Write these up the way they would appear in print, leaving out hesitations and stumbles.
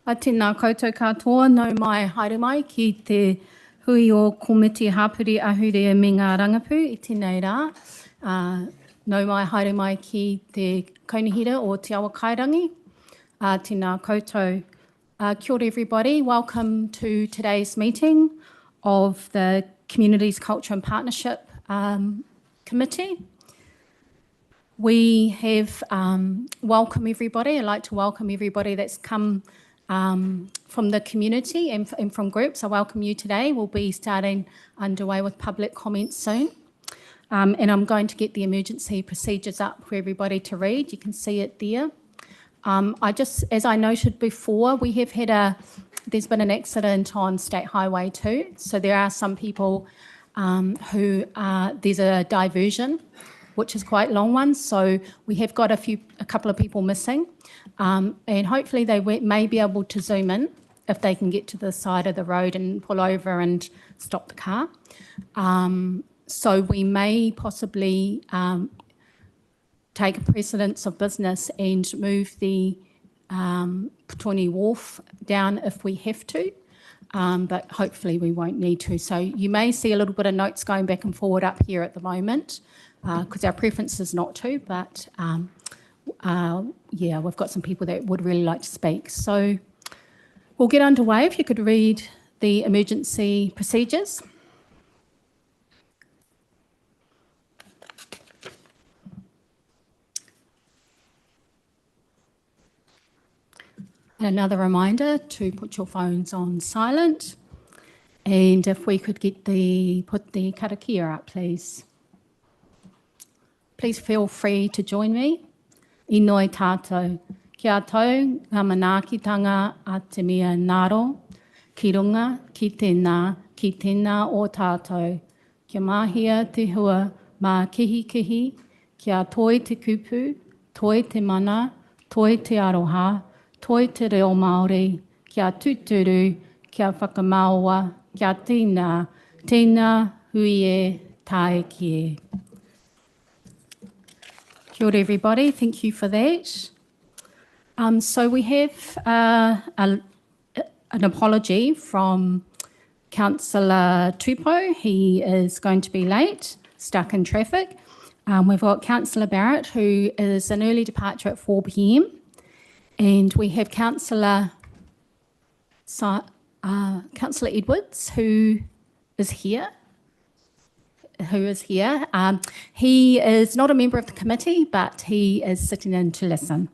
Tēnā koutou katoa, nau mai haere mai ki te hui o komiti hapuri ahurea me ngā rangapu I tēnei rā. Nau mai haere mai ki te kaunihira o Te Awa Kairangi. Tēnā koutou. Kia ora everybody, welcome to today's meeting of the Communities, Culture and Partnership Committee. We have welcome everybody. I'd like to welcome everybody that's come from the community and from groups. I welcome you today. We'll be starting underway with public comments soon. And I'm going to get the emergency procedures up for everybody to read. You can see it there. As I noted before, we have had there's been an accident on State Highway 2. So there are some people there's a diversion, which is quite a long one. So we have got a couple of people missing. And hopefully they may be able to zoom in if they can get to the side of the road and pull over and stop the car. So we may possibly take precedence of business and move the Petone Wharf down if we have to, but hopefully we won't need to. So you may see a little bit of notes going back and forward up here at the moment, because our preference is not to, but yeah, we've got some people that would really like to speak. So we'll get underway. If you could read the emergency procedures. And another reminder to put your phones on silent. And if we could put the karakia up, please. Please feel free to join me. I noi tātou, kia tau ngā manaakitanga a te mea ngaro, ki runga, ki tēnā o tātou. Kia mahia te hua, mā kihi, kia toi te kupu, toi te mana, toi te aroha, toi te reo Māori, kia tuturu, kia whakamaua, kia tēnā hui e tae kie. Kia ora everybody, thank you for that. So we have an apology from Councillor Tupou. He is going to be late, stuck in traffic. We've got Councillor Barrett, who is an early departure at 4 p.m. And we have Councillor Edwards, who is here. He is not a member of the committee, but he is sitting in to listen.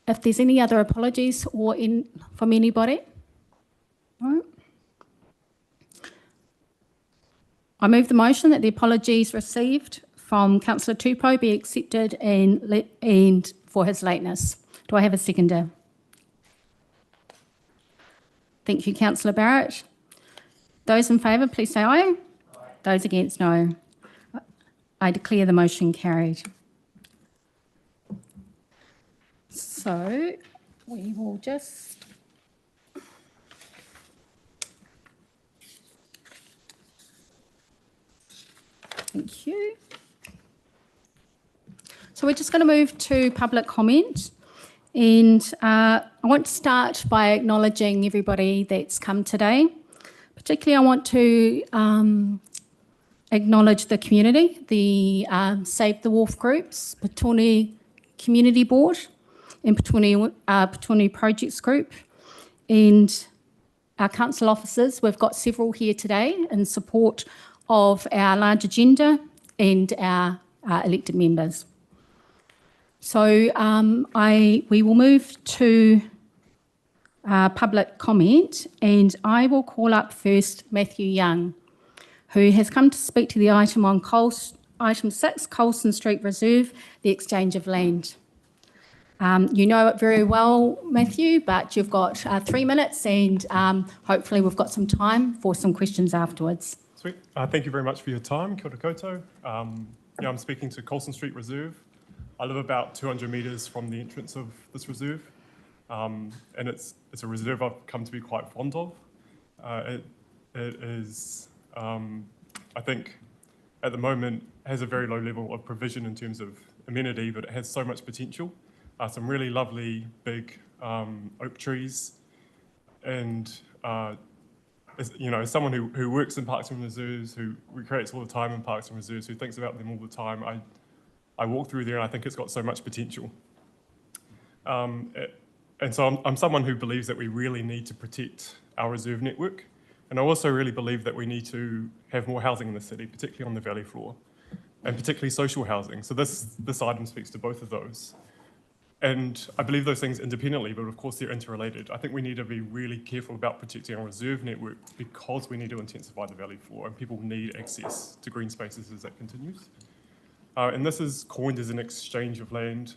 If there's any other apologies from anybody? No? I move the motion that the apologies received from Councillor Tupou be accepted and for his lateness. Do I have a seconder? Thank you, Councillor Barrett. Those in favour, please say aye. Aye. Those against, no. I declare the motion carried. So we will just... Thank you. So we're just going to move to public comment. And I want to start by acknowledging everybody that's come today. Particularly, I want to acknowledge the community, the Save the Wharf groups, Petone Community Board and Petone Projects Group, and our council officers. We've got several here today in support of our large agenda and our elected members. So we will move to public comment, and I will call up first Matthew Young, who has come to speak to the item on item 6, Colson Street Reserve, the exchange of land. You know it very well, Matthew, but you've got 3 minutes, and hopefully we've got some time for some questions afterwards. Sweet. Thank you very much for your time. Kia ora koutou. I'm speaking to Colson Street Reserve. I live about 200 metres from the entrance of this reserve. And it's a reserve I've come to be quite fond of. It is, I think, at the moment, has a very low level of provision in terms of amenity, but it has so much potential. some really lovely big oak trees. And as someone who works in parks and reserves, who recreates all the time in parks and reserves, who thinks about them all the time, I walk through there and I think it's got so much potential. And so I'm someone who believes that we really need to protect our reserve network. And I also really believe that we need to have more housing in the city, particularly on the valley floor, and particularly social housing. So this item speaks to both of those. And I believe those things independently, but of course they're interrelated. I think we need to be really careful about protecting our reserve network because we need to intensify the valley floor and people need access to green spaces as that continues. And this is coined as an exchange of land.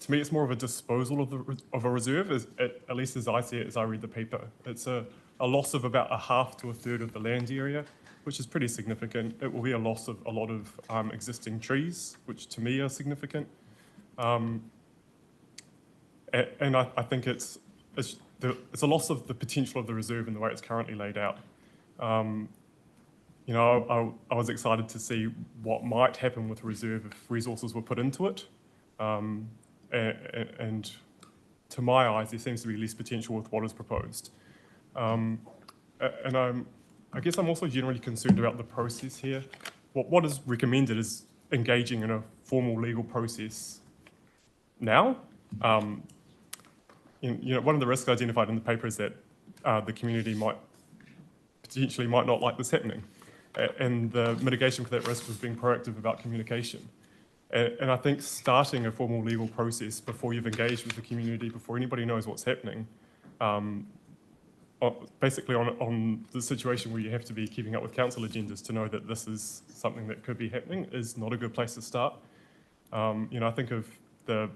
To me, it's more of a disposal of a reserve, at least as I see it, as I read the paper. It's a loss of about a half to a third of the land area, which is pretty significant. It will be a loss of a lot of existing trees, which to me are significant. And I think it's a loss of the potential of the reserve in the way it's currently laid out. I was excited to see what might happen with the reserve if resources were put into it. And to my eyes, there seems to be less potential with what is proposed. And I guess I'm also generally concerned about the process here. What is recommended is engaging in a formal legal process now. One of the risks identified in the paper is that the community might not like this happening. And the mitigation for that risk was being proactive about communication. And I think starting a formal legal process before you've engaged with the community, before anybody knows what's happening, basically on the situation where you have to be keeping up with council agendas to know that this is something that could be happening is not a good place to start. I think of the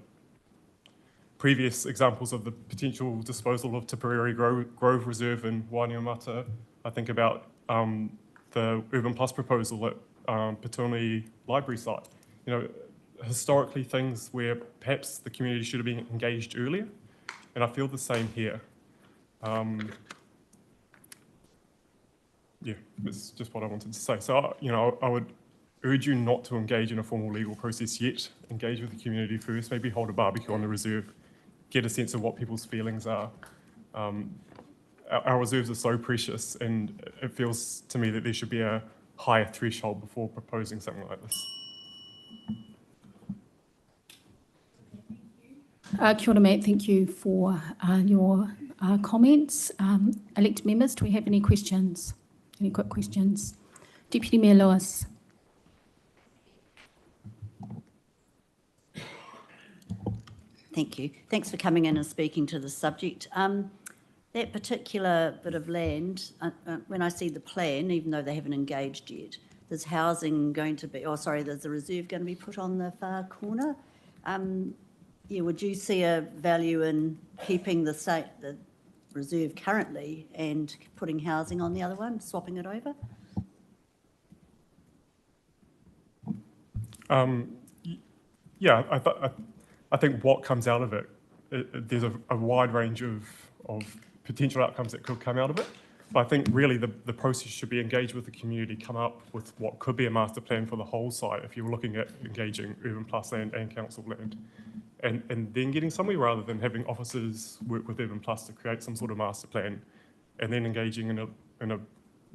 previous examples of the potential disposal of Tipperary Grove Reserve in Wainuiomata. I think about the Urban Plus proposal at Petone Library site. Historically things where perhaps the community should have been engaged earlier, and I feel the same here. That's just what I wanted to say. So, I would urge you not to engage in a formal legal process yet. Engage with the community first, maybe hold a barbecue on the reserve, get a sense of what people's feelings are. Our reserves are so precious, and it feels to me that there should be a higher threshold before proposing something like this. Kia ora, Matt. Thank you for your comments. Elected members, do we have any questions? Any quick questions? Deputy Mayor Lewis. Thank you. Thanks for coming in and speaking to the subject. That particular bit of land, when I see the plan, even though they haven't engaged yet, there's housing going to be, there's a reserve going to be put on the far corner. Would you see a value in keeping the reserve currently and putting housing on the other one, swapping it over? I think what comes out of it, there's a wide range of potential outcomes that could come out of it. But I think really the process should be engaged with the community, come up with what could be a master plan for the whole site if you're looking at engaging Urban Plus land and council land. And then getting somewhere rather than having officers work with Urban Plus to create some sort of master plan and then engaging in a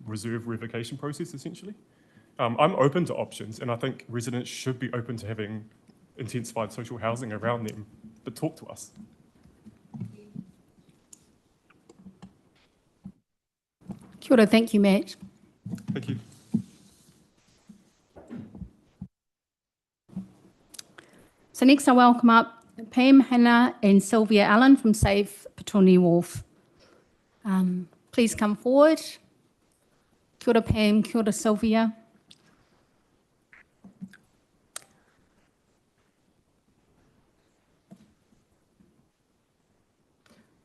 reserve revocation process, essentially. I'm open to options, and I think residents should be open to having intensified social housing around them, but talk to us. Kia ora, thank you, Matt. Thank you. So next I welcome up Pam, Hannah and Sylvia Allen from Save Petone Wharf. Please come forward. Kia ora, Pam, kia ora, Sylvia.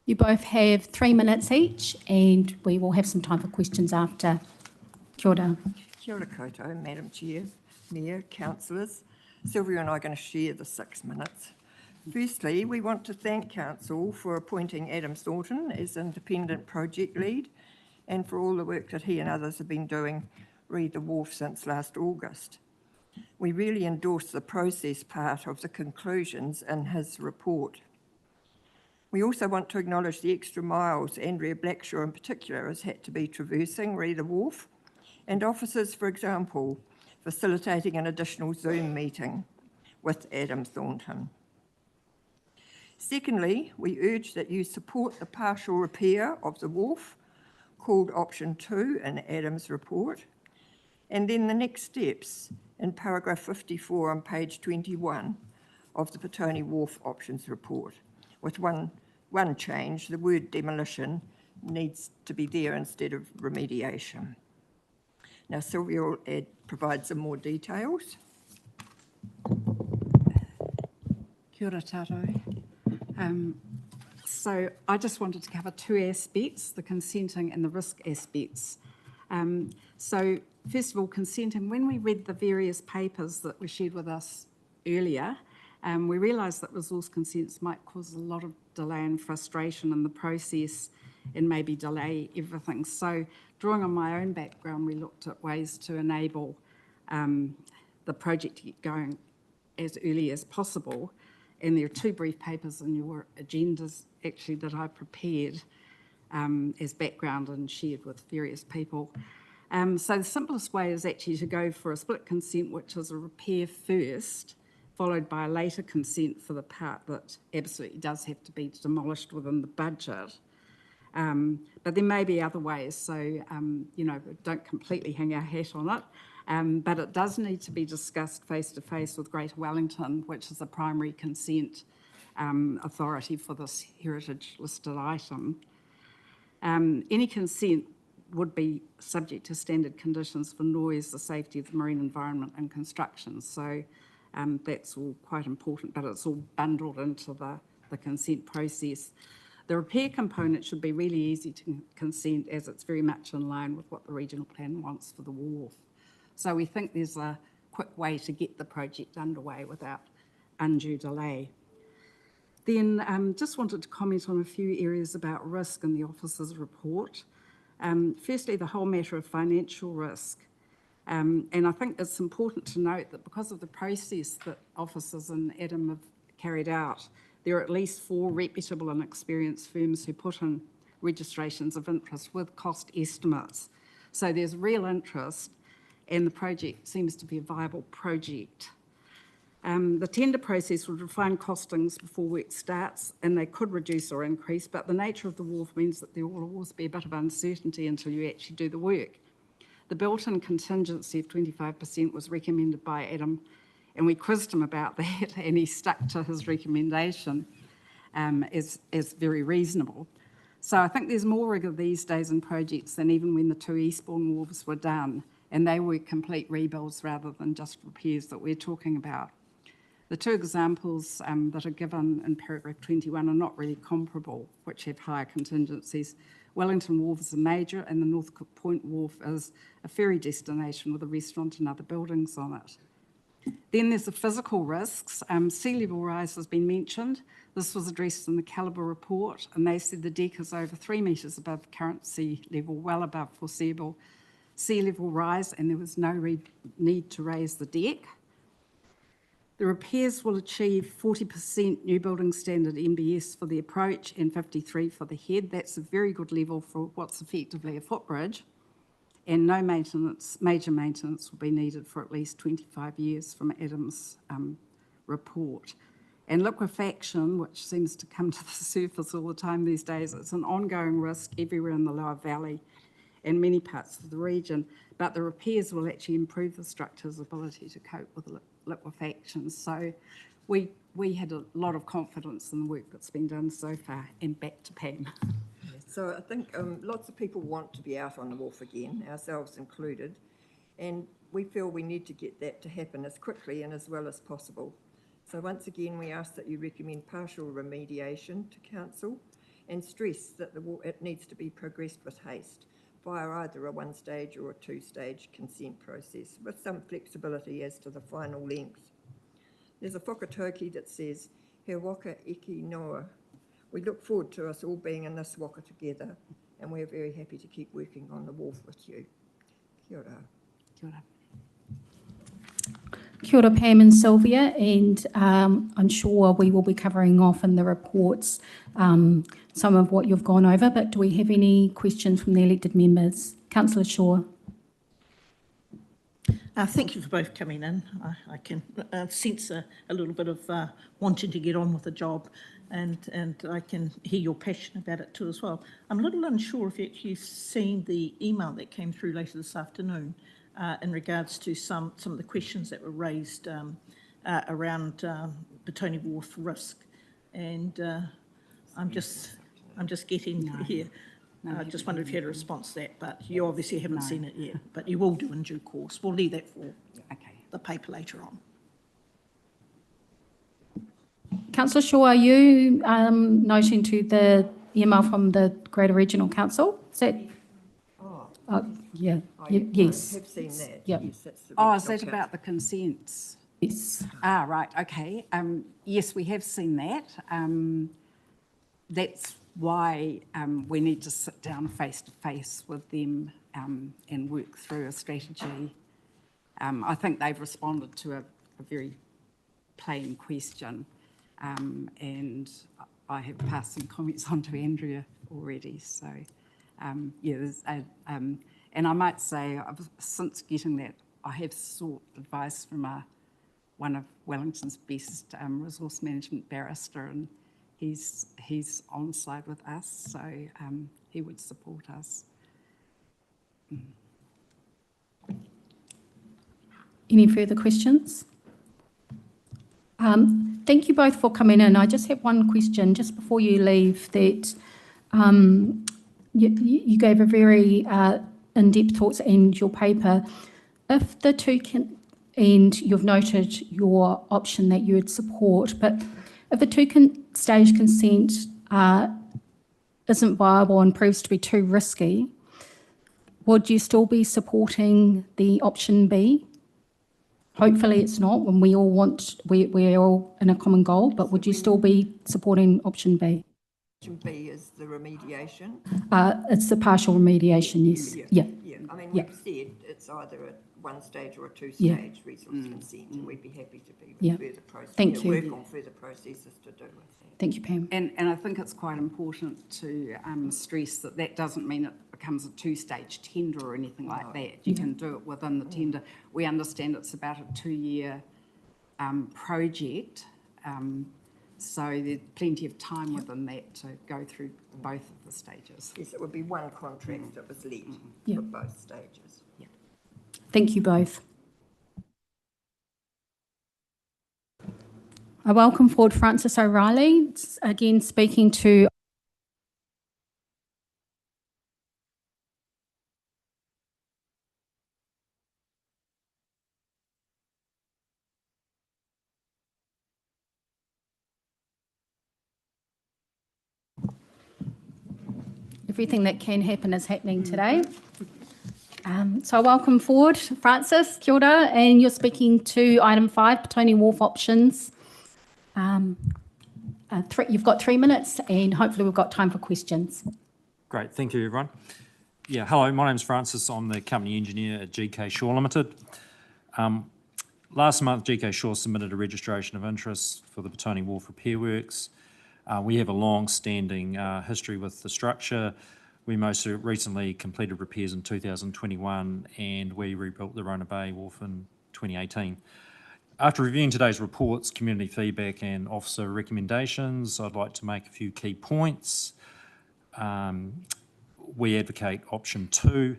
You both have 3 minutes each, and we will have some time for questions after. Kia ora. Kia ora koutou, Madam Chair, Mayor, councillors. Sylvia and I are going to share the 6 minutes. Firstly, we want to thank Council for appointing Adam Thornton as independent project lead and for all the work that he and others have been doing re the wharf since last August. We really endorse the process part of the conclusions in his report. We also want to acknowledge the extra miles Andrea Blackshaw in particular has had to be traversing re the wharf, and officers, for example, facilitating an additional Zoom meeting with Adam Thornton. Secondly, we urge that you support the partial repair of the wharf, called option 2 in Adam's report, and then the next steps in paragraph 54 on page 21 of the Petone Wharf options report. With one change, the word demolition needs to be there instead of remediation. Now Sylvia will provide some more details. Kia ora tātou. So I just wanted to cover two aspects, the consenting and the risk aspects. So first of all, consenting, when we read the various papers that were shared with us earlier, we realised that resource consents might cause a lot of delay and frustration in the process and maybe delay everything. So drawing on my own background, we looked at ways to enable the project to get going as early as possible. And there are two brief papers in your agendas actually that I prepared as background and shared with various people. So the simplest way is actually to go for a split consent, which is a repair first, followed by a later consent for the part that absolutely does have to be demolished within the budget. But there may be other ways, so don't completely hang our hat on it. But it does need to be discussed face-to-face with Greater Wellington, which is the primary consent authority for this heritage listed item. Any consent would be subject to standard conditions for noise, the safety of the marine environment and construction. So that's all quite important, but it's all bundled into the consent process. The repair component should be really easy to consent, as it's very much in line with what the regional plan wants for the wharf. So we think there's a quick way to get the project underway without undue delay. Then just wanted to comment on a few areas about risk in the officer's report. Firstly, the whole matter of financial risk. And I think it's important to note that because of the process that officers and Adam have carried out, there are at least 4 reputable and experienced firms who put in registrations of interest with cost estimates. So there's real interest, and the project seems to be a viable project. The tender process would refine costings before work starts, and they could reduce or increase, but the nature of the wharf means that there will always be a bit of uncertainty until you actually do the work. The built-in contingency of 25% was recommended by Adam, and we quizzed him about that, and he stuck to his recommendation as very reasonable. So I think there's more rigour these days in projects than even when the 2 Eastbourne wharves were done, and they were complete rebuilds rather than just repairs that we're talking about. The 2 examples that are given in paragraph 21 are not really comparable, which have higher contingencies. Wellington Wharf is a major, and the North Cook Point Wharf is a ferry destination with a restaurant and other buildings on it. Then there's the physical risks. Sea level rise has been mentioned. This was addressed in the Calibre report, and they said the deck is over 3 metres above current sea level, well above foreseeable sea level rise, and there was no need to raise the deck. The repairs will achieve 40% new building standard MBS for the approach and 53% for the head. That's a very good level for what's effectively a footbridge, and no major maintenance will be needed for at least 25 years from Adam's report. And liquefaction, which seems to come to the surface all the time these days, it's an ongoing risk everywhere in the Lower Valley and many parts of the region, but the repairs will actually improve the structure's ability to cope with liquefaction. So we had a lot of confidence in the work that's been done so far. And back to Pam. So I think lots of people want to be out on the wharf again, ourselves included, and we feel we need to get that to happen as quickly and as well as possible. So once again, we ask that you recommend partial remediation to council and stress that it needs to be progressed with haste via either a 1-stage or a 2-stage consent process with some flexibility as to the final length. There's a whakatauki that says, he waka iki noa. We look forward to us all being in this waka together, and we're very happy to keep working on the wharf with you. Kia ora. Kia ora. Kia ora Pam and Sylvia, and I'm sure we will be covering off in the reports some of what you've gone over, but do we have any questions from the elected members? Councillor Shaw. Thank you for both coming in. I can sense a little bit of wanting to get on with the job, and I can hear your passion about it too as well. I'm a little unsure if you've seen the email that came through later this afternoon in regards to some of the questions that were raised around Petone Wharf risk, and I'm just getting here. I just wondered if you had a response to that, but you obviously haven't seen it yet, but you will do in due course. We'll leave that for the paper later on. Councillor Shaw, are you noting to the email from the Greater Regional Council? Is that? Yeah. Yes. I have seen that. Yep. Yes, that's the Oh, is regional that about the consents? Yes. Ah, right, okay. Yes, we have seen that. That's why we need to sit down face to face with them and work through a strategy. I think they've responded to a very plain question, and I have passed some comments on to Andrea already. So, yeah, and I might say, since getting that, I have sought advice from one of Wellington's best resource management barrister, and he's on side with us, so he would support us. Any further questions? Thank you both for coming in. I just have one question just before you leave, that you gave a very in-depth thoughts in your paper. If the two can, and you've noted your option that you would support, but if the two-stage consent isn't viable and proves to be too risky, would you still be supporting the option B? Hopefully it's not, when we all want, we're all in a common goal, but would you still be supporting option B? Option B is the remediation. It's the partial remediation, yes. Yeah. I mean, Yeah. we've said it's either a one-stage or a two-stage resource consent, and we'd be happy to be with further process. Thank you. Work on further processes to do with that. Thank you, Pam. And I think it's quite important to stress that that doesn't mean it becomes a two-stage tender or anything like that. You can do it within the tender. We understand it's about a 2-year project, so there's plenty of time within that to go through both of the stages. Yes, it would be one contract that was let Yeah. for both stages. Thank you both. I welcome forward Francis O'Reilly, again speaking to everything that can happen is happening today. So I welcome forward Francis, kia ora, and you're speaking to item 5, Petone Wharf options. You've got 3 minutes, and hopefully we've got time for questions. Great, thank you, everyone. Yeah, hello, my name's Francis. I'm the company engineer at GK Shaw Limited. Last month, GK Shaw submitted a registration of interest for the Petone Wharf repair works. We have a long-standing history with the structure. We most recently completed repairs in 2021, and we rebuilt the Rona Bay Wharf in 2018. After reviewing today's reports, community feedback and officer recommendations, I'd like to make a few key points. We advocate option 2.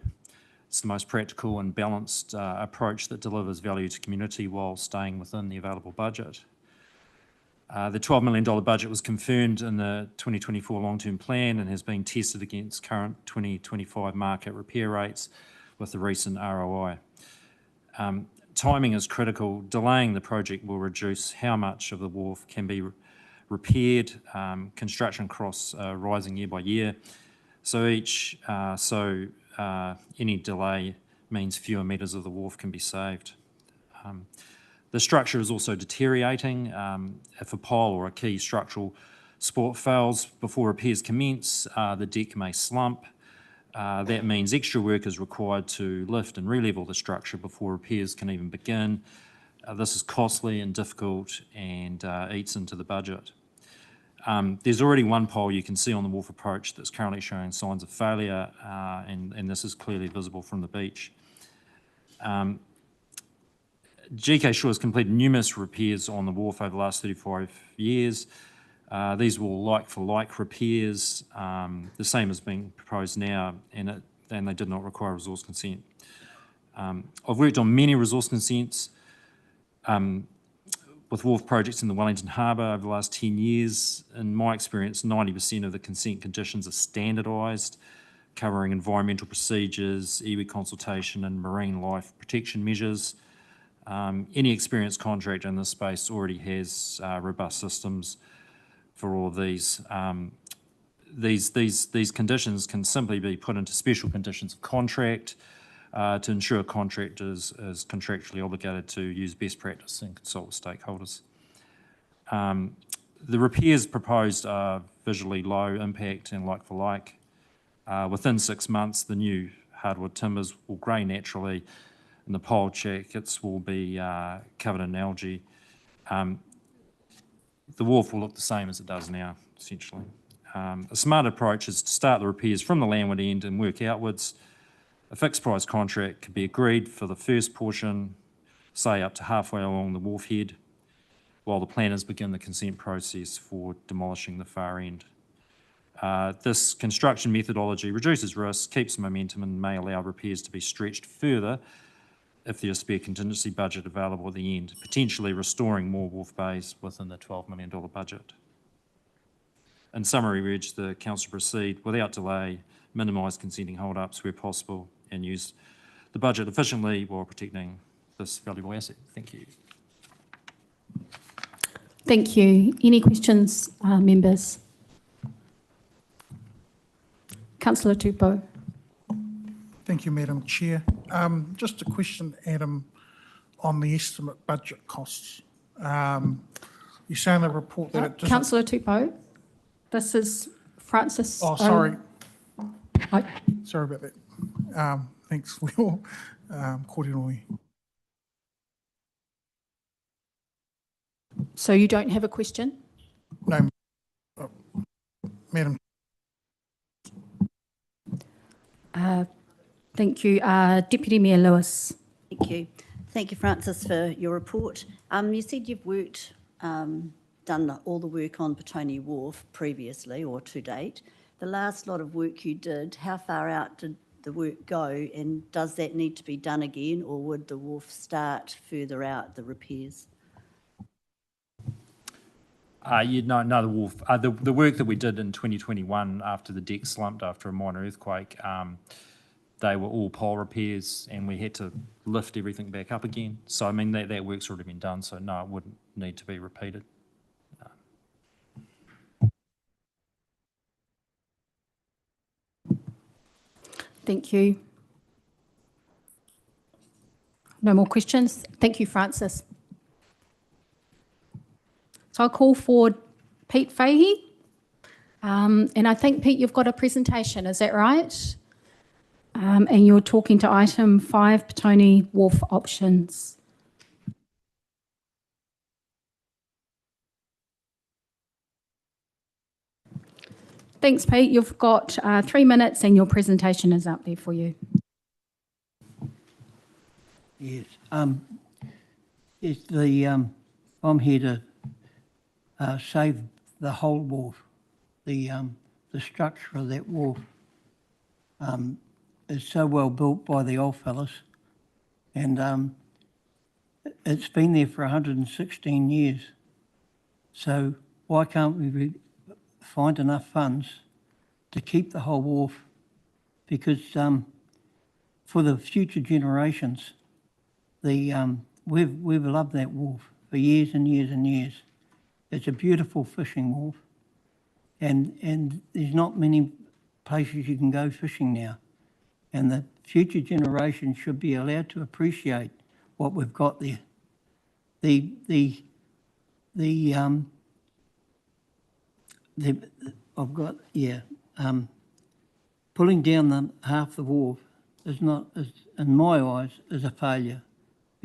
It's the most practical and balanced approach that delivers value to community while staying within the available budget. The $12 million budget was confirmed in the 2024 long-term plan and has been tested against current 2025 market repair rates with the recent ROI. Timing is critical. Delaying the project will reduce how much of the wharf can be repaired. Construction costs are rising year by year. So any delay means fewer metres of the wharf can be saved. The structure is also deteriorating. If a pole or a key structural support fails before repairs commence, the deck may slump. That means extra work is required to lift and re-level the structure before repairs can even begin. This is costly and difficult and eats into the budget. There's already one pole you can see on the wharf approach that's currently showing signs of failure, and this is clearly visible from the beach. GK Shore has completed numerous repairs on the wharf over the last 35 years. These were like-for-like repairs, the same as being proposed now, and they did not require resource consent. I've worked on many resource consents with wharf projects in the Wellington Harbour over the last 10 years. In my experience, 90% of the consent conditions are standardised, covering environmental procedures, iwi consultation and marine life protection measures. Any experienced contractor in this space already has robust systems for all of these. These conditions can simply be put into special conditions of contract to ensure contractors is contractually obligated to use best practice and consult with stakeholders. The repairs proposed are visually low impact and like for like. Within 6 months, the new hardwood timbers will grey naturally and the pole jackets will be covered in algae. The wharf will look the same as it does now, essentially. A smart approach is to start the repairs from the landward end and work outwards. A fixed price contract could be agreed for the first portion, say up to halfway along the wharf head, while the planners begin the consent process for demolishing the far end. This construction methodology reduces risk, keeps momentum and may allow repairs to be stretched further if there's a spare contingency budget available at the end, potentially restoring more wharf bays within the $12 million budget. In summary, we urge the Council to proceed without delay, minimise consenting hold-ups where possible and use the budget efficiently while protecting this valuable asset. Thank you. Thank you. Any questions, members? Councillor Tupou. Thank you, Madam Chair. Just a question, Adam, on the estimate budget costs. You say in the report that it doesn't... Councillor Tupou, this is Francis. Oh, sorry. Hi. Sorry about that. Thanks, Will. Kōrero. So you don't have a question? No, Madam. Thank you. Deputy Mayor Lewis. Thank you. Thank you, Francis, for your report. You said you've worked, done all the work on Petone Wharf previously or to date. The last lot of work you did, how far out did the work go, and does that need to be done again, or would the wharf start further out, the repairs? No, the wharf. The work that we did in 2021 after the deck slumped after a minor earthquake, they were all pole repairs and we had to lift everything back up again. So, I mean, that work's already been done, so no, it wouldn't need to be repeated. Thank you. No more questions? Thank you, Francis. So I'll call for Pete Fahey. And I think, Pete, you've got a presentation, is that right? And you're talking to item 5, Petone Wharf options. Thanks, Pete. You've got 3 minutes and your presentation is up there for you. Yes. I'm here to save the whole wharf. The structure of that wharf is so well built by the old fellas, and it's been there for 116 years. So why can't we find enough funds to keep the whole wharf? Because for the future generations, we've loved that wharf for years and years and years. It's a beautiful fishing wharf, and there's not many places you can go fishing now. And the future generations should be allowed to appreciate what we've got there. Pulling down half the wharf is not, in my eyes, is a failure,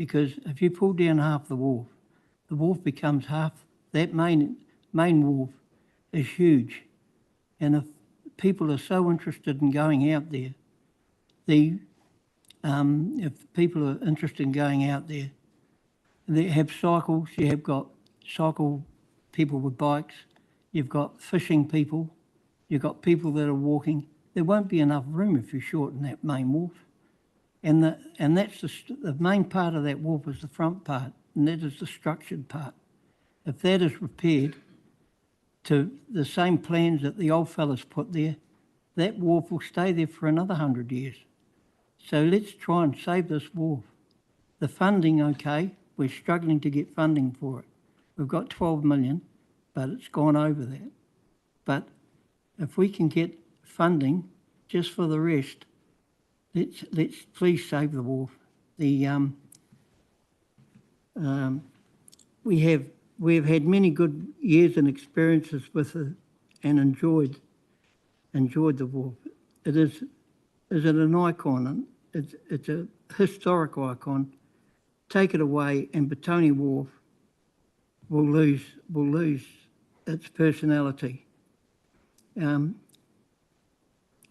because if you pull down half the wharf becomes half, that main wharf is huge. And if people are so interested in going out there, if people are interested in going out there, they have cycles, you have got cycle people with bikes, you've got fishing people, you've got people that are walking. There won't be enough room if you shorten that main wharf. And that's the main part of that wharf is the front part, and that is the structured part. If that is repaired to the same plans that the old fellas put there, that wharf will stay there for another 100 years. So let's try and save this wharf. The funding, okay, we're struggling to get funding for it. We've got 12 million, but it's gone over that. But if we can get funding just for the rest, let's please save the wharf. We've had many good years and experiences with it and enjoyed the wharf. Is it an icon? It's a historic icon. Take it away, and Petone Wharf will lose its personality.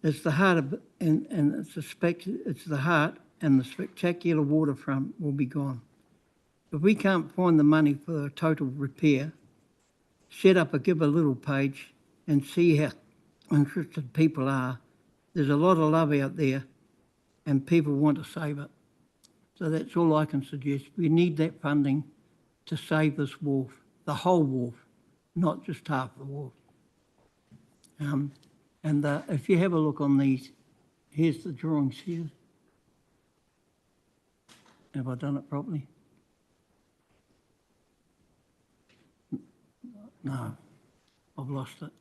It's the heart of, and it's the heart, and the spectacular waterfront will be gone. If we can't find the money for a total repair, set up a Give a Little page and see how interested people are. There's a lot of love out there, and people want to save it. So that's all I can suggest. We need that funding to save this wharf, the whole wharf, not just half the wharf. If you have a look on these, here's the drawings here. Have I done it properly? No, I've lost it.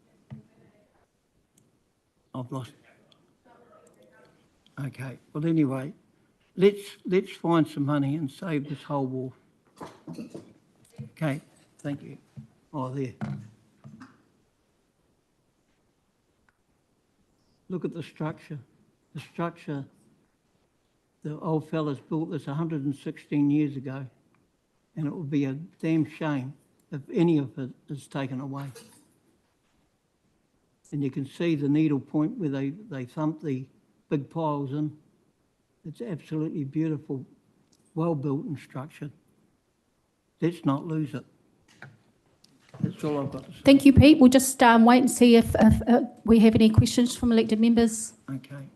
Okay, well anyway, let's find some money and save this whole wharf. Okay, thank you. Oh, there. Look at the structure. The structure, the old fellas built this 116 years ago, and it would be a damn shame if any of it is taken away. And you can see the needle point where they thump the big piles in. It's absolutely beautiful, well built and structured. Let's not lose it. That's all I've got to say. Thank you, Pete. We'll just wait and see if we have any questions from elected members. Okay.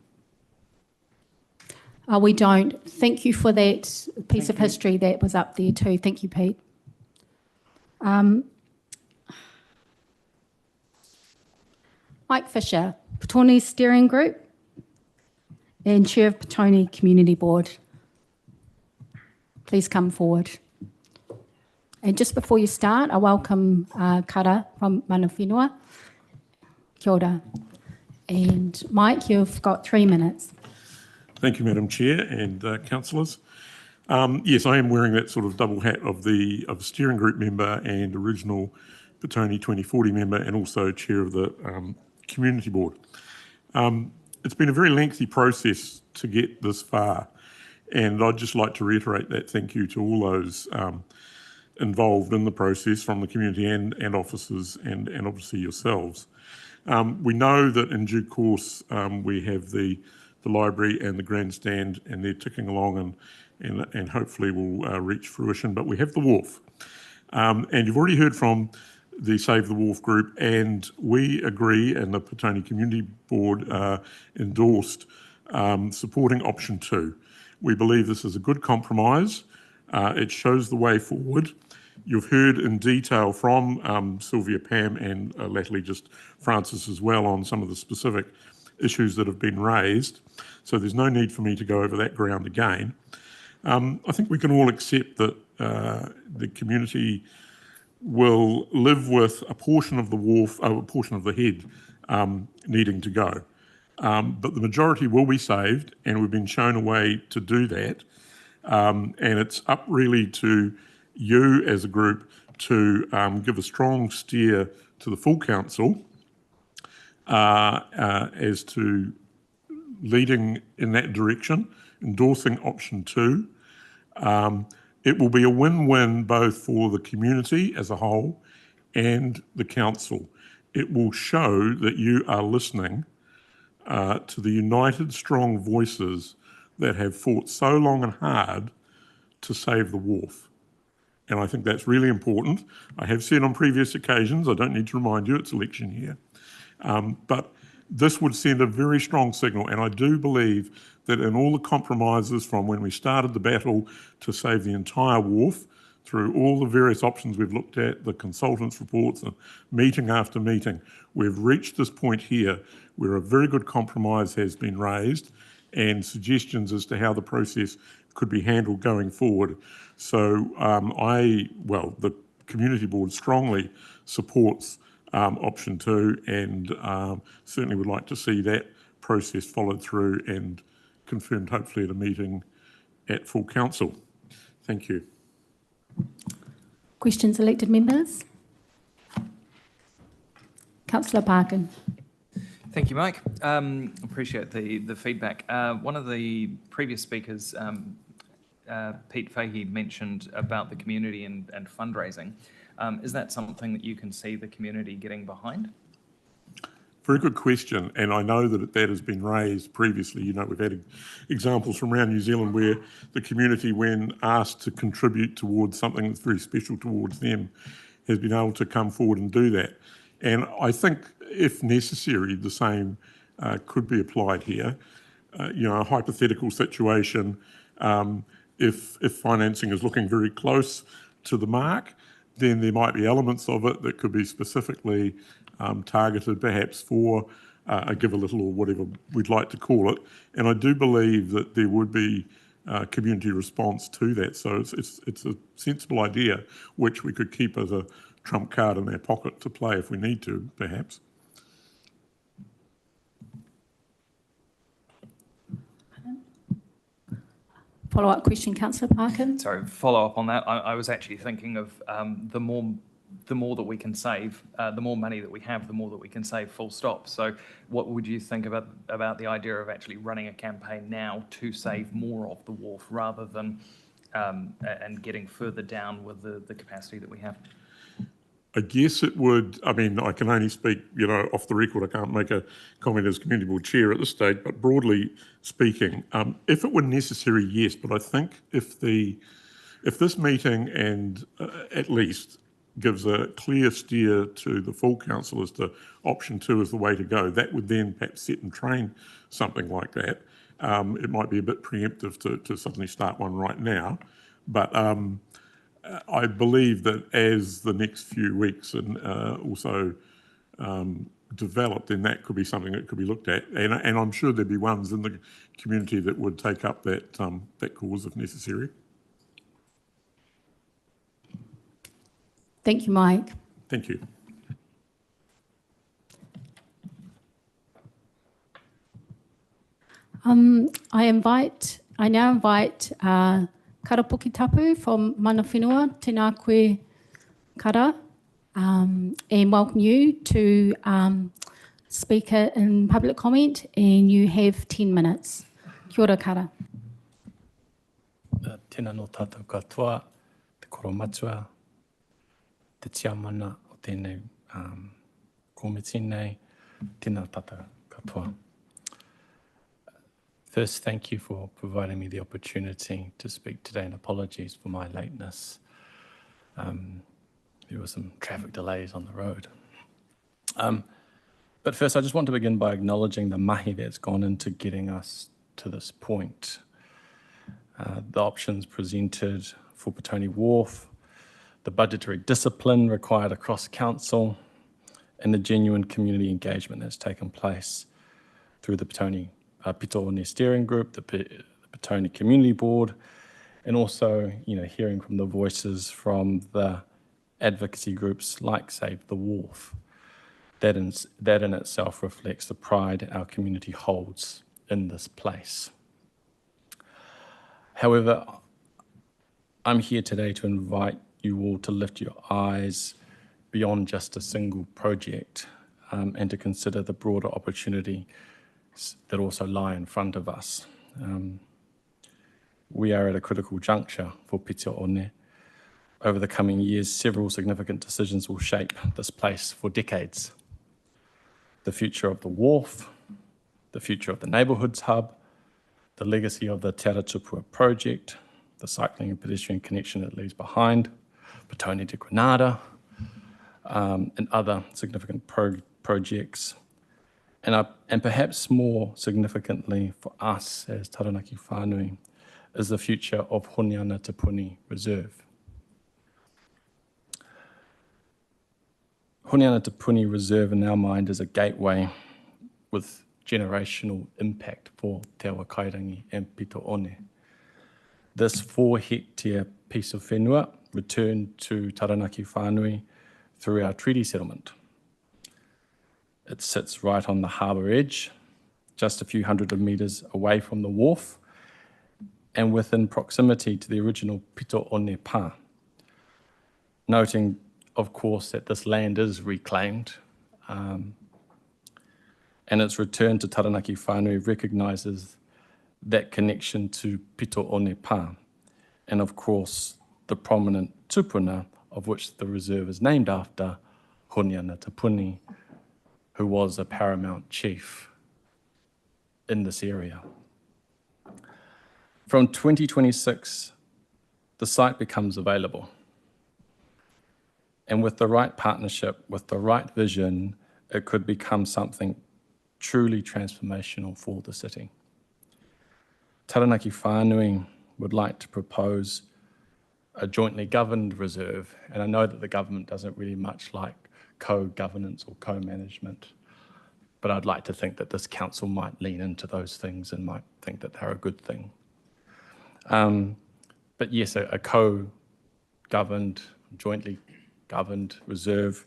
We don't. Thank you for that piece of history that was up there too. Thank you, Pete. Mike Fisher, Petone Steering Group and Chair of Petone Community Board. Please come forward. And just before you start, I welcome Kara from Mana Whenua. Kia ora. And Mike, you've got 3 minutes. Thank you, Madam Chair and councillors. Yes, I am wearing that sort of double hat of steering group member and original Petone 2040 member, and also chair of the community board. It's been a very lengthy process to get this far, and I'd just like to reiterate that thank you to all those involved in the process, from the community and officers and obviously yourselves. We know that in due course we have the library and the grandstand, and they're ticking along and hopefully will reach fruition, but we have the wharf. And you've already heard from the Save the Wharf group, and we agree, and the Petone Community Board endorsed supporting option 2. We believe this is a good compromise. It shows the way forward. You've heard in detail from Sylvia, Pam, and latterly just Francis as well on some of the specific issues that have been raised. So there's no need for me to go over that ground again. I think we can all accept that the community will live with a portion of the wharf, a portion of the head needing to go. But the majority will be saved, and we've been shown a way to do that. And it's up really to you as a group to give a strong steer to the full council as to leading in that direction, endorsing option 2. It will be a win-win both for the community as a whole and the council. It will show that you are listening to the united, strong voices that have fought so long and hard to save the wharf. And I think that's really important. I have said on previous occasions, I don't need to remind you, it's election year, but this would send a very strong signal, and I do believe that in all the compromises from when we started the battle to save the entire wharf, through all the various options we've looked at, the consultants' reports, and meeting after meeting, we've reached this point here where a very good compromise has been raised and suggestions as to how the process could be handled going forward. So the Community Board strongly supports option 2 and certainly would like to see that process followed through and confirmed hopefully at a meeting at full council. Thank you. Questions, elected members? Councillor Parkin. Thank you, Mike. Appreciate the feedback. One of the previous speakers, Pete Fahey, mentioned about the community and fundraising. Is that something that you can see the community getting behind? Very good question, and I know that has been raised previously. You know, we've had examples from around New Zealand where the community, when asked to contribute towards something that's very special towards them, has been able to come forward and do that. And I think, if necessary, the same could be applied here. A hypothetical situation, if financing is looking very close to the mark, then there might be elements of it that could be specifically targeted perhaps for a give a little or whatever we'd like to call it. And I do believe that there would be community response to that. So it's a sensible idea which we could keep as a trump card in our pocket to play if we need to, perhaps. Follow-up question, Councillor Parkin. Sorry, follow up on that. I was actually thinking of the more that we can save, the more money that we have, the more that we can save, full stop. So what would you think about the idea of actually running a campaign now to save more of the wharf rather than and getting further down with the capacity that we have? I guess it would, I mean, I can only speak, off the record. I can't make a comment as Community Board Chair at this stage, but broadly speaking, if it were necessary, yes. But I think if this meeting and at least gives a clear steer to the full council as to option 2 is the way to go, that would then perhaps set and train something like that. It might be a bit preemptive to suddenly start one right now, but I believe that as the next few weeks and also develop, then that could be something that could be looked at. And I'm sure there'd be ones in the community that would take up that cause if necessary. Thank you, Mike. Thank you. I now invite Karapuki Tapu from Mana Whenua, tēnā koe kara, and welcome you to speak in public comment, and you have 10 minutes. Kia ora kara. Tēnā no tātou katoa, te koro matua, te tiamana o tēnei komiti nei, tēnā tātou katoa. First, thank you for providing me the opportunity to speak today, and apologies for my lateness. There were some traffic delays on the road. But first, I just want to begin by acknowledging the mahi that's gone into getting us to this point. The options presented for Petone Wharf, the budgetary discipline required across council, and the genuine community engagement that's taken place through the Petone Pitone Steering Group, the Petone Community Board, and also, hearing from the voices from the advocacy groups like Save the Wharf. That in itself reflects the pride our community holds in this place. However, I'm here today to invite you all to lift your eyes beyond just a single project and to consider the broader opportunity that also lie in front of us. We are at a critical juncture for Pito One. Over the coming years, several significant decisions will shape this place for decades. The future of the wharf, the future of the neighbourhoods hub, the legacy of the Te Aratupua project, the cycling and pedestrian connection it leaves behind, Petone to Granada, and other significant projects. And perhaps more significantly for us as Taranaki Whānui is the future of Honiana Te Puni Reserve. Honiana Te Puni Reserve in our mind is a gateway with generational impact for Te Awa Kairangi and Pito One. This 4-hectare piece of whenua returned to Taranaki Whānui through our treaty settlement. It sits right on the harbour edge, just a few hundred of metres away from the wharf and within proximity to the original Pito One pā. Noting, of course, that this land is reclaimed and its return to Taranaki Whānui recognises that connection to Pito One pā, and of course the prominent tupuna of which the reserve is named after, Honiana Te Puni, who was a paramount chief in this area. From 2026, the site becomes available. And with the right partnership, with the right vision, it could become something truly transformational for the city. Taranaki Whānui would like to propose a jointly governed reserve, and I know that the government doesn't really much like co-governance or co-management, but I'd like to think that this council might lean into those things and might think that they're a good thing. But yes, a co-governed, jointly governed reserve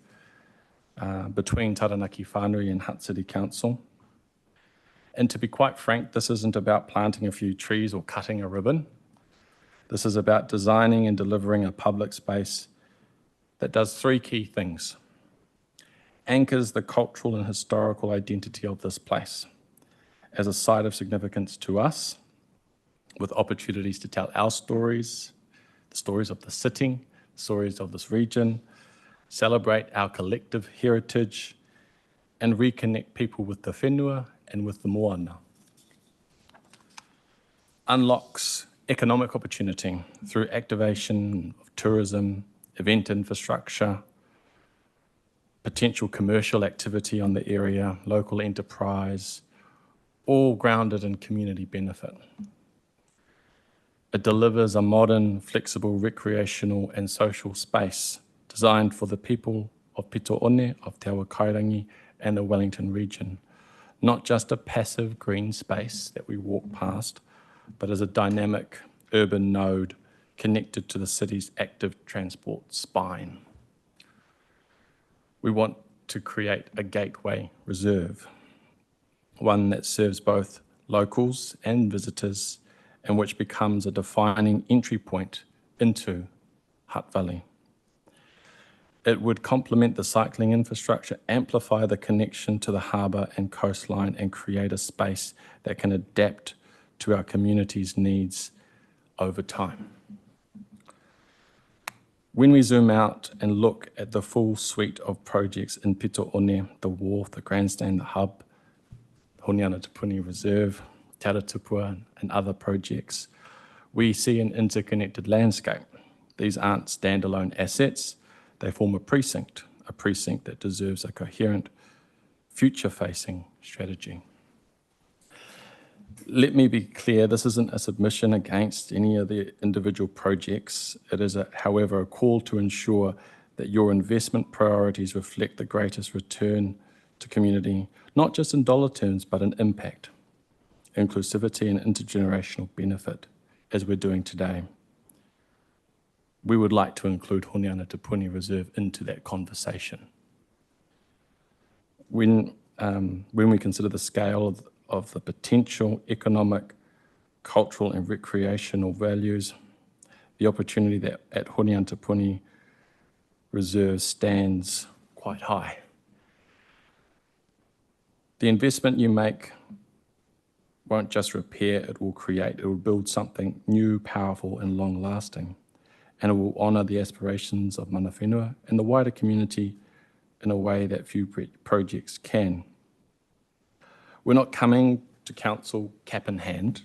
between Taranaki Whānui and Hutt City Council. And to be quite frank, this isn't about planting a few trees or cutting a ribbon. This is about designing and delivering a public space that does 3 key things. Anchors the cultural and historical identity of this place as a site of significance to us, with opportunities to tell our stories, the stories of the city, the stories of this region, celebrate our collective heritage, and reconnect people with the whenua and with the moana. Unlocks economic opportunity through activation of tourism, event infrastructure, potential commercial activity on the area, local enterprise, all grounded in community benefit. It delivers a modern, flexible, recreational and social space designed for the people of Pito One, of Te Awa Kairangi and the Wellington region. Not just a passive green space that we walk past, but as a dynamic urban node connected to the city's active transport spine. We want to create a gateway reserve, one that serves both locals and visitors, and which becomes a defining entry point into Hutt Valley. It would complement the cycling infrastructure, amplify the connection to the harbour and coastline, and create a space that can adapt to our community's needs over time. When we zoom out and look at the full suite of projects in Pito One, the wharf, the grandstand, the hub, Honiana Te Puni Reserve, Te Aratupua and other projects, we see an interconnected landscape. These aren't standalone assets, they form a precinct that deserves a coherent, future-facing strategy. Let me be clear, this isn't a submission against any of the individual projects. It is, however, a call to ensure that your investment priorities reflect the greatest return to community, not just in dollar terms, but in impact, inclusivity and intergenerational benefit, as we're doing today. We would like to include Honiana Te Puni Reserve into that conversation. When we consider the scale of the potential economic, cultural and recreational values, the opportunity that at Honiana Te Puni Reserve stands quite high. The investment you make won't just repair, it will create, it will build something new, powerful and long-lasting. And it will honour the aspirations of mana whenua and the wider community in a way that few projects can. We're not coming to council cap in hand.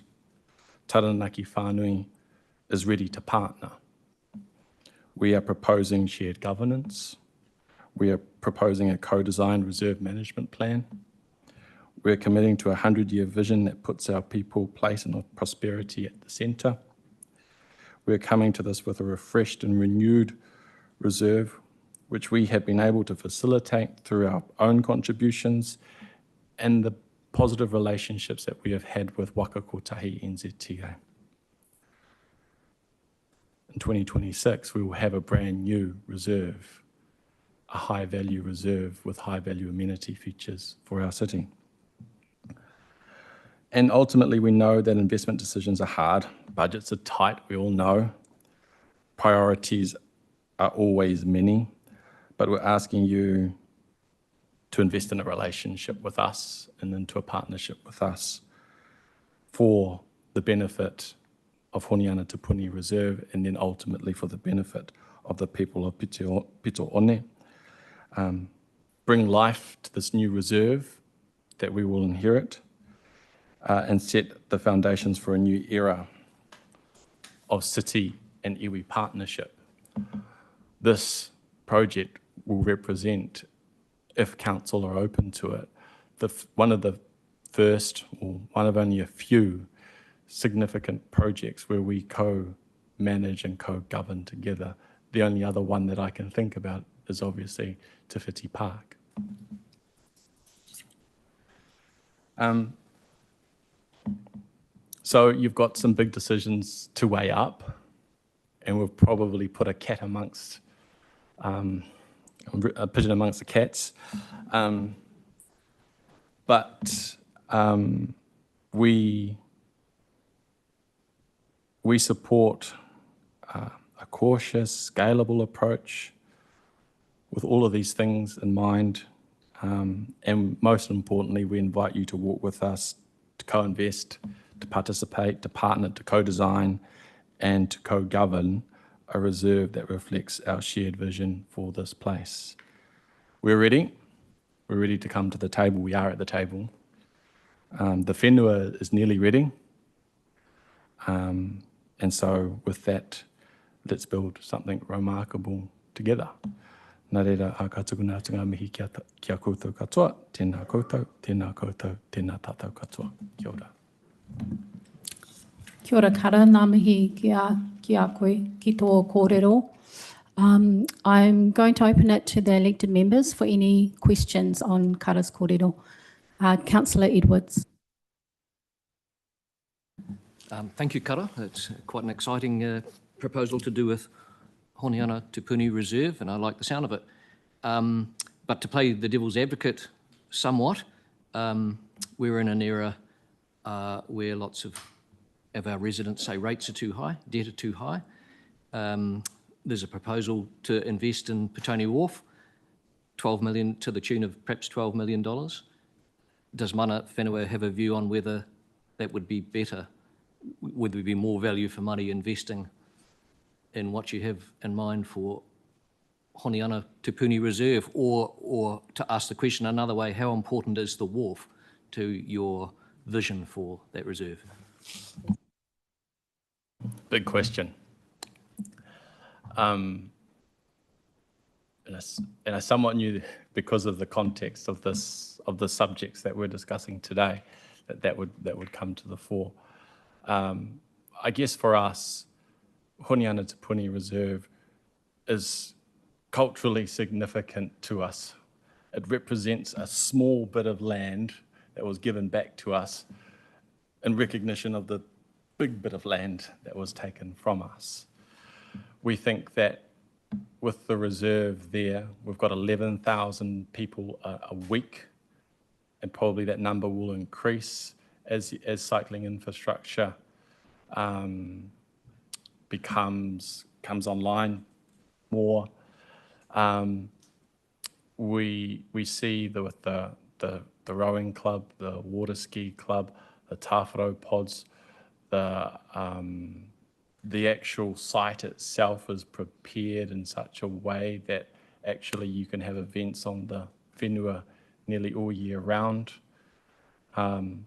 Taranaki Whānui is ready to partner. We are proposing shared governance. We are proposing a co-designed reserve management plan. We're committing to a 100-year vision that puts our people, place and prosperity at the centre. We're coming to this with a refreshed and renewed reserve, which we have been able to facilitate through our own contributions and the positive relationships that we have had with Waka Kotahi NZTA. In 2026, we will have a brand new reserve, a high-value reserve with high-value amenity features for our city. And ultimately, we know that investment decisions are hard. Budgets are tight, we all know. Priorities are always many, but we're asking you to invest in a relationship with us and into a partnership with us for the benefit of Honiana Te Puni Reserve and then ultimately for the benefit of the people of Pito One. Bring life to this new reserve that we will inherit and set the foundations for a new era of city and iwi partnership. This project will represent, if council are open to it, one of the first or one of only a few significant projects where we co-manage and co-govern together. The only other one that I can think about is obviously Te Whiti Park. So you've got some big decisions to weigh up, and we've probably put a cat amongst, a pigeon amongst the cats. But we support a cautious, scalable approach with all of these things in mind. And most importantly, we invite you to walk with us, to co-invest, to participate, to partner, to co-design, and to co-govern a reserve that reflects our shared vision for this place. We're ready. We're ready to come to the table. We are at the table. The whenua is nearly ready. And so with that, let's build something remarkable together. Nā reira, a kātukuna ngā mihi kia koutou katoa, tēnā koutou, tēnā tātou katoa. Kia ora. Kia ora kara, ngā mihi ki a koe, ki tō kōrero. I'm going to open it to the elected members for any questions on Kara's kōrero. Councillor Edwards. Thank you, Kara. It's quite an exciting proposal to do with Honiana Te Puni Reserve, and I like the sound of it. But to play the devil's advocate somewhat, we're in an era where lots of our residents say rates are too high, debt are too high. There's a proposal to invest in Petone Wharf, 12 million to the tune of perhaps $12 million. Does mana whenua have a view on whether that would be better? Would there be more value for money investing in what you have in mind for Honiana Te Puni Reserve? Or to ask the question another way, how important is the wharf to your vision for that reserve? Big question. And I somewhat knew, because of the context of the subjects that we're discussing today, that would come to the fore. I guess for us, Honiana Te Puni Reserve is culturally significant to us. It represents a small bit of land that was given back to us in recognition of the big bit of land that was taken from us. We think that with the reserve there, we've got 11,000 people a week, and probably that number will increase as cycling infrastructure comes online more. We see with the rowing club, the water ski club, tāwharo pods, the actual site itself is prepared in such a way that actually you can have events on the whenua nearly all year round. And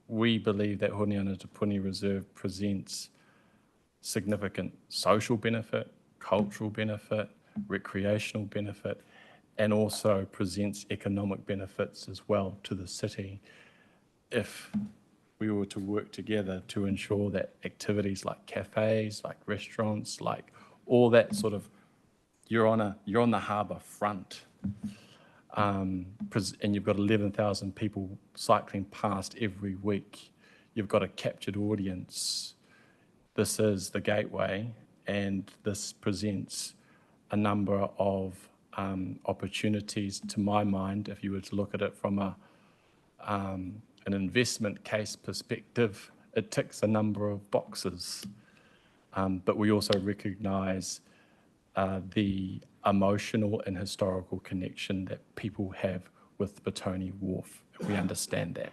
we believe that Honeana Te Puni Reserve presents significant social benefit, cultural benefit, recreational benefit, and also presents economic benefits as well to the city if we were to work together to ensure that activities like cafes, like restaurants, like all that sort of, you're on the harbour front, and you've got 11,000 people cycling past every week. You've got a captured audience. This is the gateway, and this presents a number of opportunities, to my mind, if you were to look at it from an investment case perspective. It ticks a number of boxes, but we also recognise the emotional and historical connection that people have with Petone Wharf. We understand that.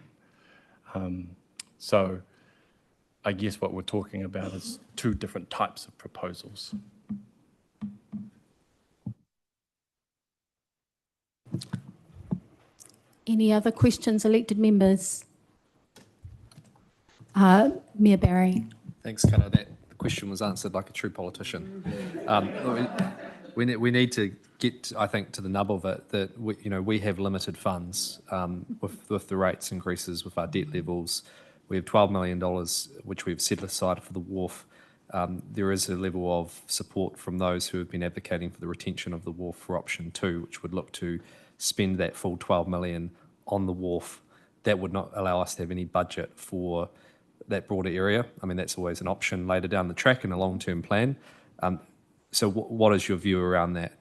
So I guess what we're talking about is two different types of proposals. Any other questions, elected members? Mayor Barry. Thanks, Kara. That question was answered like a true politician. We need to get, I think, to the nub of it, that we have limited funds with the rates increases, with our debt levels. We have $12 million, which we've set aside for the wharf. There is a level of support from those who have been advocating for the retention of the wharf for option 2, which would look to spend that full 12 million on the wharf. That would not allow us to have any budget for that broader area. I mean, that's always an option later down the track in a long-term plan. So what is your view around that?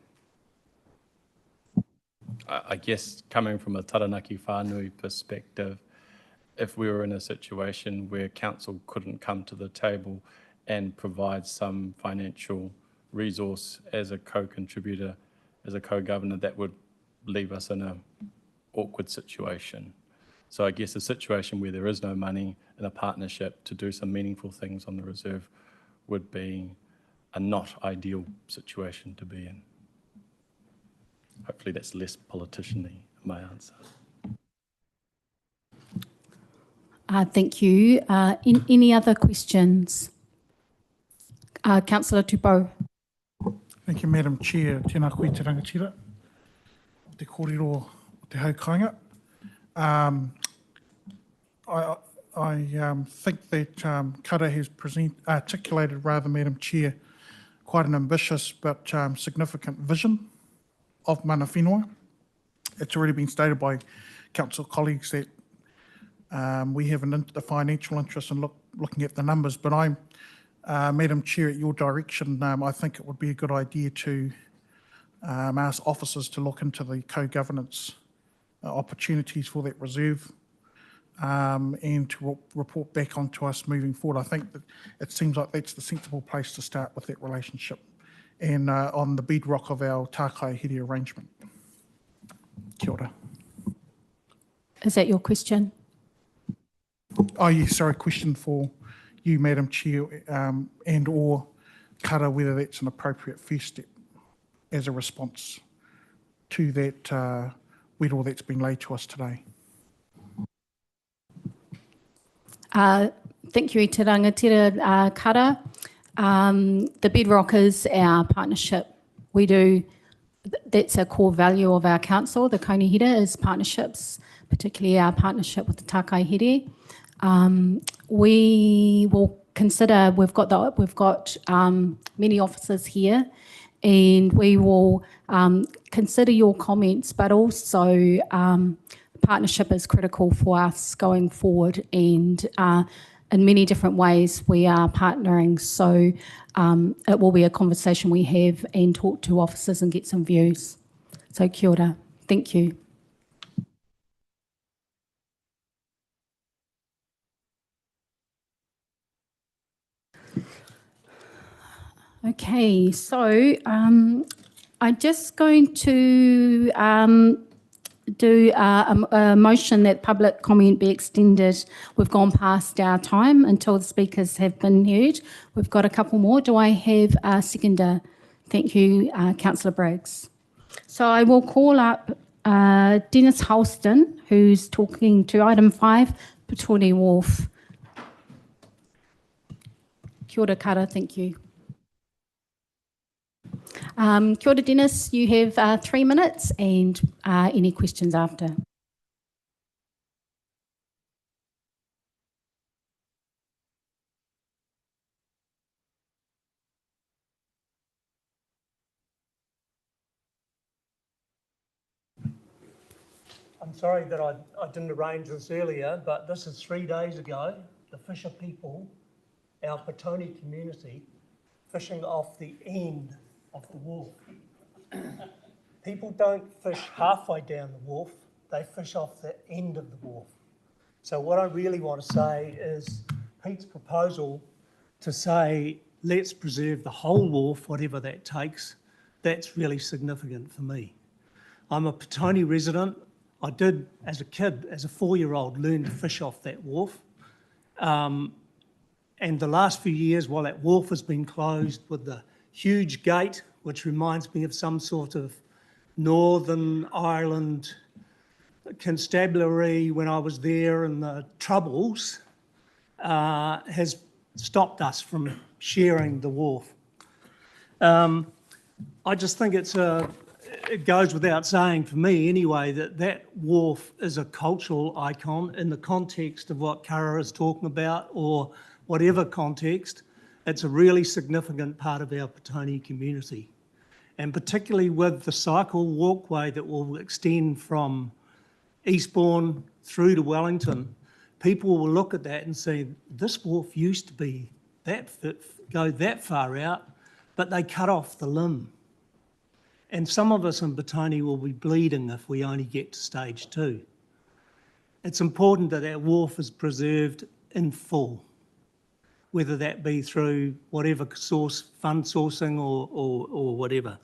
I guess coming from a Taranaki whānui perspective, if we were in a situation where council couldn't come to the table and provide some financial resource as a co-contributor, as a co-governor, that would leave us in an awkward situation. So I guess a situation where there is no money in a partnership to do some meaningful things on the reserve would be a not ideal situation to be in. Hopefully that's less politician-y, my answer. Thank you. Any other questions? Councillor Tupou. Thank you, Madam Chair. Tēnā koe te rangatira. Te kōrero o te haukanga. I think that Kara has articulated, rather, Madam Chair, quite an ambitious but significant vision of mana whenua. It's already been stated by council colleagues that we have a financial interest in looking at the numbers, but I'm, Madam Chair, at your direction, I think it would be a good idea to ask officers to look into the co-governance opportunities for that reserve and to report back onto us moving forward. I think that it seems like that's the sensible place to start with that relationship and on the bedrock of our tākai here arrangement. Kia ora. Is that your question? Oh, yes, sorry, question for you, Madam Chair, and or Kara, whether that's an appropriate first step as a response to that all that's been laid to us today. Thank you, Te Rangatira Kara. The bedrock is our partnership. We do, that's a core value of our council, the Kaunihira, is partnerships, particularly our partnership with the Tākai Here. We will consider, we've got many officers here, and we will consider your comments, but also partnership is critical for us going forward, and in many different ways we are partnering. So it will be a conversation we have and talk to officers and get some views. So kia ora. Thank you. Okay, so I'm just going to do a motion that public comment be extended. We've gone past our time until the speakers have been heard. We've got a couple more. Do I have a seconder? Thank you, Councillor Briggs. So I will call up Dennis Holston, who's talking to item 5, Petone Wharf. Kia ora kara, thank you. Kia ora, Dennis, you have 3 minutes and any questions after. I'm sorry that I didn't arrange this earlier, but this is 3 days ago. The Fisher people, our Petone community, fishing off the end of the wharf. People don't fish halfway down the wharf, they fish off the end of the wharf. So what I really want to say is Pete's proposal to say, let's preserve the whole wharf, whatever that takes, that's really significant for me. I'm a Petone resident. I did, as a kid, as a 4-year-old, learn to fish off that wharf. And the last few years, while that wharf has been closed with the huge gate, which reminds me of some sort of Northern Ireland constabulary when I was there, and the Troubles, has stopped us from sharing the wharf. I just think it goes without saying for me anyway that wharf is a cultural icon in the context of what Kara is talking about, or whatever context. It's a really significant part of our Petone community. And particularly with the cycle walkway that will extend from Eastbourne through to Wellington, people will look at that and say, this wharf used to be go that far out, but they cut off the limb. And some of us in Petone will be bleeding if we only get to stage 2. It's important that that wharf is preserved in full, whether that be through whatever source, fund sourcing or whatever.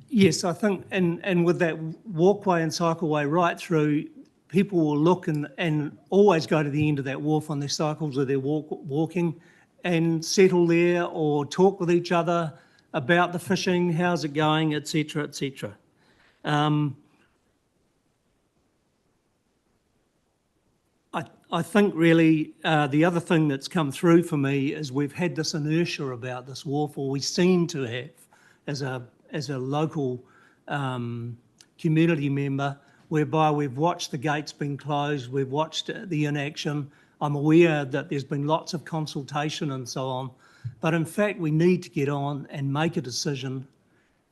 Yes, I think, and with that walkway and cycleway right through, people will look and always go to the end of that wharf on their cycles or their walking and settle there or talk with each other about the fishing, how's it going, etc., etc. I think really the other thing that's come through for me is we've had this inertia about this wharf, or we seem to have, as a local community member, whereby we've watched the gates being closed, we've watched the inaction. I'm aware that there's been lots of consultation and so on, but in fact we need to get on and make a decision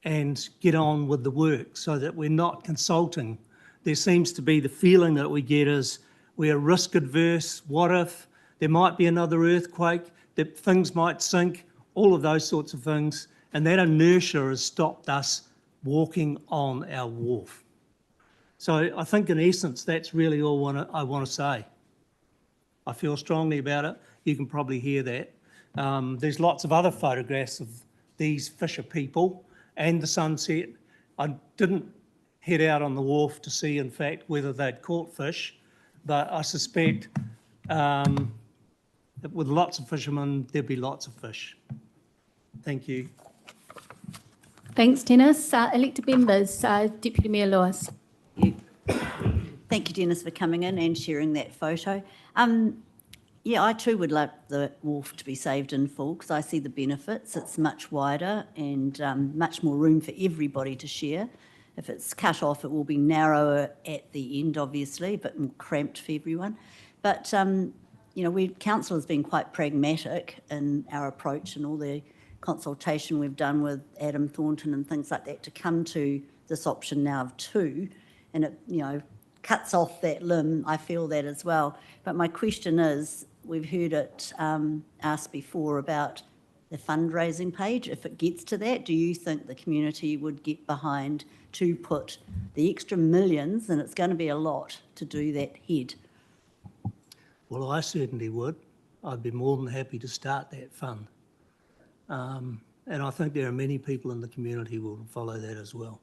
and get on with the work so that we're not consulting. There seems to be the feeling that we get is we're risk adverse. What if there might be another earthquake, that things might sink, all of those sorts of things, and that inertia has stopped us walking on our wharf. So I think in essence that's really all I want to say. I feel strongly about it. You can probably hear that. There's lots of other photographs of these Fisher people and the sunset. I didn't head out on the wharf to see, in fact, whether they'd caught fish, but I suspect that with lots of fishermen, there'd be lots of fish. Thank you. Thanks, Dennis. Elected members, Deputy Mayor Lewis. Thank you, Dennis, for coming in and sharing that photo. Yeah, I too would like the wharf to be saved in full because I see the benefits. It's much wider and much more room for everybody to share. If it's cut off, it will be narrower at the end, obviously, but more cramped for everyone. But, you know, council has been quite pragmatic in our approach and all the consultation we've done with Adam Thornton and things like that to come to this option now of 2. And it, you know, cuts off that limb. I feel that as well. But my question is, we've heard it asked before about the fundraising page. If it gets to that, do you think the community would get behind to put the extra millions, and it's going to be a lot, to do that head? Well, I certainly would. I'd be more than happy to start that fund. And I think there are many people in the community who will follow that as well.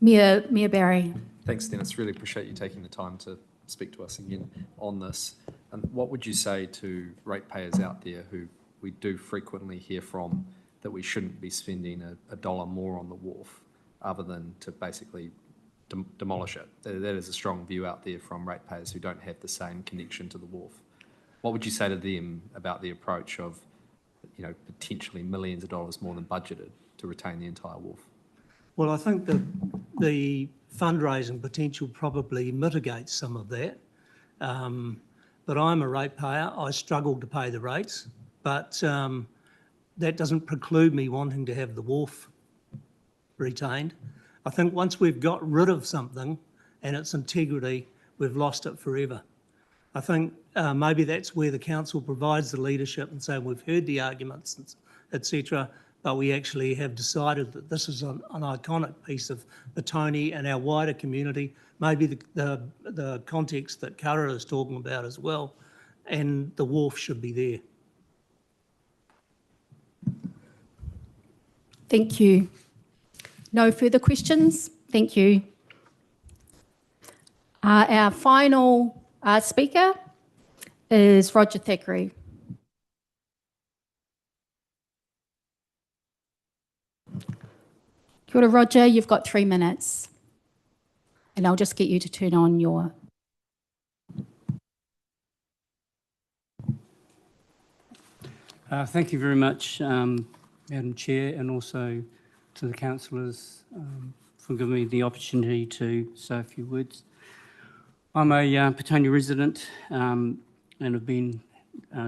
Mayor Barry. Thanks, Dennis. Really appreciate you taking the time to speak to us again on this. And what would you say to ratepayers out there who we do frequently hear from that we shouldn't be spending a dollar more on the wharf other than to basically demolish it? That is a strong view out there from ratepayers who don't have the same connection to the wharf. What would you say to them about the approach of, you know, potentially millions of dollars more than budgeted to retain the entire wharf? Well, I think the fundraising potential probably mitigates some of that. But I'm a ratepayer. I struggle to pay the rates, but that doesn't preclude me wanting to have the wharf retained. I think once we've got rid of something and its integrity, we've lost it forever. I think maybe that's where the council provides the leadership and say we've heard the arguments, etc., but we actually have decided that this is an iconic piece of Petone and our wider community, maybe the context that Kara is talking about as well, and the wharf should be there. Thank you. No further questions? Thank you. Our final speaker is Roger Thackeray. Kia ora, Roger, you've got 3 minutes. And I'll just get you to turn on your... Thank you very much, Madam Chair, and also to the councillors for giving me the opportunity to say a few words. I'm a Petone resident and have been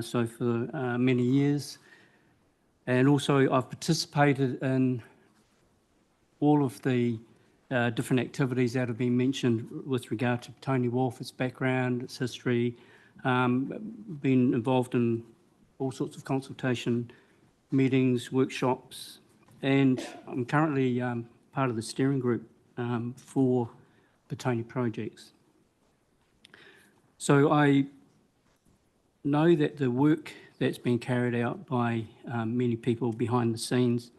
so for many years. And also I've participated in all of the different activities that have been mentioned with regard to Petone Wharf, its background, its history, been involved in all sorts of consultation meetings, workshops, and I'm currently part of the steering group for Petone projects. So I know that the work that's been carried out by many people behind the scenes,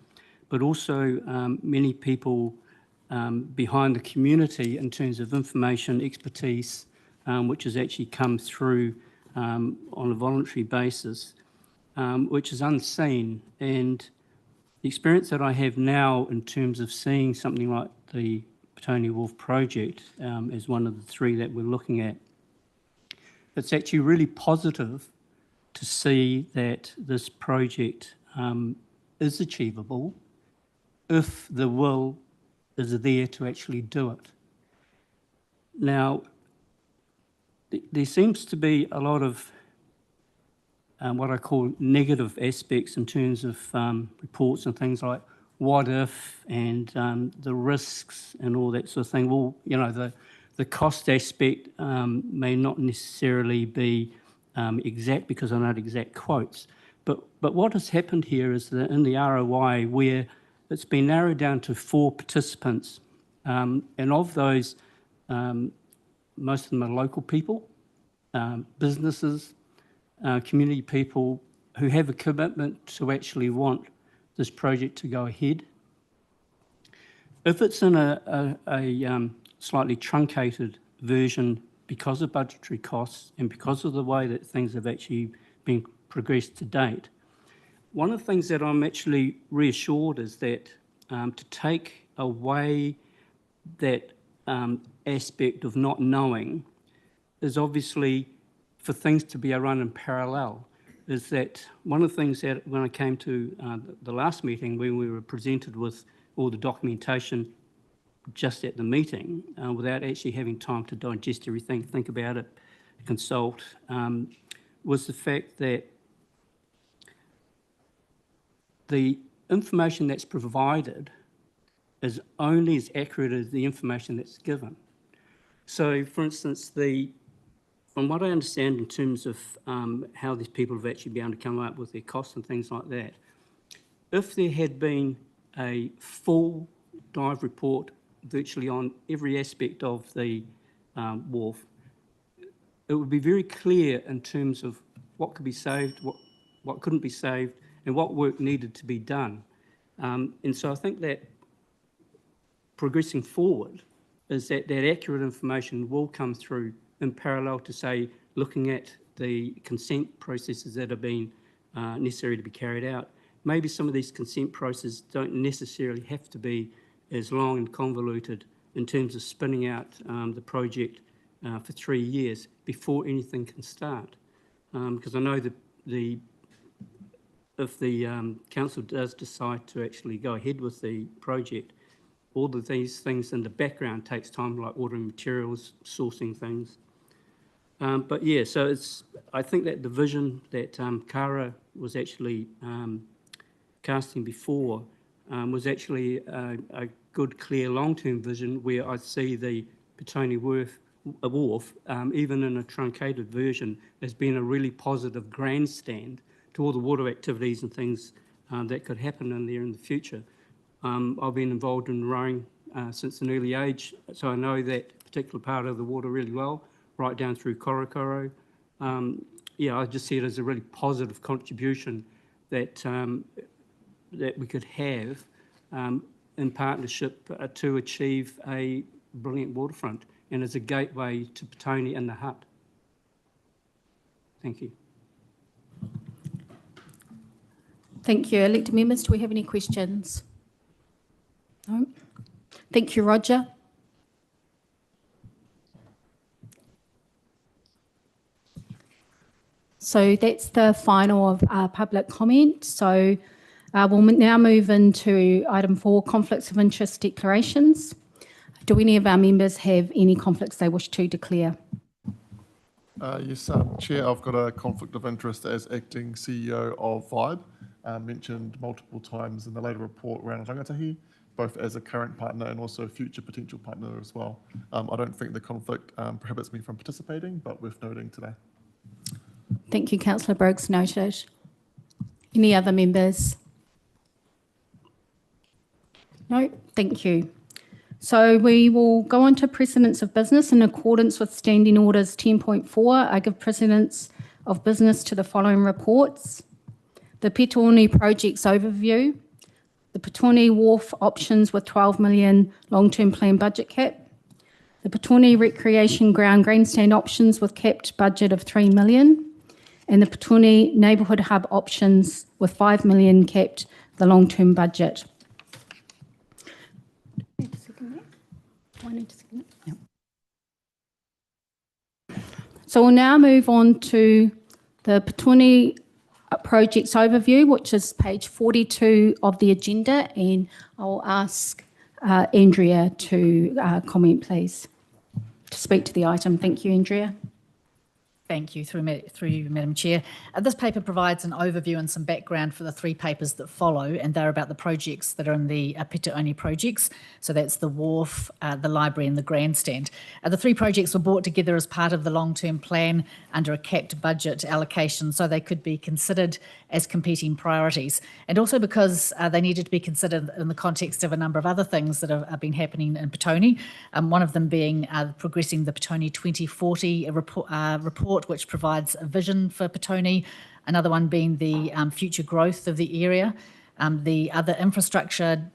but also many people behind the community in terms of information, expertise, which has actually come through on a voluntary basis, which is unseen. And the experience that I have now in terms of seeing something like the Petone Wharf project as one of the 3 that we're looking at, it's actually really positive to see that this project is achievable if the will is there to actually do it. Now, there seems to be a lot of what I call negative aspects in terms of reports and things like what if and the risks and all that sort of thing. Well, you know, the cost aspect may not necessarily be exact because I know exact quotes, but what has happened here is that in the ROI where it's been narrowed down to 4 participants, and of those, most of them are local people, businesses, community people who have a commitment to actually want this project to go ahead. If it's in a slightly truncated version because of budgetary costs and because of the way that things have actually been progressed to date, one of the things that I'm actually reassured is that to take away that aspect of not knowing is obviously for things to be run in parallel. Is that one of the things that when I came to the last meeting when we were presented with all the documentation just at the meeting without actually having time to digest everything, think about it, consult, was the fact that the information that's provided is only as accurate as the information that's given. So, for instance, from what I understand in terms of how these people have actually been able to come up with their costs and things like that, if there had been a full dive report virtually on every aspect of the wharf, it would be very clear in terms of what could be saved, what couldn't be saved, and what work needed to be done. And so I think that progressing forward is that accurate information will come through in parallel to, say, looking at the consent processes that have been necessary to be carried out. Maybe some of these consent processes don't necessarily have to be as long and convoluted in terms of spinning out the project for 3 years before anything can start. Because I know that if the council does decide to actually go ahead with the project, all of these things in the background takes time, like ordering materials, sourcing things. But yeah, so I think that the vision that Kara was actually casting before was actually a good, clear, long-term vision where I see the Petone Wharf, even in a truncated version, as being a really positive grandstand to all the water activities and things that could happen in there in the future. I've been involved in rowing since an early age, so I know that particular part of the water really well, right down through Korokoro. Yeah, I just see it as a really positive contribution that that we could have in partnership to achieve a brilliant waterfront and as a gateway to Petone and the Hutt. Thank you. Thank you. Elected members, do we have any questions? No? Thank you, Roger. So that's the final of our public comment. So we'll now move into item 4, conflicts of interest declarations. Do any of our members have any conflicts they wish to declare? Yes, Chair, I've got a conflict of interest as acting CEO of Vibe, mentioned multiple times in the later report around rangatahi, both as a current partner and also a future potential partner as well. I don't think the conflict prohibits me from participating, but worth noting today. Thank you, Councillor Briggs, noted. Any other members? No, thank you. So we will go on to precedence of business in accordance with Standing Orders 10.4. I give precedence of business to the following reports: the Petone Projects Overview, the Petone Wharf Options with 12 million long-term plan budget cap, the Petone Recreation Ground Grandstand Options with capped budget of 3 million, and the Petone Neighbourhood Hub Options with 5 million capped the long-term budget. So we'll now move on to the Petone Projects Overview, which is page 42 of the agenda, and I'll ask Andrea to comment, please, to speak to the item. Thank you, Andrea. Thank you, through you, Madam Chair. This paper provides an overview and some background for the 3 papers that follow, and they're about the projects that are in the Petone projects. So that's the wharf, the library and the grandstand. The 3 projects were brought together as part of the long-term plan under a capped budget allocation, so they could be considered as competing priorities. And also because they needed to be considered in the context of a number of other things that have been happening in Petone, one of them being progressing the Petone 2040 report, which provides a vision for Petone, another one being the future growth of the area, the other infrastructure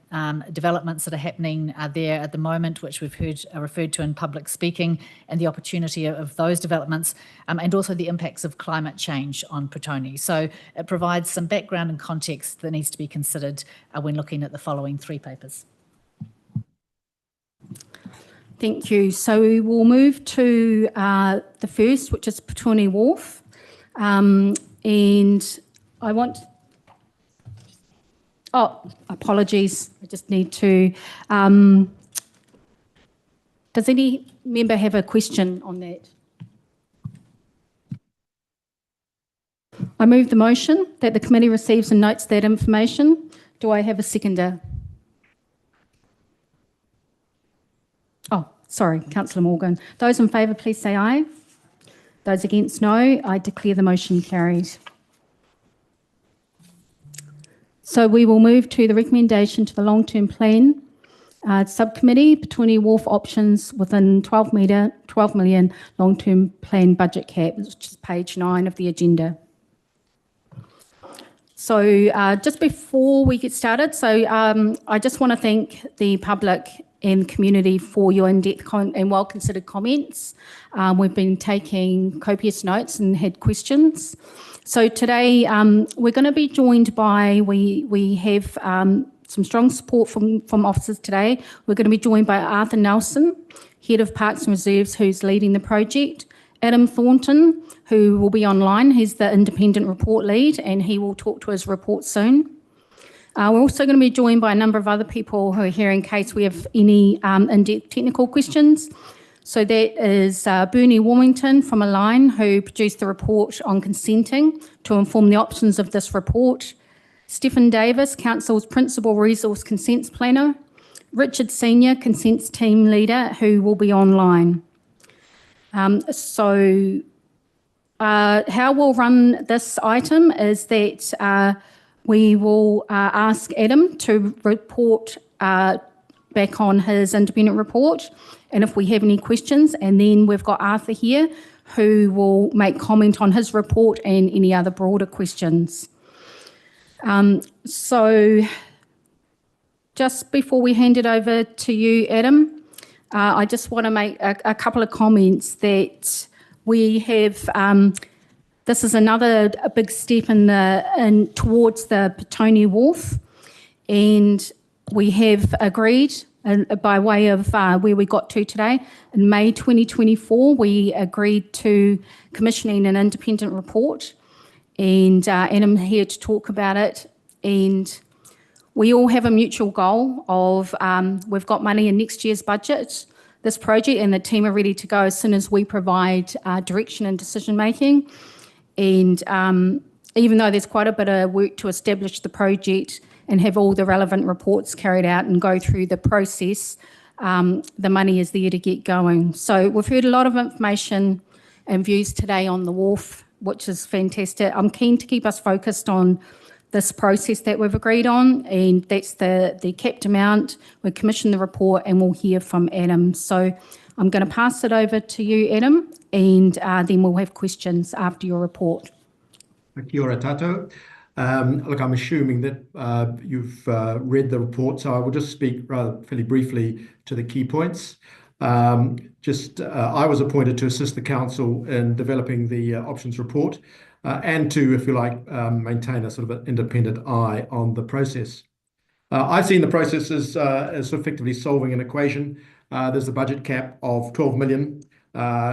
developments that are happening there at the moment, which we've heard referred to in public speaking, and the opportunity of those developments, and also the impacts of climate change on Petone. So it provides some background and context that needs to be considered when looking at the following 3 papers. Thank you. So we will move to the first, which is Petone Wharf. And I want... Oh, apologies. I just need to... does any member have a question on that? I move the motion that the committee receives and notes that information. Do I have a seconder? Oh, sorry, Councillor Morgan. Those in favour, please say aye. Those against, no. I declare the motion carried. So we will move to the recommendation to the long-term plan subcommittee, Petone Wharf Options within 12 million long-term plan budget cap, which is page 9 of the agenda. So just before we get started, I just want to thank the public and community for your in-depth and well-considered comments. We've been taking copious notes and had questions. So today we're going to be joined by, we have some strong support from officers today. We're going to be joined by Arthur Nelson, Head of Parks and Reserves, who's leading the project, Adam Thornton, who will be online. He's the independent report lead, and he will talk to his report soon. We're also going to be joined by a number of other people who are here in case we have any in-depth technical questions. So that is Bernie Warmington from Align, who produced the report on consenting to inform the options of this report. Stephen Davis, Council's Principal Resource Consents Planner. Richard Senior, Consents Team Leader, who will be online. How we'll run this item is that we will ask Adam to report back on his independent report, and if we have any questions, and then we've got Arthur here who will make comment on his report and any other broader questions. So just before we hand it over to you, Adam, I just want to make a couple of comments that we have. This is another big step towards the Petone Wharf, and we have agreed by way of where we got to today. In May 2024, we agreed to commissioning an independent report, and I'm here to talk about it. And we all have a mutual goal of we've got money in next year's budget, this project, and the team are ready to go as soon as we provide direction and decision making. And even though there's quite a bit of work to establish the project and have all the relevant reports carried out and go through the process, the money is there to get going. So we've heard a lot of information and views today on the wharf, which is fantastic. I'm keen to keep us focused on this process that we've agreed on, and that's the capped amount. We'll commission the report and we'll hear from Adam. So I'm going to pass it over to you, Adam, and then we'll have questions after your report. Kia ora tātou. Look, I'm assuming that you've read the report, so I will just speak rather fairly briefly to the key points. I was appointed to assist the council in developing the options report and to, if you like, maintain a sort of an independent eye on the process. I've seen the process as effectively solving an equation. There's a budget cap of 12 million.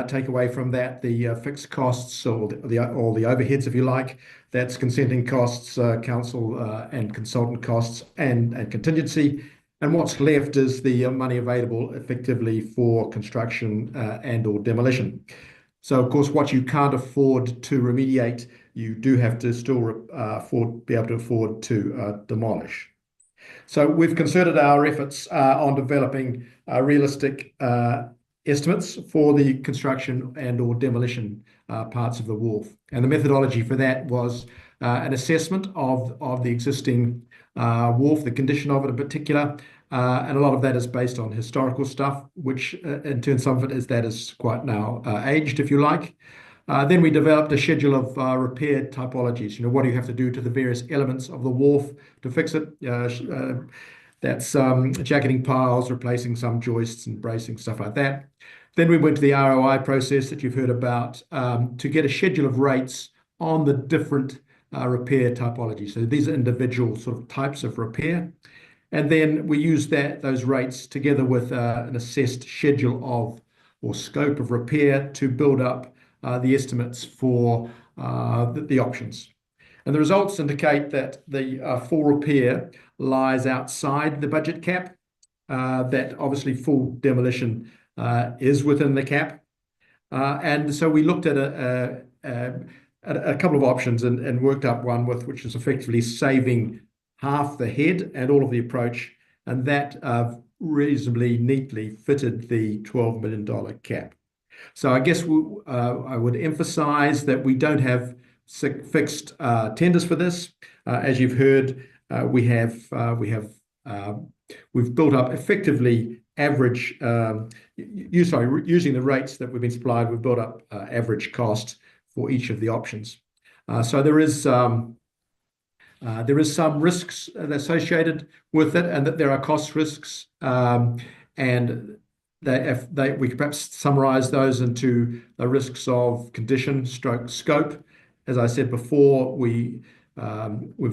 Take away from that the fixed costs or the overheads, if you like. That's consenting costs, council and consultant costs, and contingency. And what's left is the money available effectively for construction and/or demolition. So, of course, what you can't afford to remediate, you do have to still be able to afford to demolish. So we've concerted our efforts on developing realistic estimates for the construction and/or demolition parts of the wharf. And the methodology for that was an assessment of the existing wharf, the condition of it in particular, and a lot of that is based on historical stuff, which in turn some of it is quite now aged, if you like. Then we developed a schedule of repair typologies. You know, what do you have to do to the various elements of the wharf to fix it? That's jacketing piles, replacing some joists and bracing, stuff like that. Then we went to the ROI process that you've heard about to get a schedule of rates on the different repair typologies. So these are individual sort of types of repair. And then we used those rates together with an assessed schedule of or scope of repair to build up the estimates for the options. And the results indicate that the full repair lies outside the budget cap, that obviously full demolition is within the cap. And so we looked at a couple of options and worked up one which is effectively saving half the head and all of the approach, and that reasonably neatly fitted the $12 million cap. So I guess I would emphasize that we don't have fixed tenders for this. As you've heard, we've built up effectively average, using the rates that we've been supplied, we've built up average cost for each of the options. So there is There is some risks associated with it, and that there are cost risks, and we could perhaps summarise those into the risks of condition stroke scope. As I said before, we've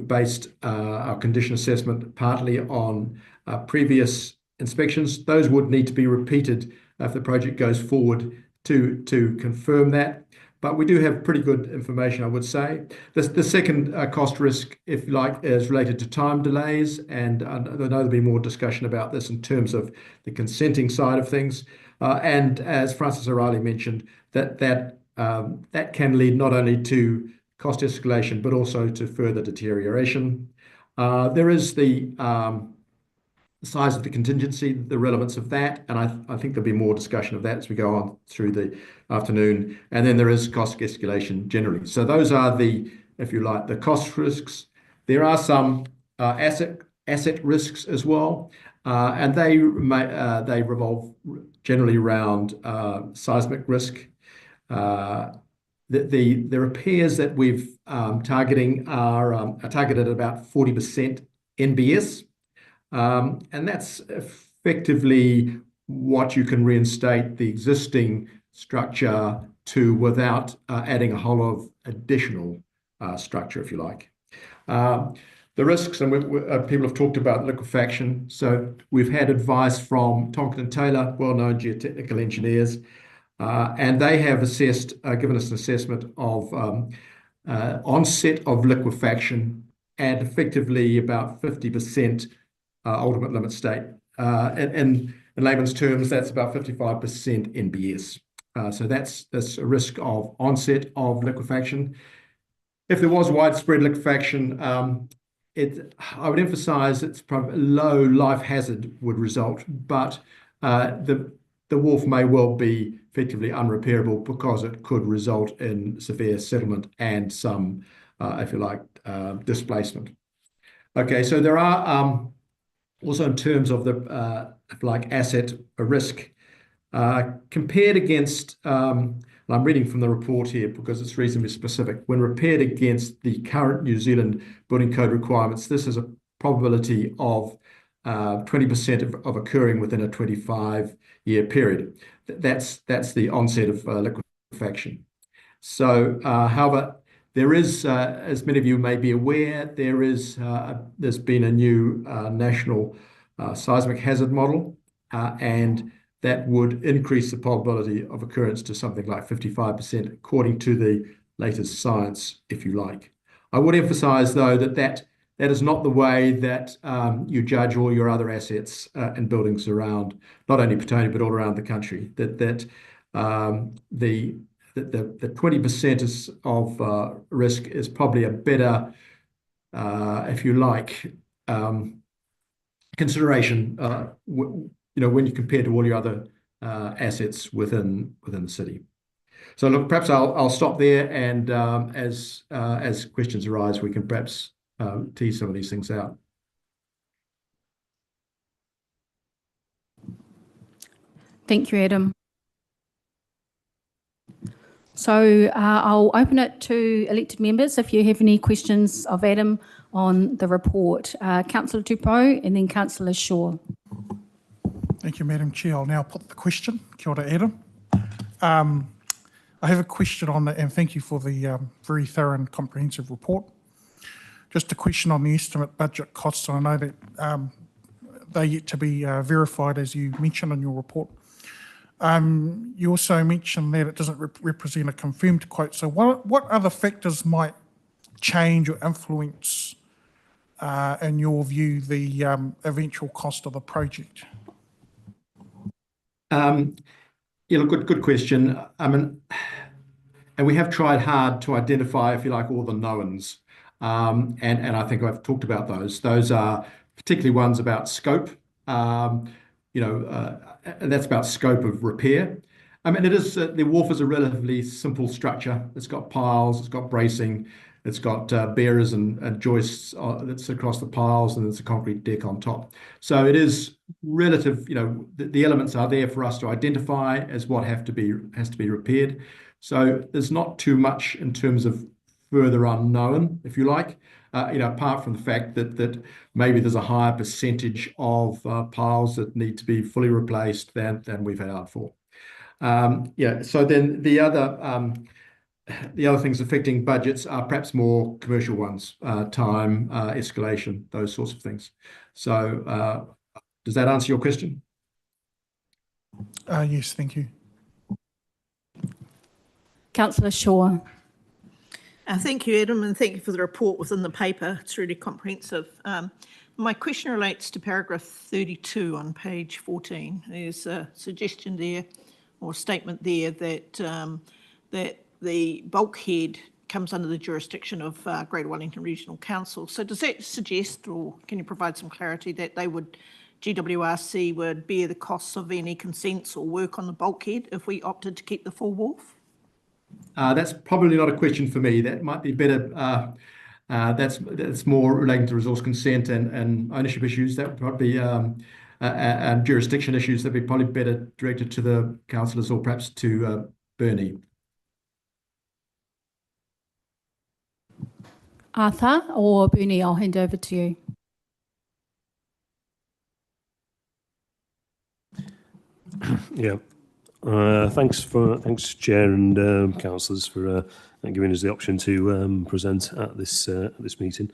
based our condition assessment partly on previous inspections. Those would need to be repeated if the project goes forward to confirm that. But we do have pretty good information, I would say. The second cost risk, if you like, is related to time delays, and I know there'll be more discussion about this in terms of the consenting side of things. And as Francis O'Reilly mentioned, that can lead not only to cost escalation but also to further deterioration. There is the size of the contingency, the relevance of that, and I think there'll be more discussion of that as we go on through the afternoon. And then there is cost escalation generally. So those are the, if you like, the cost risks. There are some asset risks as well, and they revolve generally around seismic risk. The repairs that we've targeting are targeted at about 40% NBS. And that's effectively what you can reinstate the existing structure to without adding a whole lot of additional structure, if you like. The risks, and people have talked about liquefaction. So we've had advice from Tonkin and Taylor, well-known geotechnical engineers, and they have given us an assessment of onset of liquefaction at effectively about 50% ultimate limit state. In layman's terms, that's about 55% NBS. So that's a risk of onset of liquefaction. If there was widespread liquefaction, I would emphasise it's probably low life hazard would result, but the wharf may well be effectively unrepairable because it could result in severe settlement and some, if you like, displacement. Okay, so there are also in terms of the like asset risk compared against, and I'm reading from the report here because it's reasonably specific, when repaired against the current New Zealand building code requirements, this is a probability of 20% of occurring within a 25-year period. That's the onset of liquefaction. So, however, there is, as many of you may be aware, there's been a new national seismic hazard model, and that would increase the probability of occurrence to something like 55%, according to the latest science, if you like. I would emphasise, though, that is not the way that you judge all your other assets and buildings around, not only Petone, but all around the country. The 20% of risk is probably a better, if you like, consideration. When you compare to all your other assets within the city. So look, perhaps I'll stop there, and as questions arise, we can perhaps tease some of these things out. Thank you, Adam. So I'll open it to elected members if you have any questions of Adam on the report. Councillor Tupou and then Councillor Shaw. Thank you, Madam Chair. I'll now put the question. Kia ora, Adam. I have a question on that, and thank you for the very thorough and comprehensive report. Just a question on the estimate budget costs. I know that they're yet to be verified, as you mentioned in your report. You also mentioned that it doesn't represent a confirmed quote. So what other factors might change or influence, in your view, the eventual cost of the project? Yeah, look, good question. And we have tried hard to identify, if you like, all the knowns. And I think I've talked about those. Those are particularly ones about scope. And that's about scope of repair. I mean, the wharf is a relatively simple structure. It's got piles, it's got bracing, it's got bearers and joists that's across the piles, and there's a concrete deck on top. So it is relative, the elements are there for us to identify as what has to be repaired. So there's not too much in terms of further unknown, if you like. Apart from the fact that maybe there's a higher percentage of piles that need to be fully replaced than we've allowed for. So then the other things affecting budgets are perhaps more commercial ones, time, escalation, those sorts of things. So does that answer your question? Yes, thank you. Councillor Shaw. Thank you, Adam, and thank you for the report within the paper. It's really comprehensive. My question relates to paragraph 32 on page 14. There's a suggestion there, or a statement there, that the bulkhead comes under the jurisdiction of Greater Wellington Regional Council. So does that suggest, or can you provide some clarity, that GWRC would bear the costs of any consents or work on the bulkhead if we opted to keep the full wharf? That's probably not a question for me. That might be better. That's more relating to resource consent and ownership issues. That would probably jurisdiction issues that would be probably better directed to the councillors or perhaps to Bernie. Arthur or Bernie, I'll hand over to you. Yeah. Thanks, Chair and councillors, for giving us the option to present at this meeting.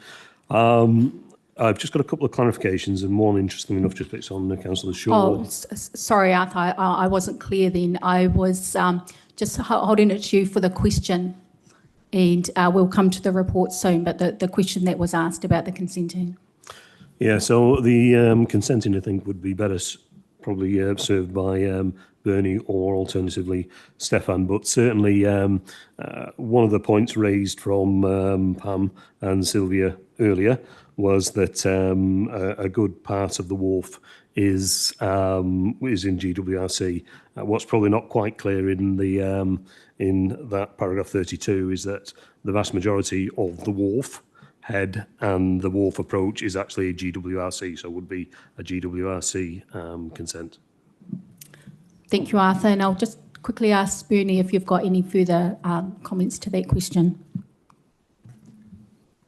I've just got a couple of clarifications, and one, interestingly enough, just based on Councillor Shaw. Oh, sorry, Arthur, I wasn't clear then. I was just holding it to you for the question, and we'll come to the report soon, but the question that was asked about the consenting. Yeah, so the consenting, I think, would be better probably served by Bernie or alternatively Stefan. But certainly one of the points raised from Pam and Sylvia earlier was that a good part of the wharf is in GWRC. What's probably not quite clear in that paragraph 32 is that the vast majority of the wharf head and the wharf approach is actually a GWRC, so would be a GWRC consent. Thank you, Arthur. And I'll just quickly ask Bernie if you've got any further comments to that question.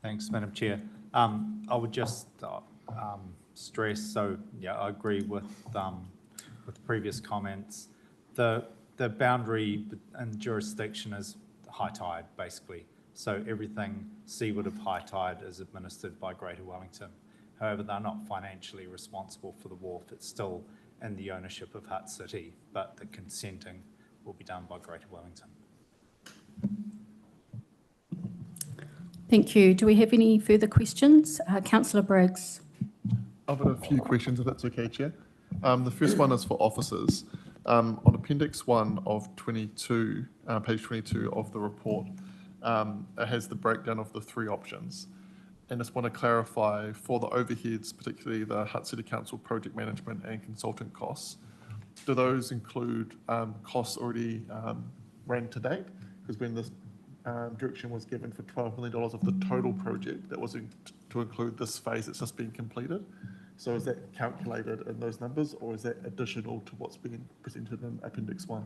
Thanks, Madam Chair. I would just stress, so yeah, I agree with the previous comments. The boundary and jurisdiction is high tide, basically. So everything seaward of high tide is administered by Greater Wellington. However, they're not financially responsible for the wharf. It's still in the ownership of Hutt City, but the consenting will be done by Greater Wellington. Thank you. Do we have any further questions? Councillor Briggs. I've got a few questions, if that's okay, Chair. The first one is for officers. On Appendix 1 of 22, page 22 of the report, it has the breakdown of the three options. And just want to clarify for the overheads, particularly the Hutt City Council project management and consultant costs, do those include costs already ran to date? Because when this direction was given for $12 million of the total project, that was to include this phase that's just been completed. So is that calculated in those numbers, or is that additional to what's being presented in Appendix 1?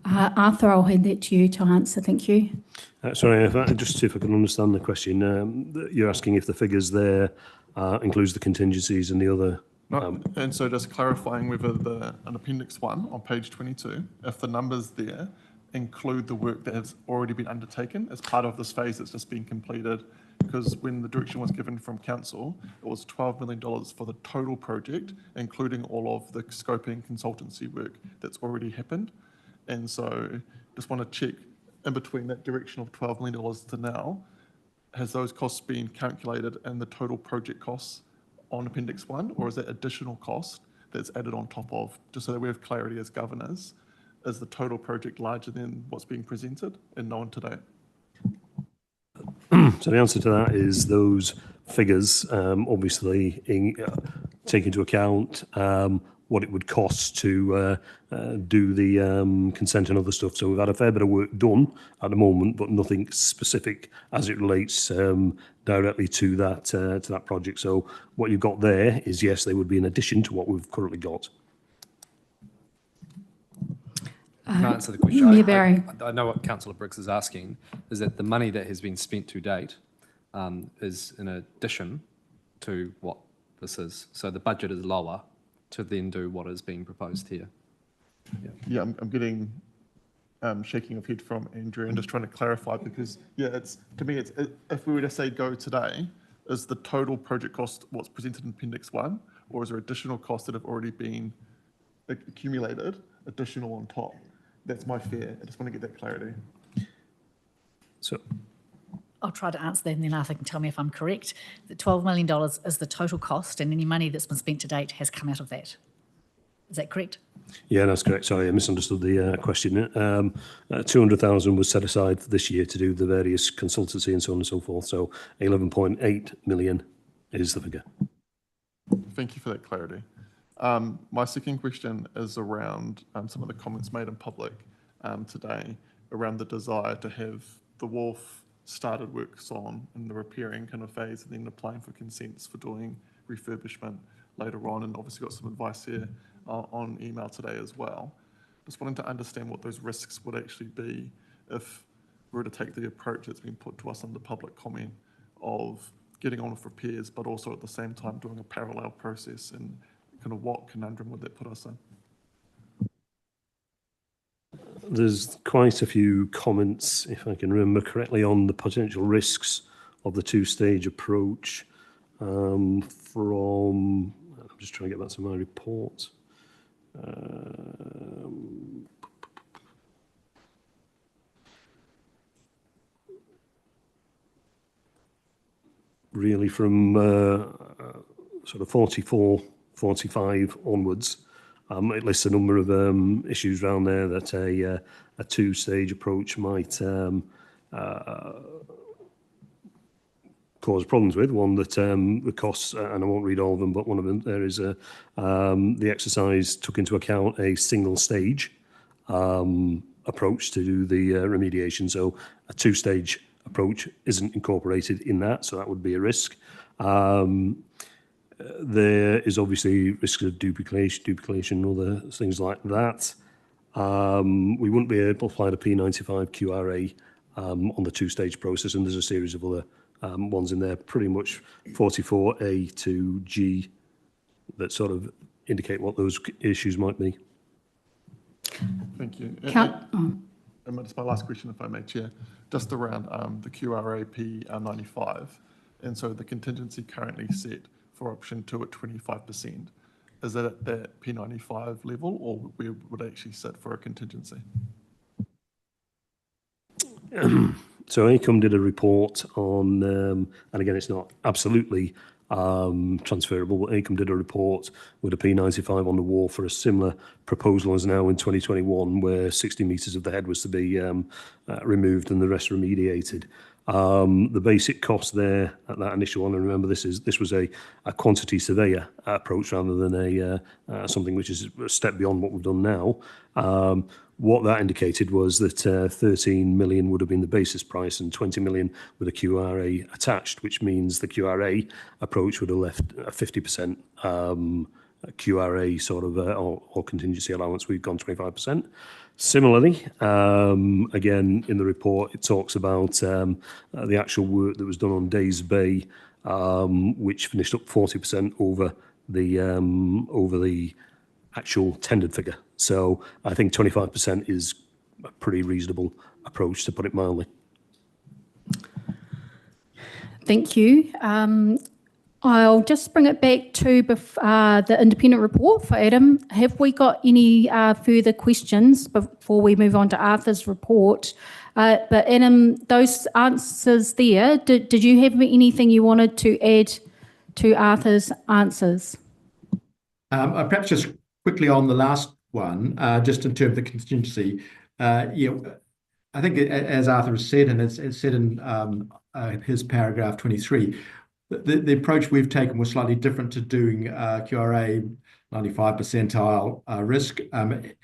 Arthur, I'll hand that to you to answer. Thank you. Sorry, just see if I can understand the question. You're asking if the figures there includes the contingencies and the other... No, and so just clarifying whether in Appendix 1 on page 22, if the numbers there include the work that has already been undertaken as part of this phase that's just been completed, because when the direction was given from council, it was $12 million for the total project, including all of the scoping consultancy work that's already happened. And so just want to check in between that direction of $12 million to now, has those costs been calculated in the total project costs on Appendix 1, or is that additional cost that's added on top of, just so that we have clarity as governors, is the total project larger than what's being presented and known today? So the answer to that is those figures obviously take into account what it would cost to do the consent and other stuff. So we've had a fair bit of work done at the moment, but nothing specific as it relates directly to that project. So what you've got there is, yes, they would be in addition to what we've currently got. Can I answer the question? Mayor Barry. I know what Councillor Briggs is asking, is that the money that has been spent to date is in addition to what this is. So the budget is lower to then do what is being proposed here. Yeah, I'm getting shaking of head from Andrew and just trying to clarify because, yeah, to me, if we were to say go today, is the total project cost what's presented in Appendix 1, or is there additional costs that have already been accumulated, additional on top? That's my fear. I just want to get that clarity. So I'll try to answer that and then Arthur can tell me if I'm correct. The $12 million is the total cost and any money that's been spent to date has come out of that. Is that correct? yeah, that's correct. Sorry, I misunderstood the question. 200,000 was set aside for this year to do the various consultancy and so on and so forth. So 11.8 million is the figure. Thank you for that clarity. My second question is around some of the comments made in public today around the desire to have the wharf started works on in the repairing kind of phase and then applying for consents for doing refurbishment later on, and obviously got some advice here on email today as well. Just wanting to understand what those risks would actually be if we were to take the approach that's been put to us under public comment of getting on with repairs, but also at the same time doing a parallel process, and kind of what conundrum would that put us in? There's quite a few comments, if I can remember correctly, on the potential risks of the two-stage approach from, I'm just trying to get back to my report. Really from sort of 44, 45 onwards. It lists a number of issues around there that a two-stage approach might cause problems with. One that the costs, and I won't read all of them, but one of them there is the exercise took into account a single stage approach to do the remediation. So a two-stage approach isn't incorporated in that, so that would be a risk. There is obviously risk of duplication, other things like that. We wouldn't be able to apply the P95 QRA on the two-stage process, and there's a series of other ones in there, pretty much 44A to G, that sort of indicate what those issues might be. Thank you. Count. And just my last question, if I may, Chair, just around the QRA P95. And so the contingency currently set for option 2 at 25%. Is that at that P95 level, or where would it actually sit for a contingency? So ACOM did a report on, and again, it's not absolutely transferable, but ACOM did a report with a P95 on the wall for a similar proposal as now in 2021, where 60 metres of the head was to be removed and the rest remediated. The basic cost there at that initial one, and remember this was a quantity surveyor approach rather than a something which is a step beyond what we've done now. What that indicated was that 13 million would have been the basis price and 20 million with a QRA attached, which means the QRA approach would have left a 50% QRA sort of or contingency allowance. We've gone 25%. Similarly, again, in the report, it talks about the actual work that was done on Days Bay, which finished up 40% over the actual tendered figure. So I think 25% is a pretty reasonable approach, to put it mildly. Thank you. I'll just bring it back to the independent report for Adam. Have we got any further questions before we move on to Arthur's report? But Adam, those answers there, did you have anything you wanted to add to Arthur's answers? Perhaps just quickly on the last one, just in terms of the contingency, I think as Arthur has said, and it's said in his paragraph 23, the approach we've taken was slightly different to doing QRA 95 percentile risk, and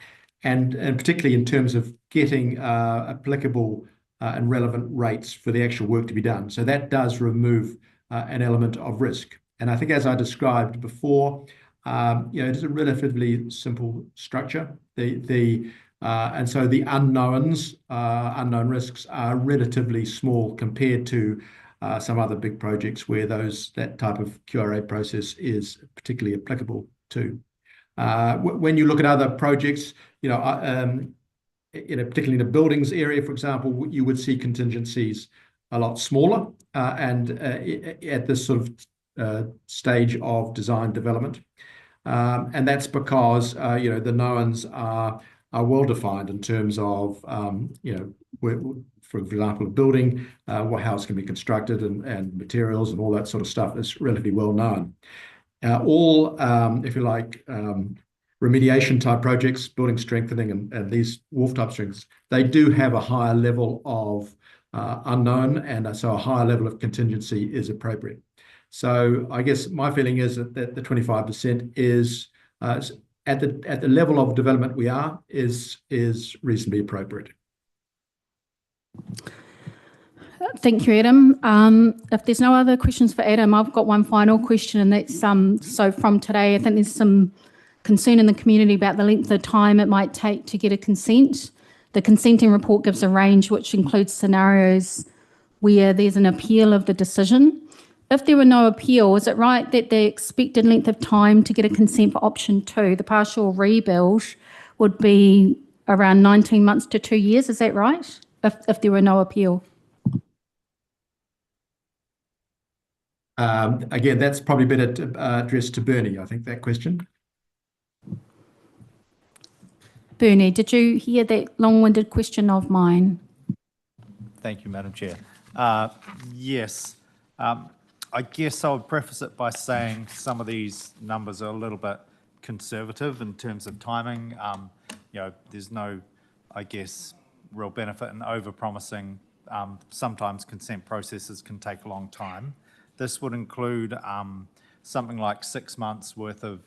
particularly in terms of getting applicable and relevant rates for the actual work to be done. So that does remove an element of risk. And I think, as I described before, it is a relatively simple structure. The And so the unknowns, unknown risks are relatively small compared to some other big projects where that type of QRA process is particularly applicable to. When you look at other projects, particularly in the buildings area, for example, you would see contingencies a lot smaller and at this sort of stage of design development. And that's because, the knowns are well defined in terms of, for example, a building, how it's going to be constructed and materials and all that sort of stuff is relatively well known. All, if you like, remediation type projects, building strengthening and these wharf type strengths, they do have a higher level of unknown, and so a higher level of contingency is appropriate. So I guess my feeling is that the 25% is at the level of development we are is reasonably appropriate. Thank you, Adam. If there's no other questions for Adam, I've got one final question, and that's so from today, I think there's some concern in the community about the length of time it might take to get a consent. The consenting report gives a range which includes scenarios where there's an appeal of the decision. If there were no appeal, is it right that the expected length of time to get a consent for option 2, the partial rebuild, would be around 19 months to 2 years? Is that right? If there were no appeal? Again, that's probably better addressed to Bernie, I think, that question. Bernie, did you hear that long-winded question of mine? Thank you, Madam Chair. Yes. I guess I would preface it by saying some of these numbers are a little bit conservative in terms of timing. There's no, I guess, real benefit in over-promising. Sometimes consent processes can take a long time. This would include something like 6 months worth of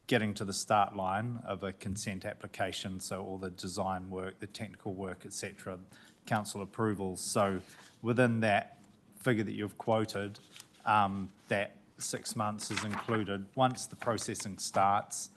getting to the start line of a consent application, so all the design work, the technical work, etc., council approvals. So within that figure that you've quoted, that 6 months is included. Once the processing starts,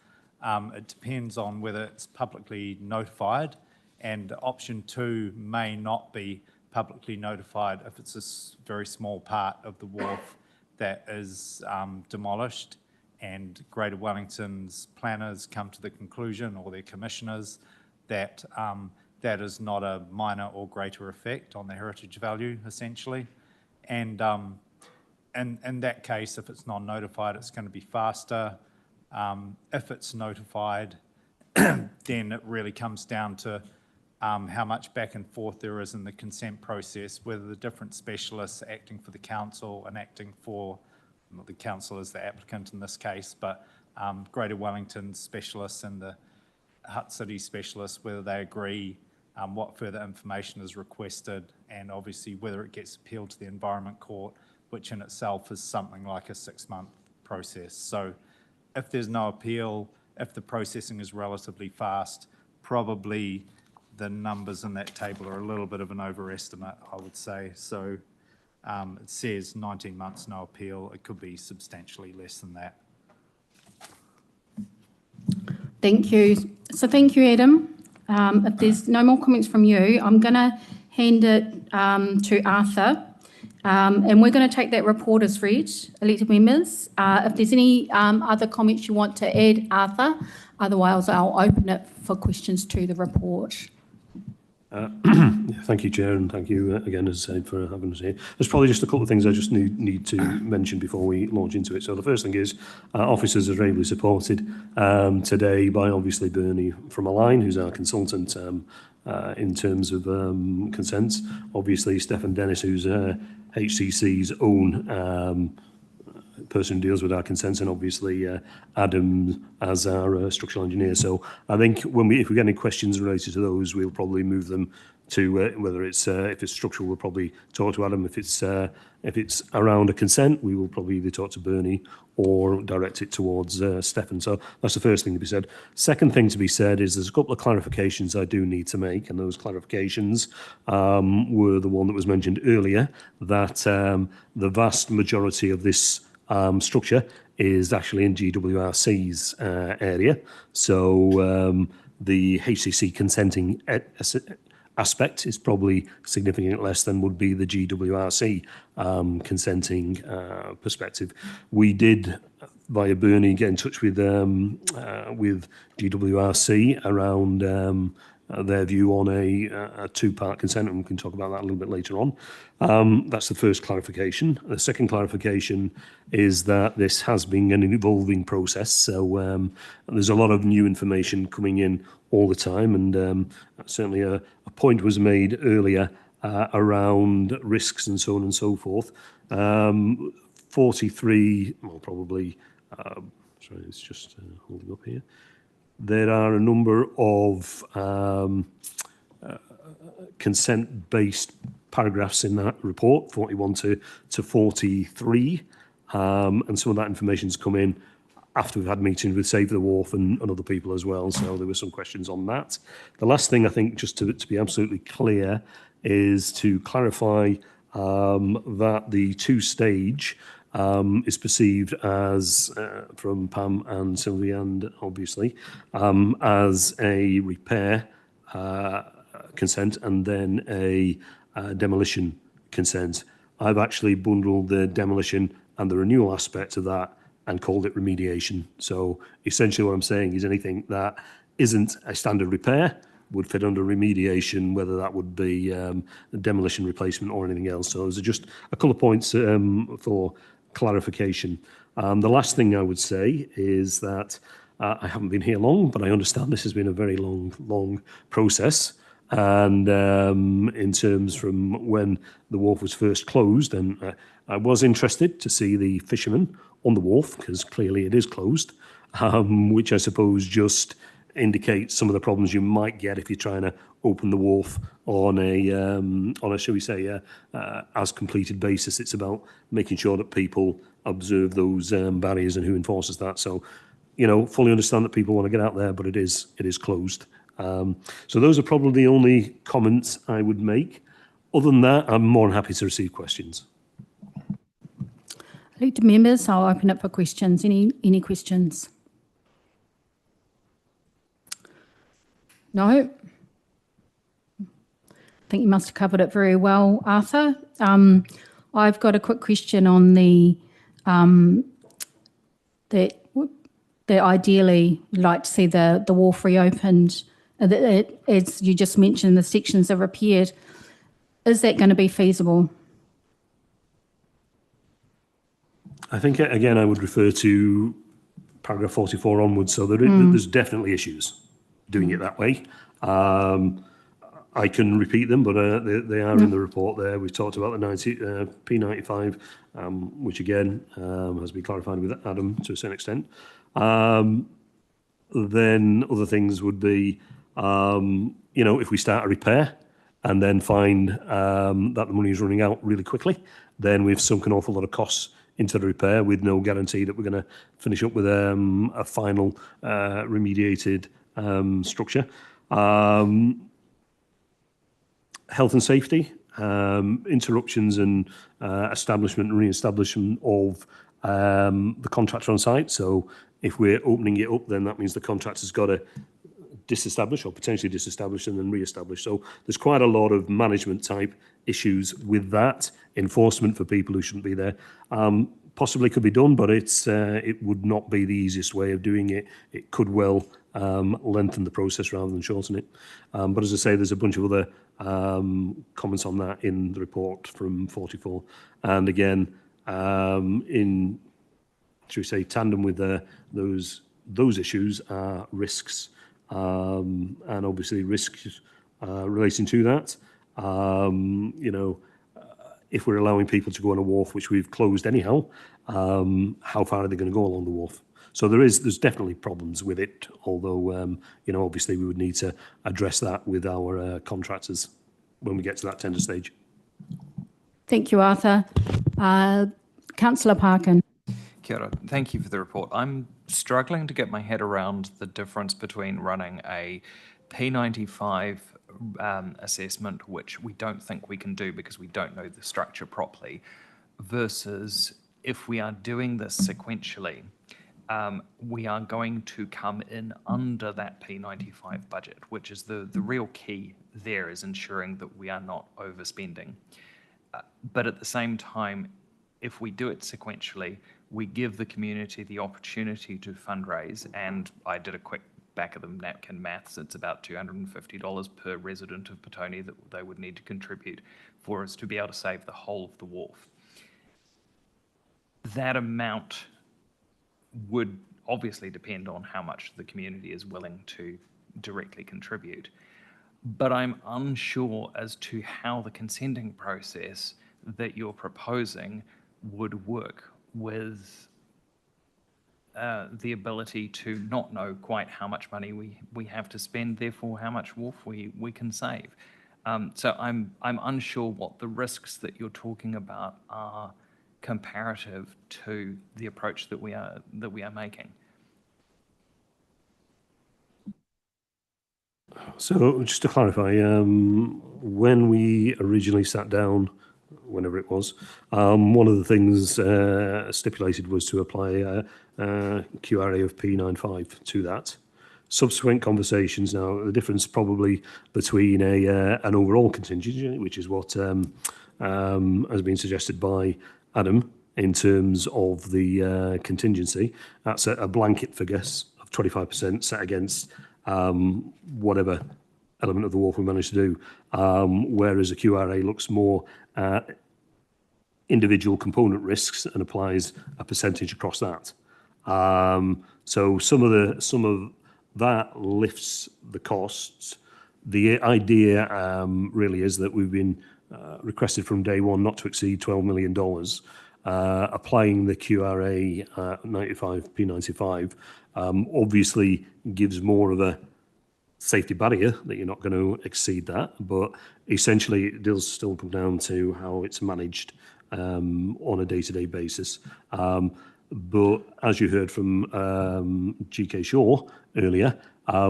it depends on whether it's publicly notified, and option 2 may not be publicly notified if it's a very small part of the wharf that is demolished, and Greater Wellington's planners come to the conclusion, or their commissioners, that that is not a minor or greater effect on the heritage value, essentially. And in that case, if it's non-notified, it's going to be faster. If it's notified, then it really comes down to how much back and forth there is in the consent process, whether the different specialists acting for the council and acting for, not the council as the applicant in this case, but Greater Wellington specialists and the Hutt City specialists, whether they agree, what further information is requested, and obviously whether it gets appealed to the Environment Court, which in itself is something like a 6-month process. So if there's no appeal, if the processing is relatively fast, probably the numbers in that table are a little bit of an overestimate, I would say. So it says 19 months, no appeal. It could be substantially less than that. Thank you. So thank you, Adam. If there's no more comments from you, I'm going to hand it to Arthur, and we're going to take that report as read, elected members. If there's any other comments you want to add, Arthur, otherwise I'll open it for questions to the report. Thank you, Chair, and thank you again, as I said, for having us here. There's probably just a couple of things I just need to mention before we launch into it. So the first thing is officers are ably supported today by obviously Bernie from Align, who's our consultant in terms of consents. Obviously Stefan Dennis, who's HCC's own person who deals with our consents, and obviously Adam as our structural engineer. So I think if we get any questions related to those, we'll probably move them to whether it's if it's structural, we'll probably talk to Adam. If it's around a consent, we will probably either talk to Bernie or direct it towards Stefan. So that's the first thing to be said. Second thing to be said is there's a couple of clarifications I do need to make, and those clarifications were the one that was mentioned earlier, that the vast majority of this structure is actually in GWRC's area. So the HCC consenting aspect is probably significantly less than would be the GWRC consenting perspective. We did, via Bernie, get in touch with GWRC around their view on a two-part consent, and we can talk about that a little bit later on. That's the first clarification. The second clarification is that this has been an evolving process, so there's a lot of new information coming in all the time, and certainly a point was made earlier around risks and so on and so forth. 43, well, probably, sorry, it's just holding up here. There are a number of consent-based paragraphs in that report, 41 to 43, and some of that information's come in after we've had meetings with Save the Wharf and other people as well, so there were some questions on that. The last thing, I think, just to be absolutely clear, is to clarify that the two-stage is perceived as, from Pam and Sylvia, and obviously, as a repair consent and then a demolition consent. I've actually bundled the demolition and the renewal aspect of that and called it remediation. So essentially what I'm saying is anything that isn't a standard repair would fit under remediation, whether that would be a demolition replacement or anything else. So those are just a couple of points for clarification. The last thing I would say is that I haven't been here long, but I understand this has been a very long process. And in terms from when the wharf was first closed, and I was interested to see the fishermen on the wharf, because clearly it is closed, which I suppose just indicates some of the problems you might get if you're trying to open the wharf on a shall we say, as completed basis. It's about making sure that people observe those barriers and who enforces that. So, you know, fully understand that people want to get out there, but it is closed. So those are probably the only comments I would make. Other than that, I'm more than happy to receive questions. Elected members, I'll open up for questions. Any questions? No? I think you must have covered it very well, Arthur. I've got a quick question on the that ideally we'd like to see the wharf reopened. As you just mentioned, the sections are repaired. Is that going to be feasible? I think, again, I would refer to paragraph 44 onwards, so there's definitely issues doing it that way. I can repeat them, but they are in the report there. We've talked about the P95, which again has been clarified with Adam to a certain extent. Then other things would be, you know, if we start a repair and then find that the money is running out really quickly, then we've sunk an awful lot of costs into the repair with no guarantee that we're going to finish up with a final remediated structure. Health and safety, interruptions and establishment and re-establishment of the contractor on site. So if we're opening it up, then that means the contractor's got to disestablish or potentially disestablish and then re-establish. So there's quite a lot of management type issues with that, enforcement for people who shouldn't be there. Possibly could be done, but it would not be the easiest way of doing it. It could well lengthen the process rather than shorten it. But as I say, there's a bunch of other comments on that in the report from 44. And again, in, should we say, tandem with those issues are risks, and obviously risks relating to that. You know, if we're allowing people to go on a wharf which we've closed anyhow, how far are they going to go along the wharf? So there's definitely problems with it, although, you know, obviously we would need to address that with our contractors when we get to that tender stage. Thank you, Arthur. Councillor Parkin. Kia ora. Thank you for the report. I'm struggling to get my head around the difference between running a P95 assessment, which we don't think we can do because we don't know the structure properly, versus if we are doing this sequentially, we are going to come in under that P95 budget, which is the real key there, is ensuring that we are not overspending. But at the same time, if we do it sequentially, we give the community the opportunity to fundraise, and I did a quick back of the napkin maths, it's about $250 per resident of Petone that they would need to contribute for us to be able to save the whole of the wharf. That amount would obviously depend on how much the community is willing to directly contribute. But I'm unsure as to how the consenting process that you're proposing would work with the ability to not know quite how much money we have to spend, therefore how much wharf we can save. So I'm unsure what the risks that you're talking about are comparative to the approach that we are making. So just to clarify, when we originally sat down, whenever it was, one of the things stipulated was to apply a QRA of P95 to that. Subsequent conversations now, the difference probably between an overall contingency, which is what has been suggested by Adam in terms of the contingency, that's a blanket figure of 25% set against whatever element of the wharf we managed to do, whereas a QRA looks more at individual component risks and applies a percentage across that. So some of that lifts the costs. The idea really is that we've been requested from day one not to exceed $12 million. Applying the QRA 95 P95 obviously gives more of a safety barrier that you're not going to exceed that, but essentially it does still come down to how it's managed on a day-to-day basis. But as you heard from GK Shaw earlier,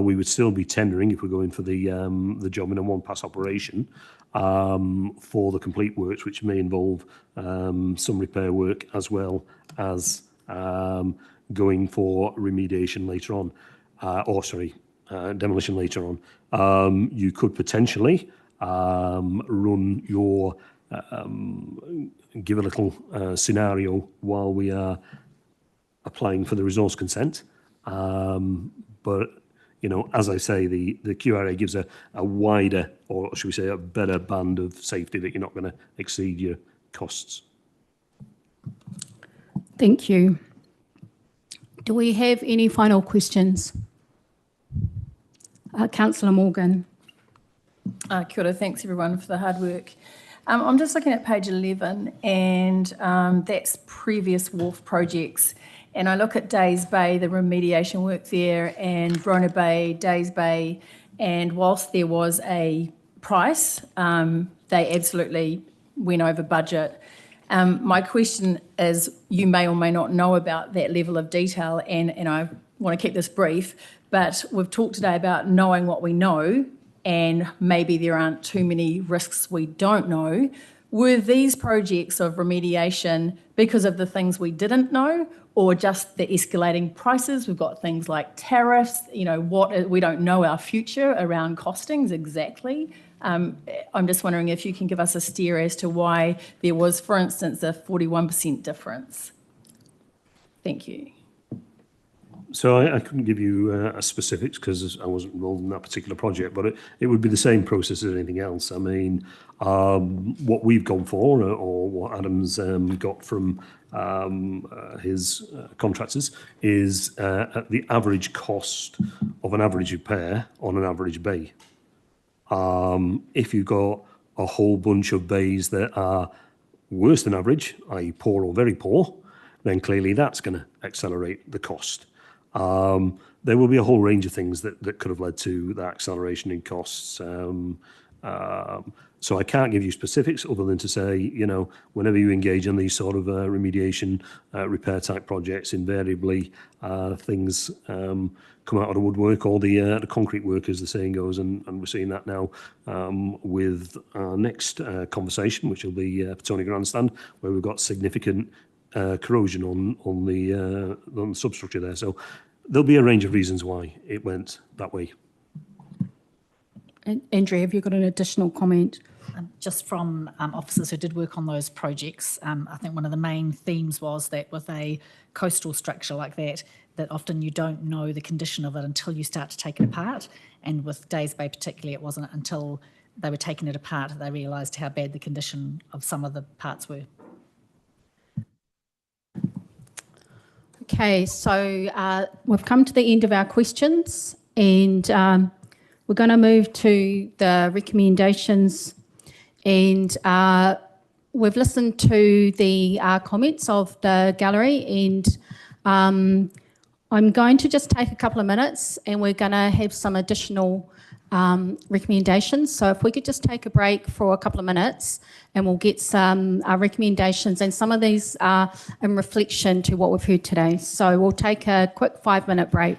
we would still be tendering if we're going for the job in a one-pass operation for the complete works, which may involve some repair work as well as going for remediation later on, demolition later on. You could potentially run your give a little scenario while we are applying for the resource consent. But, you know, as I say, the QRA gives a wider, or should we say a better band of safety that you're not going to exceed your costs. Thank you. Do we have any final questions? Councillor Morgan. Kia ora, thanks everyone for the hard work. I'm just looking at page 11 and that's previous wharf projects. And I look at Days Bay, the remediation work there, and Rona Bay, Days Bay, and whilst there was a price, they absolutely went over budget. My question is, you may or may not know about that level of detail, and I want to keep this brief, but we've talked today about knowing what we know, and maybe there aren't too many risks we don't know. Were these projects of remediation because of the things we didn't know, or just the escalating prices? We've got things like tariffs, you know, we don't know our future around costings exactly. I'm just wondering if you can give us a steer as to why there was, for instance, a 41% difference. Thank you. So I couldn't give you specifics because I wasn't involved in that particular project, but it would be the same process as anything else. I mean, what we've gone for, or what Adam's got from his contractors, is the average cost of an average repair on an average bay. If you've got a whole bunch of bays that are worse than average, i.e. poor or very poor, then clearly that's going to accelerate the cost. There will be a whole range of things that could have led to that acceleration in costs. So I can't give you specifics other than to say, you know, whenever you engage in these sort of remediation repair type projects, invariably things come out of the woodwork, or the concrete work, as the saying goes, and we're seeing that now with our next conversation, which will be Petone Grandstand, where we've got significant corrosion on the substructure there. So there'll be a range of reasons why it went that way. And Andrea, have you got an additional comment? Just from officers who did work on those projects, I think one of the main themes was that with a coastal structure like that, that often you don't know the condition of it until you start to take it apart. And with Days Bay particularly, it wasn't until they were taking it apart that they realised how bad the condition of some of the parts were. Okay, so we've come to the end of our questions, and we're going to move to the recommendations. And we've listened to the comments of the gallery, and I'm going to just take a couple of minutes, and we're going to have some additional recommendations. So if we could just take a break for a couple of minutes, and we'll get some recommendations, and some of these are in reflection to what we've heard today. So we'll take a quick 5-minute break.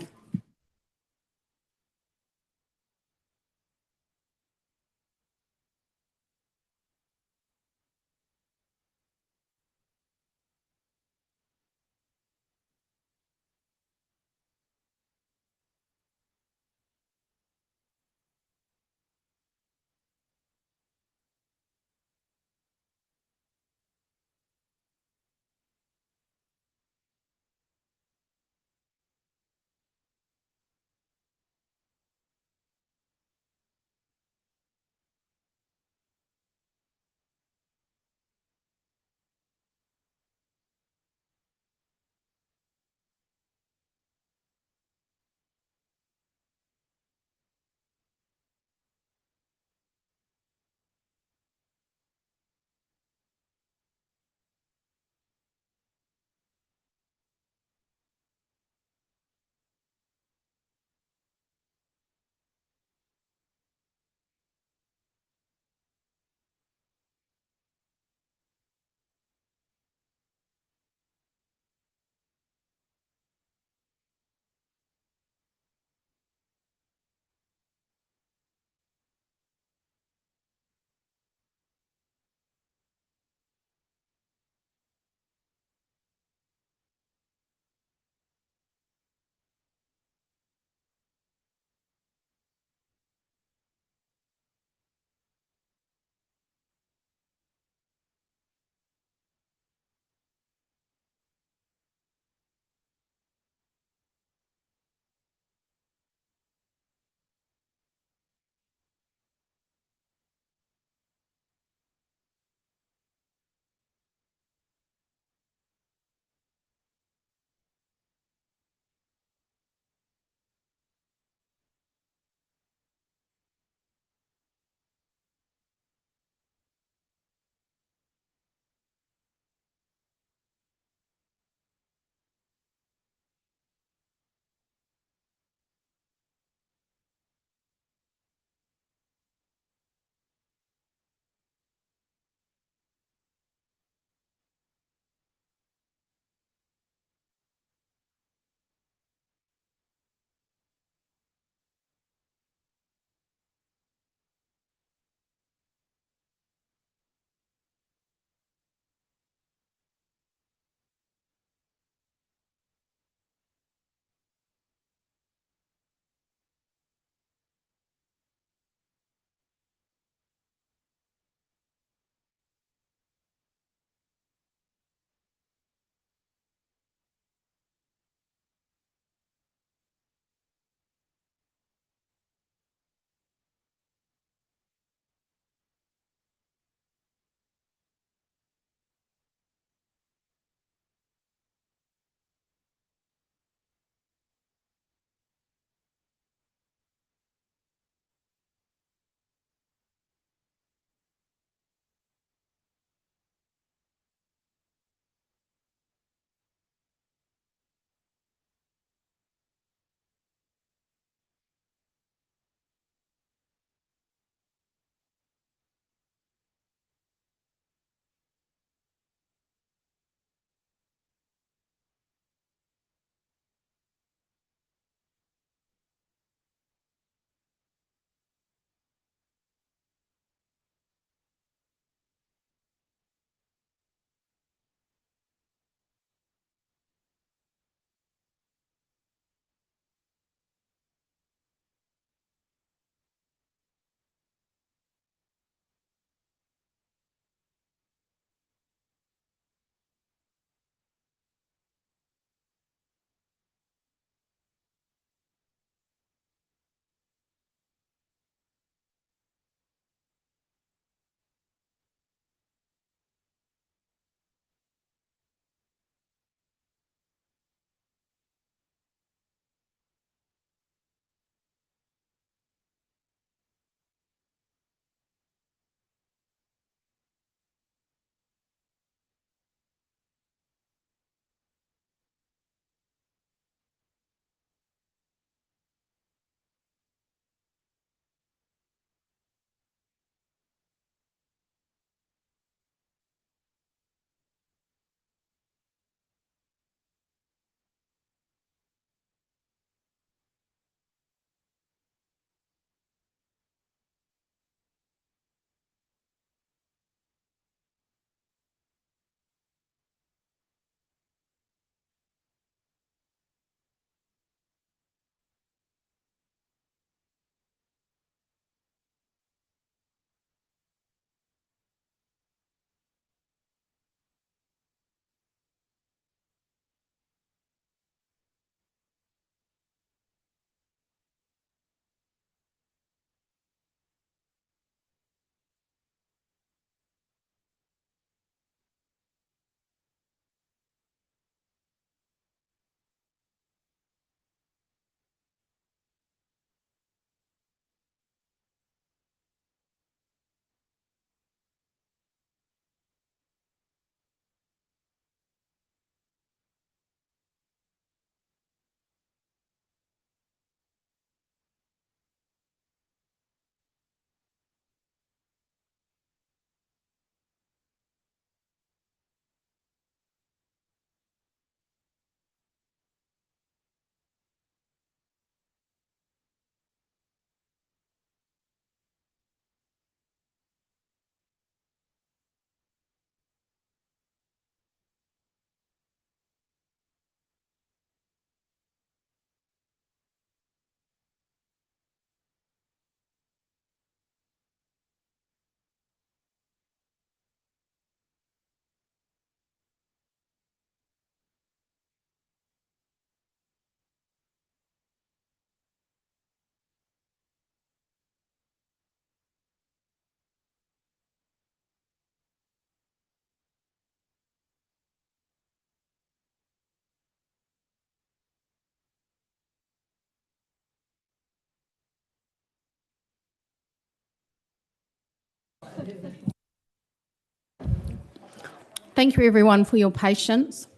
Thank you everyone for your patience.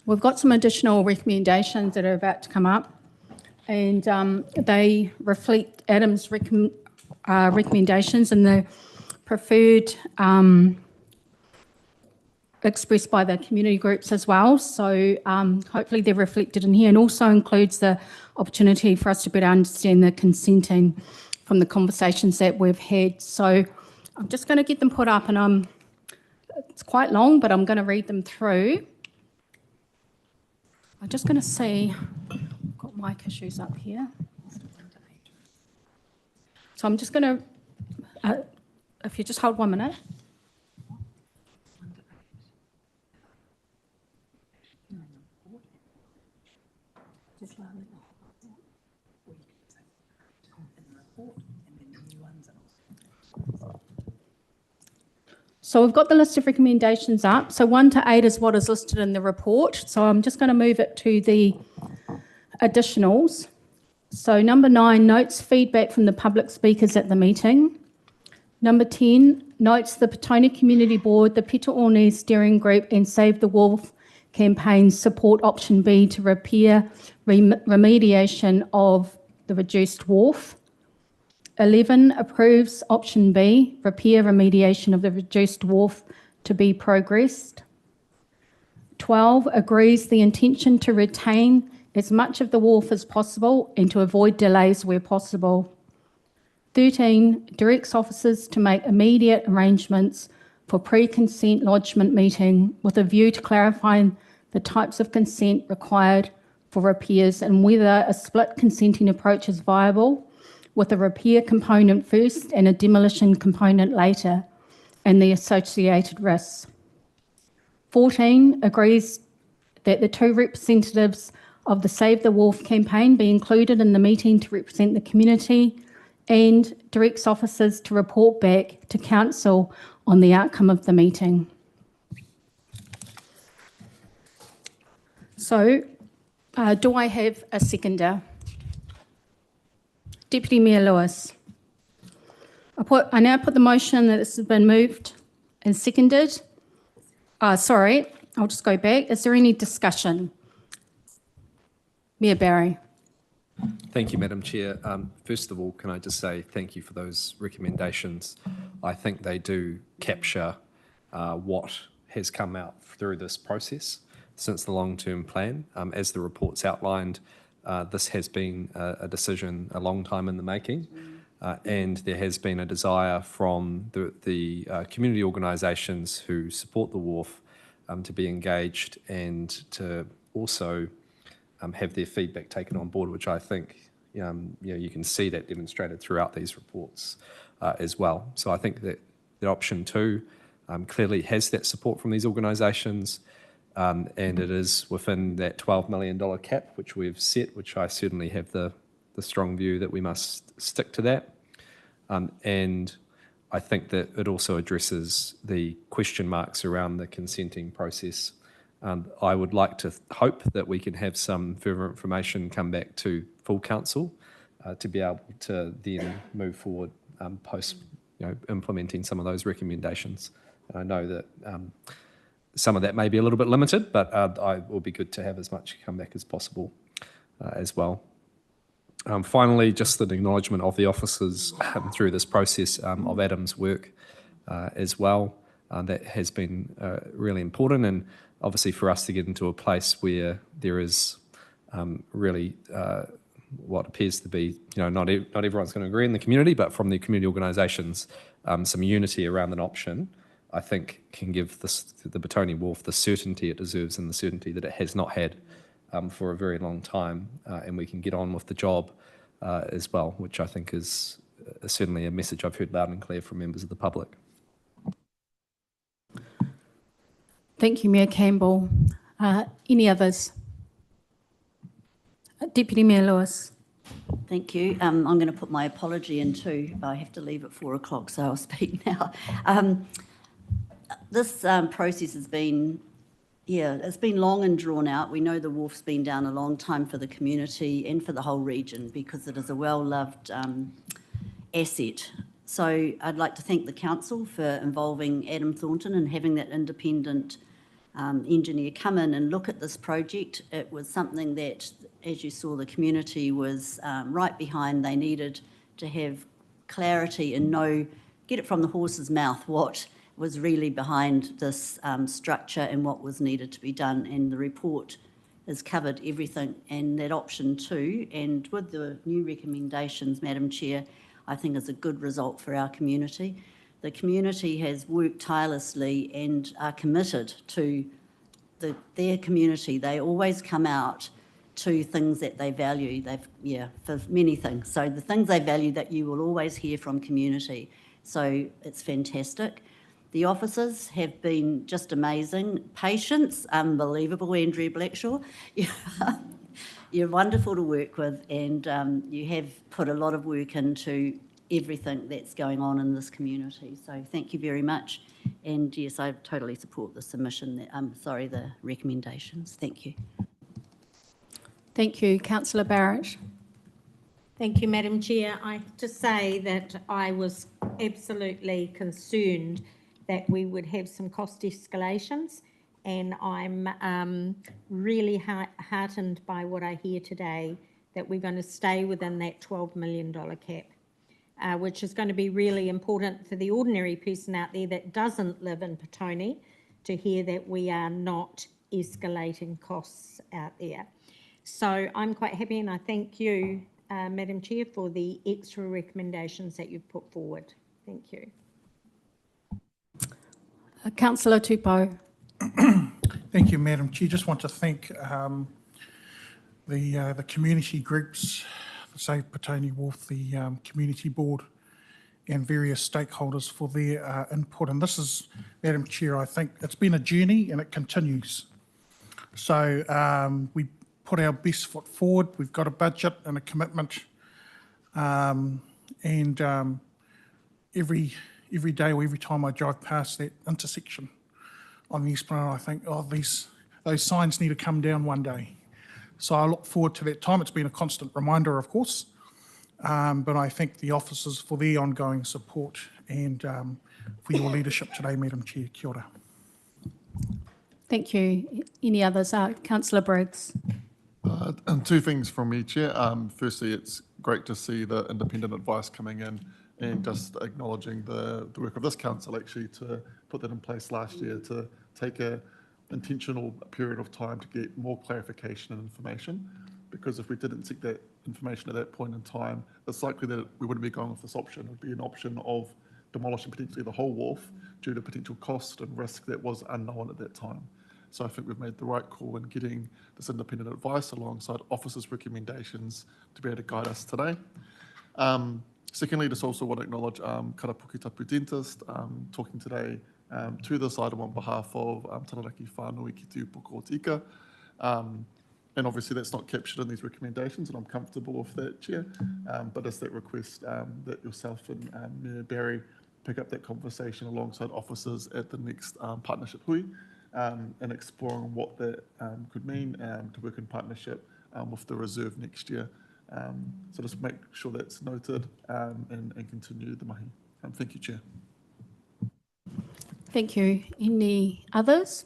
We've got some additional recommendations that are about to come up, and they reflect Adam's recommendations and the preferred expressed by the community groups as well. So hopefully they're reflected in here, and also includes the opportunity for us to better understand the consenting from the conversations that we've had. So I'm just going to get them put up, and it's quite long, but I'm going to read them through. I'm just going to see, I've got mic issues up here. So I'm just going to, if you just hold 1 minute. So we've got the list of recommendations up. So 1 to 8 is what is listed in the report. So I'm just going to move it to the additionals. So number 9, notes feedback from the public speakers at the meeting. Number 10, notes the Petone Community Board, the Petaone Steering Group and Save the Wolf campaigns support option B to repair remediation of the reduced wharf. 11, approves option B, repair remediation of the reduced wharf to be progressed. 12, agrees the intention to retain as much of the wharf as possible and to avoid delays where possible. 13, directs officers to make immediate arrangements for pre-consent lodgement meeting with a view to clarifying the types of consent required for repairs and whether a split consenting approach is viable, with a repair component first and a demolition component later, and the associated risks. 14, agrees that the 2 representatives of the Save the Wolf campaign be included in the meeting to represent the community, and directs officers to report back to council on the outcome of the meeting. So, do I have a seconder? Deputy Mayor Lewis. I now put the motion that this has been moved and seconded. Sorry, I'll just go back. Is there any discussion? Mayor Barry. Thank you, Madam Chair. First of all, can I just say thank you for those recommendations. I think they do capture what has come out through this process since the long-term plan. As the report's outlined, this has been a decision a long time in the making, and there has been a desire from the community organisations who support the wharf to be engaged and to also have their feedback taken on board, which I think you can see that demonstrated throughout these reports as well. So I think that the option 2 clearly has that support from these organisations, and it is within that $12 million cap which we've set, which I certainly have the strong view that we must stick to that. And I think that it also addresses the question marks around the consenting process. I would like to hope that we can have some further information come back to full council to be able to then move forward post implementing some of those recommendations. And I know that some of that may be a little bit limited, but it will be good to have as much come back as possible as well. Finally, just an acknowledgement of the officers through this process of Adam's work as well. That has been really important, and obviously for us to get into a place where there is really what appears to be, not everyone's going to agree in the community, but from the community organisations, some unity around an option, I think can give the Petone Wharf the certainty it deserves and the certainty that it has not had for a very long time, and we can get on with the job as well, which I think is certainly a message I've heard loud and clear from members of the public. Thank you, Mayor Campbell. Any others? Deputy Mayor Lewis. Thank you. I'm going to put my apology in too. I have to leave at 4 o'clock, so I'll speak now. This process has been, it's been long and drawn out. We know the wharf's been down a long time for the community and for the whole region because it is a well-loved asset. So I'd like to thank the council for involving Adam Thornton and having that independent engineer come in and look at this project. It was something that, as you saw, the community was right behind. They needed to have clarity and get it from the horse's mouth what was really behind this structure and what was needed to be done. And the report has covered everything, and that option 2, and with the new recommendations, Madam Chair, I think is a good result for our community. The community has worked tirelessly and are committed to their community. They always come out to things that they value. For many things. So the things they value that you will always hear from community. So it's fantastic. The officers have been just amazing. Patience, unbelievable, Andrea Blackshaw. You're wonderful to work with, and you have put a lot of work into everything that's going on in this community. So thank you very much. And yes, I totally support the submission, the recommendations. Thank you. Thank you. Councillor Barrett. Thank you, Madam Chair. I have to say that I was absolutely concerned that we would have some cost escalations, and I'm really heartened by what I hear today, that we're going to stay within that $12 million cap, which is going to be really important for the ordinary person out there that doesn't live in Petone to hear that we are not escalating costs out there. So I'm quite happy, and I thank you, Madam Chair, for the extra recommendations that you've put forward. Thank you. Councillor Tupou. Thank you, Madam Chair. Just want to thank the community groups, the Save Petone Wharf, the community board, and various stakeholders for their input. And this is, Madam Chair, I think it's been a journey and it continues. So we put our best foot forward. We've got a budget and a commitment, and every day or every time I drive past that intersection on the Esplanade, I think, oh, those signs need to come down one day. So I look forward to that time. It's been a constant reminder, of course, but I thank the officers for their ongoing support and for your leadership today, Madam Chair. Kia ora. Thank you. Any others? Councillor Briggs. And 2 things from me, Chair. Firstly, it's great to see the independent advice coming in and just acknowledging the work of this council actually to put that in place last year, to take an intentional period of time to get more clarification and information. Because if we didn't seek that information at that point in time, it's likely that we wouldn't be going with this option. It would be an option of demolishing potentially the whole wharf due to potential cost and risk that was unknown at that time. So I think we've made the right call in getting this independent advice alongside officers' recommendations to be able to guide us today. Secondly, just also want to acknowledge Karapuki Tapu Dentist talking today to this item on behalf of Taranaki Whānui ki te upoko o tika. And obviously that's not captured in these recommendations, and I'm comfortable with that, Chair. But it's that request that yourself and Mayor Barry pick up that conversation alongside officers at the next partnership hui, and exploring what that could mean to work in partnership with the reserve next year. So just make sure that's noted and continue the mahi. Thank you, Chair. Thank you. Any others?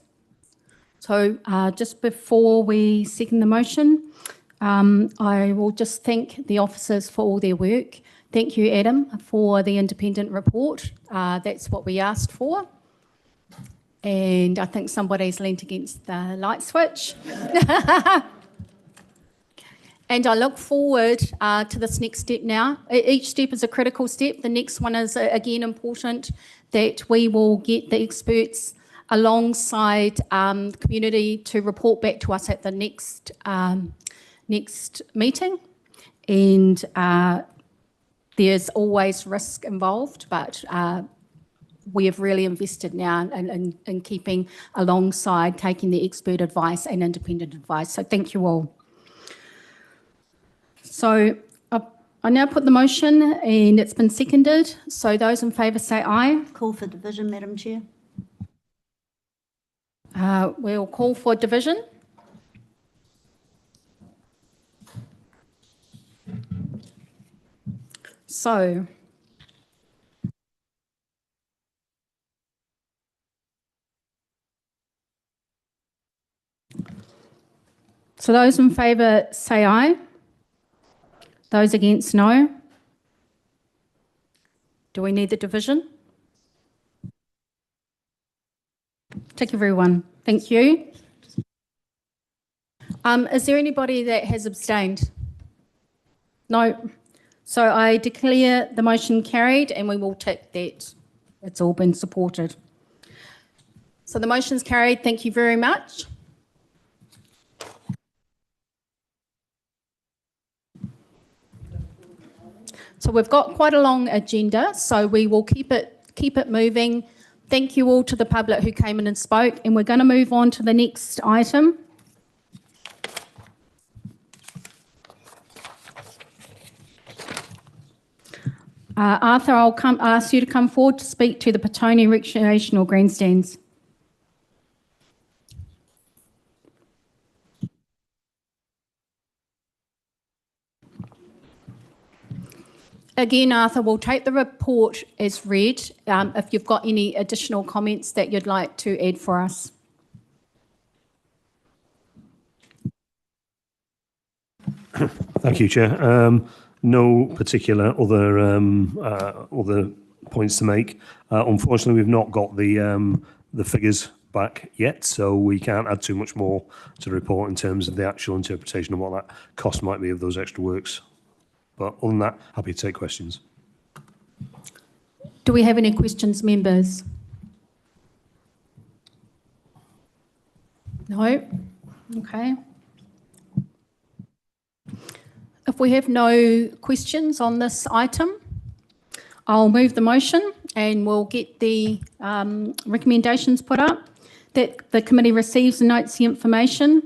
So just before we second the motion, I will just thank the officers for all their work. Thank you, Adam, for the independent report. That's what we asked for. And I think somebody's leaned against the light switch. And I look forward to this next step now. Each step is a critical step. The next one is, again, important, that we will get the experts alongside the community to report back to us at the next meeting. And there's always risk involved, but we have really invested now in keeping alongside, taking the expert advice and independent advice. So thank you all. So I now put the motion and it's been seconded. So those in favour say aye. Call for division, Madam Chair. We'll call for division. So So those in favour say aye. Those against, no. Do we need the division? Tick everyone. Thank you. Is there anybody that has abstained? No. So I declare the motion carried and we will tick that it's all been supported. So the motion's carried. Thank you very much. So we've got quite a long agenda, so we will keep it moving. Thank you all to the public who came in and spoke, and we're going to move on to the next item. Arthur, I'll ask you to come forward to speak to the Petone recreational grandstands. Again, Arthur, we'll take the report as read if you've got any additional comments that you'd like to add for us. Thank you, Chair. No particular other points to make. Unfortunately, we've not got the figures back yet, so we can't add too much more to the report in terms of the actual interpretation of what that cost might be of those extra works. But other than that, happy to take questions. Do we have any questions, members? No? Okay. If we have no questions on this item, I'll move the motion and we'll get the recommendations put up. That the committee receives and notes the information,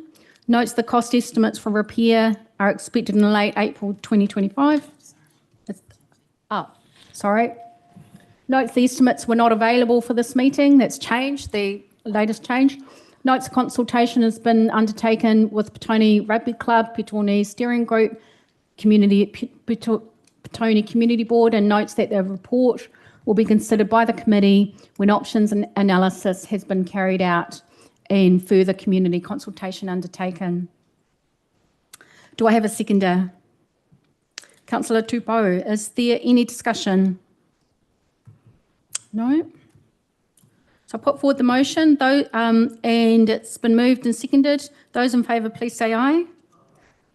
notes the cost estimates for repair are expected in late April 2025. Sorry. Notes the estimates were not available for this meeting. That's changed, the latest change. Notes consultation has been undertaken with Petone Rugby Club, Petone Steering Group, Petone Community Board, and notes that the report will be considered by the committee when options and analysis has been carried out and further community consultation undertaken. Do I have a seconder? Councillor Tupou, is there any discussion? No? So I put forward the motion, and it's been moved and seconded. Those in favour, please say aye.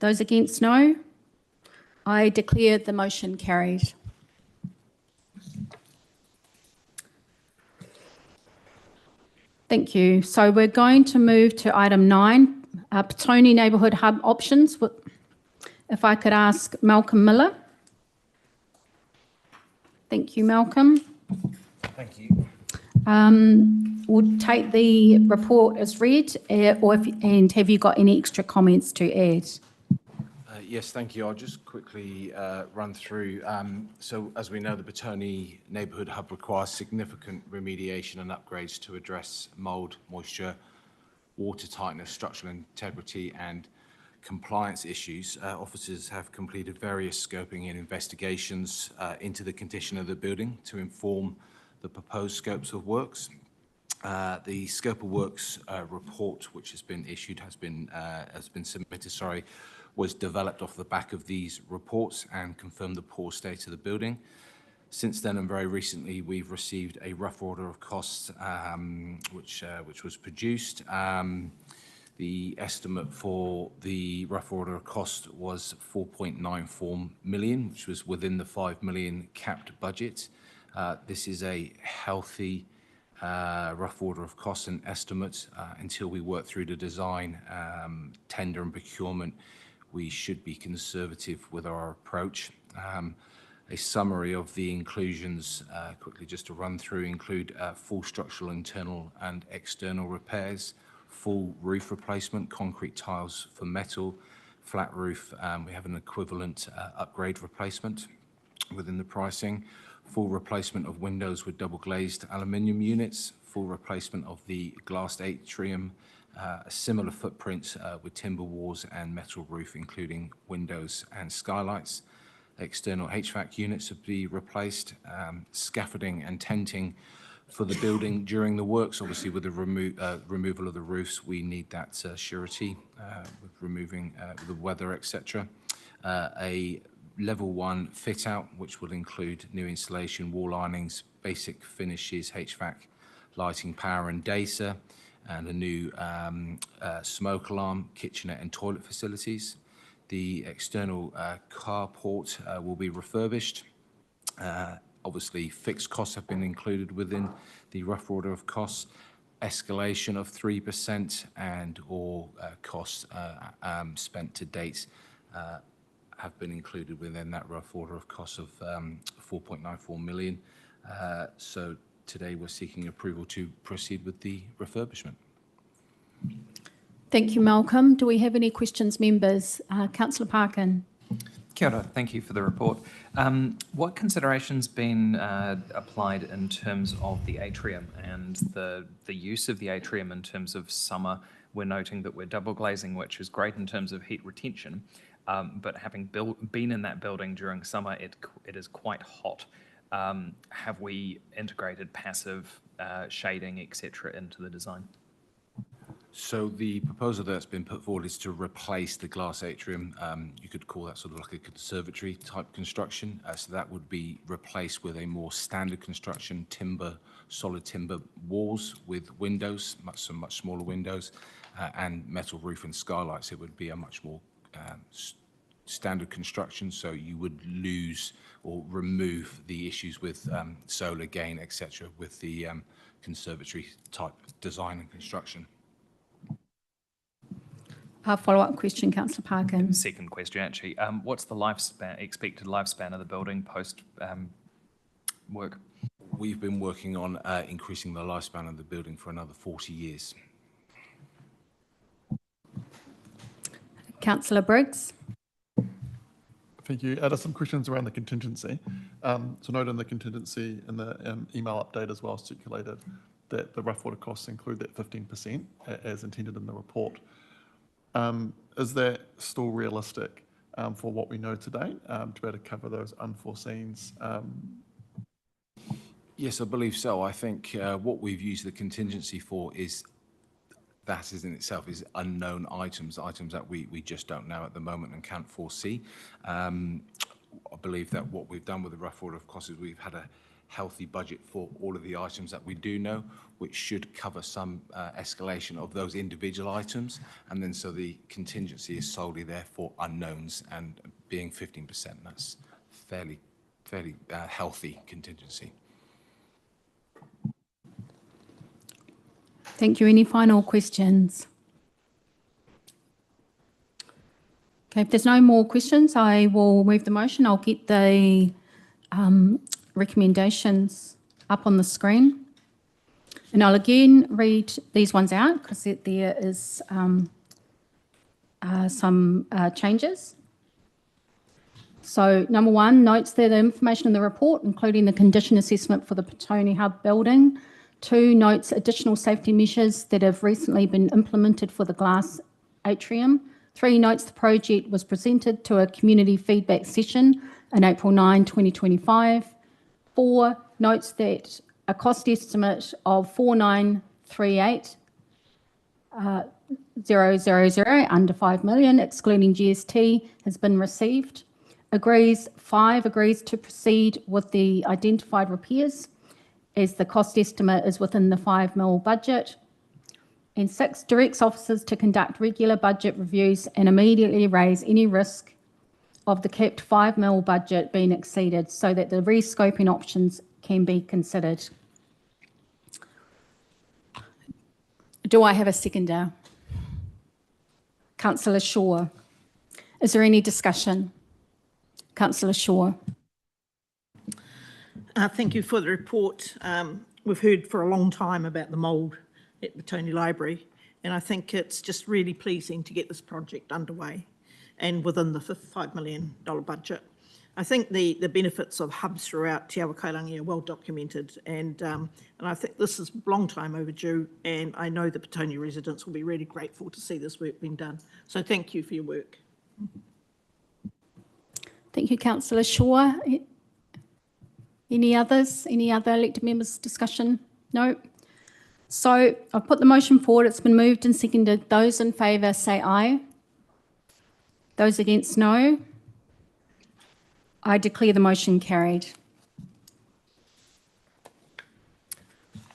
Those against, no. I declare the motion carried. Thank you. So we're going to move to item 9, Petone Neighbourhood Hub options. If I could ask Malcolm Miller. Thank you, Malcolm. Thank you. We'll take the report as read, and have you got any extra comments to add? Yes, thank you. I'll just quickly run through. So as we know, the Petone Neighbourhood Hub requires significant remediation and upgrades to address mould, moisture, water tightness, structural integrity and compliance issues. Officers have completed various scoping and investigations into the condition of the building to inform the proposed scopes of works. The scope of works report, which has been issued, has been submitted, was developed off the back of these reports and confirmed the poor state of the building. Since then, and very recently, we've received a rough order of costs, which was produced. The estimate for the rough order of cost was 4.94 million, which was within the 5 million capped budget. This is a healthy rough order of costs and estimates. Until we work through the design, tender and procurement, we should be conservative with our approach. A summary of the inclusions, quickly just to run through, include full structural internal and external repairs, full roof replacement, concrete tiles for metal, flat roof. We have an equivalent upgrade replacement within the pricing, full replacement of windows with double glazed aluminium units, full replacement of the glassed atrium, a similar footprint with timber walls and metal roof, including windows and skylights. External HVAC units to be replaced, scaffolding and tenting for the building during the works. Obviously, with the removal of the roofs, we need that surety with removing the weather, etc. A level 1 fit out, which will include new installation, wall linings, basic finishes, HVAC, lighting, power and data, and a new smoke alarm, kitchenette and toilet facilities. The external carport will be refurbished. Obviously, fixed costs have been included within the rough order of costs. Escalation of 3% and all costs spent to date have been included within that rough order of costs of 4.94 million. So today we're seeking approval to proceed with the refurbishment. Thank you, Malcolm. Do we have any questions, members? Councillor Parkin. Kia ora, thank you for the report. What considerations been applied in terms of the atrium and the use of the atrium in terms of summer? We're noting that we're double glazing, which is great in terms of heat retention, but having been in that building during summer, it is quite hot. Have we integrated passive shading, etc., into the design? So the proposal that's been put forward is to replace the glass atrium. You could call that sort of like a conservatory type construction. So that would be replaced with a more standard construction, timber, solid timber walls with windows, some much smaller windows, and metal roof and skylights. It would be a much more standard construction. So you would lose or remove the issues with solar gain, etc., with the conservatory type design and construction. Follow-up question, Councillor Parkin. Second question, actually. What's the expected lifespan of the building post work? We've been working on increasing the lifespan of the building for another 40 years. Councillor Briggs. Thank you. There's some questions around the contingency. So note in the contingency in the email update as well circulated that the rough order costs include that 15% as intended in the report. Is that still realistic for what we know today to be able to cover those unforeseens? Yes, I believe so. I think what we've used the contingency for is that is in itself is unknown items that we just don't know at the moment and can't foresee. I believe that what we've done with the rough order of costs is we've had a healthy budget for all of the items that we do know, which should cover some escalation of those individual items. And then so the contingency is solely there for unknowns, and being 15%, that's fairly healthy contingency. Thank you. Any final questions? Okay, if there's no more questions, I will move the motion. I'll get the recommendations up on the screen. And I'll again read these ones out because there is some changes. So number 1, notes that the information in the report, including the condition assessment for the Petone Hub building. 2, notes additional safety measures that have recently been implemented for the glass atrium. 3, notes the project was presented to a community feedback session on April 9, 2025. 4, notes that a cost estimate of 4,938,000 under 5 million, excluding GST, has been received. 5, agrees to proceed with the identified repairs as the cost estimate is within the 5 mil budget. And 6, directs officers to conduct regular budget reviews and immediately raise any risk of the capped 5 mil budget being exceeded so that the rescoping options can be considered. Do I have a seconder? Councillor Shaw. Is there any discussion? Councillor Shaw. Thank you for the report. We've heard for a long time about the mould at Petone Library, and I think it's just really pleasing to get this project underway and within the $5 million budget. I think the benefits of hubs throughout Te Awakairangi are well documented, and I think this is a long time overdue, and I know the Petone residents will be really grateful to see this work being done. So thank you for your work. Thank you, Councillor Shaw. Any others? Any other elected members' discussion? No. So I've put the motion forward. It's been moved and seconded. Those in favour say aye. Those against, no. I declare the motion carried.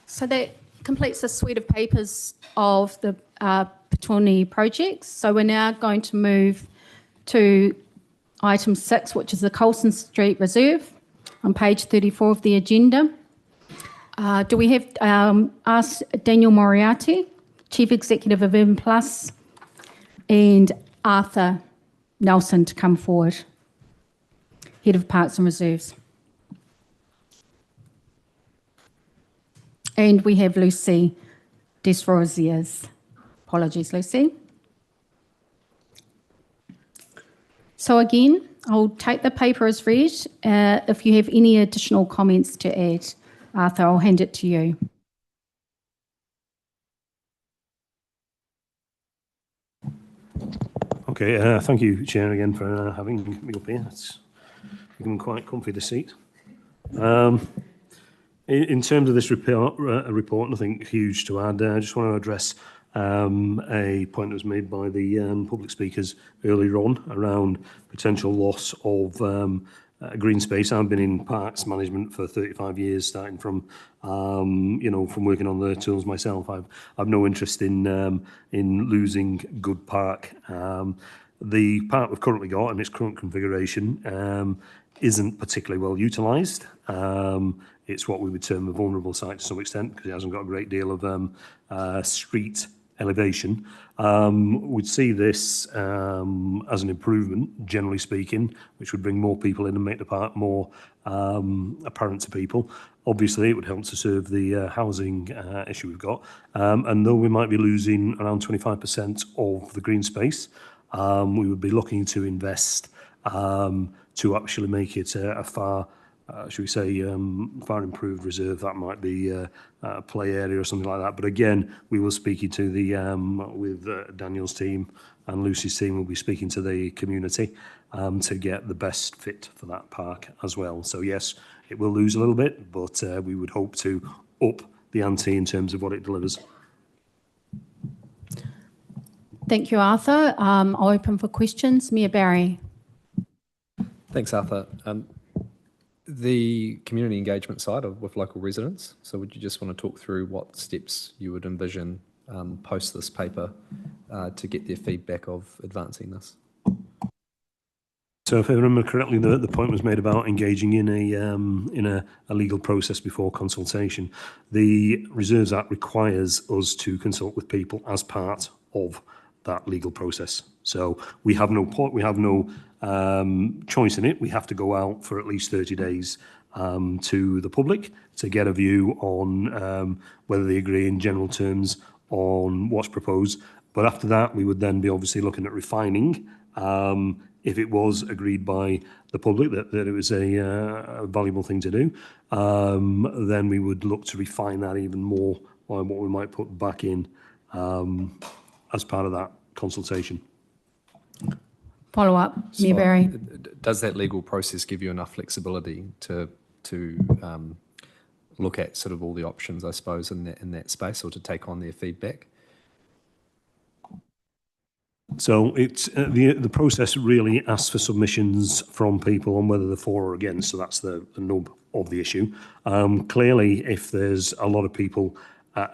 So that completes the suite of papers of the Petone projects. So we're now going to move to item 6, which is the Colson Street Reserve on page 34 of the agenda. Do we have asked Daniel Moriarty, Chief Executive of Urban Plus, and Arthur Nelson to come forward, Head of Parks and Reserves. And we have Lucy Desrosiers. Apologies, Lucy. So again, I'll take the paper as read. If you have any additional comments to add, Arthur, I'll hand it to you. Okay, thank you, Chair, again for having me up here. It's becoming quite comfy, the seat. In terms of this report, nothing huge to add. I just want to address a point that was made by the public speakers earlier on around potential loss of green space. I've been in parks management for 35 years, starting from from working on the tools myself. I've no interest in losing good park. The park we've currently got in its current configuration isn't particularly well utilised. It's what we would term a vulnerable site to some extent because it hasn't got a great deal of street elevation. We'd see this as an improvement, generally speaking, which would bring more people in and make the park more apparent to people. Obviously, it would help to serve the housing issue we've got. And though we might be losing around 25% of the green space, we would be looking to invest to actually make it a far should we say, far improved reserve. That might be a play area or something like that. But again, we will speak to the with Daniel's team and Lucy's team will be speaking to the community to get the best fit for that park as well. So yes, it will lose a little bit, but we would hope to up the ante in terms of what it delivers. Thank you, Arthur. I'll open for questions. Mayor Barry. Thanks, Arthur. The community engagement side with local residents. So would you just want to talk through what steps you would envision post this paper to get their feedback of advancing this? So if I remember correctly, the point was made about engaging in a legal process before consultation. The Reserves Act requires us to consult with people as part of that legal process. So we have no choice in it. We have to go out for at least 30 days to the public to get a view on whether they agree in general terms on what's proposed. But after that, we would then be obviously looking at refining. If it was agreed by the public that it was a valuable thing to do, then we would look to refine that even more by what we might put back in as part of that consultation. Follow up, Mayor Barry. Does that legal process give you enough flexibility to look at sort of all the options, I suppose, in that space, or to take on their feedback? So it's the process really asks for submissions from people on whether they're for or against. So that's the nub of the issue. Clearly, if there's a lot of people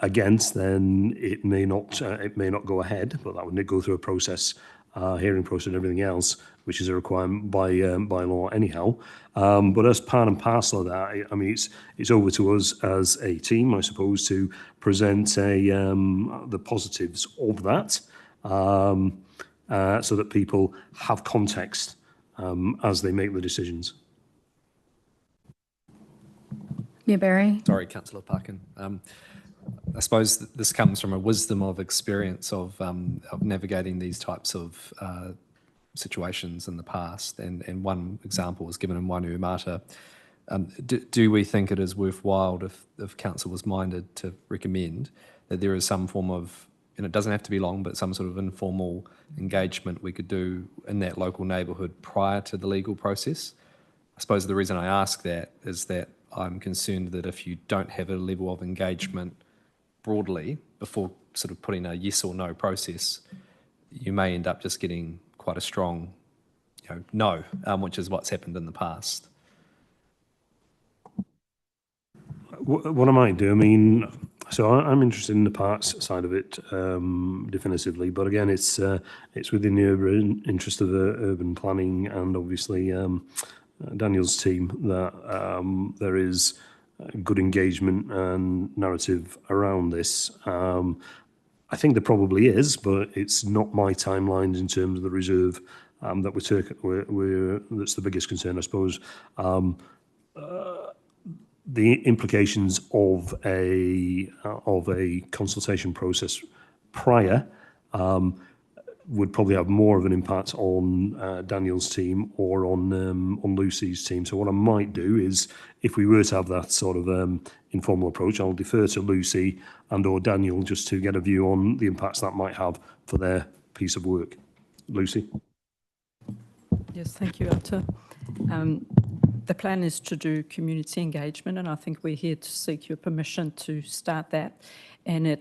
against, then it may not go ahead. But that would go through a process, hearing process, and everything else, which is a requirement by law anyhow. But as part and parcel of that, I mean, it's over to us as a team, I suppose, to present the positives of that. So that people have context as they make the decisions. Mayor Barry. Sorry, Councillor Parkin. I suppose this comes from a wisdom of experience of navigating these types of situations in the past. And one example was given in Wainuiomata. Do we think it is worthwhile, if Council was minded, to recommend that there is some form of, and it doesn't have to be long, but some sort of informal engagement we could do in that local neighbourhood prior to the legal process? I suppose the reason I ask that is that I'm concerned that if you don't have a level of engagement broadly before sort of putting a yes or no process, you may end up just getting quite a strong, no, which is what's happened in the past. What I might do, I mean, so I'm interested in the parks side of it definitively, but again, it's within the urban interest of urban planning and obviously Daniel's team that there is good engagement and narrative around this. I think there probably is, but it's not my timelines in terms of the reserve that that's the biggest concern, I suppose. The implications of a consultation process prior would probably have more of an impact on Daniel's team or on Lucy's team. So what I might do is, if we were to have that sort of informal approach, I'll defer to Lucy and or Daniel just to get a view on the impacts that might have for their piece of work. Lucy? Yes, thank you, Hutt. The plan is to do community engagement, and I think we're here to seek your permission to start that. And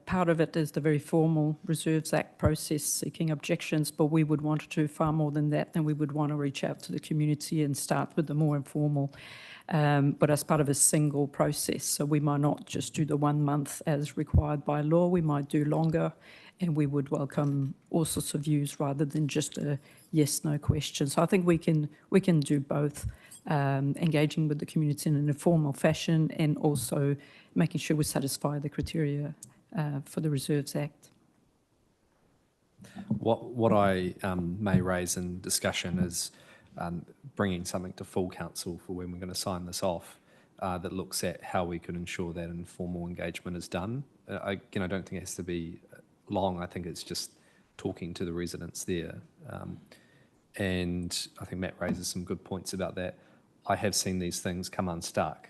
part of it is the very formal Reserves Act process, seeking objections, but we would want to do far more than that, and we would want to reach out to the community and start with the more informal, but as part of a single process. So we might not just do the 1 month as required by law, we might do longer, and we would welcome all sorts of views rather than just a yes/no question. So I think we can do both, engaging with the community in an informal fashion and also making sure we satisfy the criteria for the Reserves Act. What I may raise in discussion is bringing something to full council for when we're going to sign this off that looks at how we can ensure that informal engagement is done. I don't think it has to be long. I think it's just talking to the residents there. And I think Matt raises some good points about that. I have seen these things come unstuck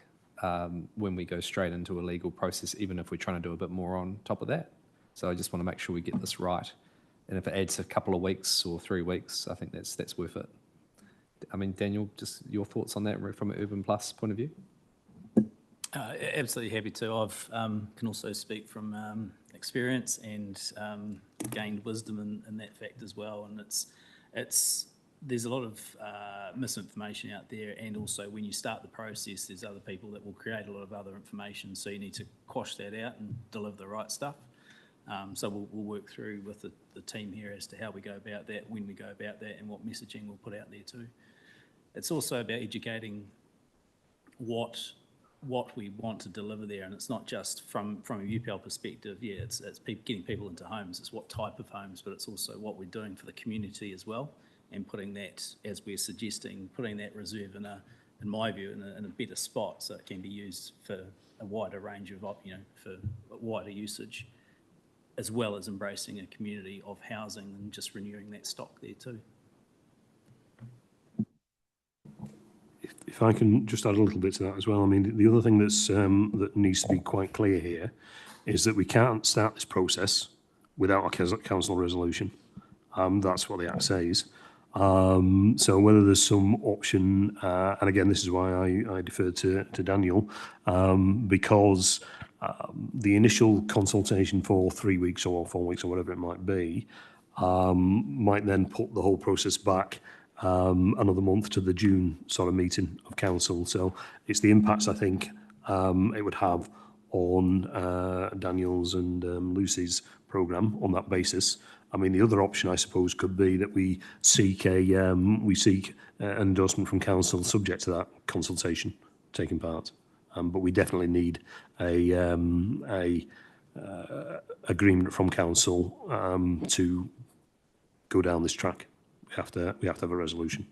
when we go straight into a legal process, even if we're trying to do a bit more on top of that. So I just want to make sure we get this right. And if it adds a couple of weeks or 3 weeks, I think that's worth it. I mean, Daniel, just your thoughts on that from an Urban Plus point of view? Absolutely happy to. I've can also speak from experience and gained wisdom in that fact as well. And there's a lot of misinformation out there, and also when you start the process, there's other people that will create a lot of other information. So you need to quash that out and deliver the right stuff. So we'll work through with the team here as to how we go about that, when we go about that, and what messaging we'll put out there too. It's also about educating what we want to deliver there, and it's not just from a UPL perspective. Yeah, it's getting people into homes. It's what type of homes, but it's also what we're doing for the community as well, and putting that, as we're suggesting, putting that reserve in my view, in a better spot, so it can be used for a wider range of for wider usage, as well as embracing a community of housing and just renewing that stock there too. If I can just add a little bit to that as well. I mean, the other thing that needs to be quite clear here is that we can't start this process without a council resolution. That's what the Act says. So whether there's some option, and again, this is why I deferred to Daniel, because the initial consultation for 3 weeks or 4 weeks or whatever it might be, might then put the whole process back another month to the June sort of meeting of council. So it's the impacts I think it would have on Daniel's and Lucy's programme on that basis. I mean, the other option I suppose could be that we seek an endorsement from council subject to that consultation taking part. But we definitely need a agreement from council to go down this track. We have to have a resolution.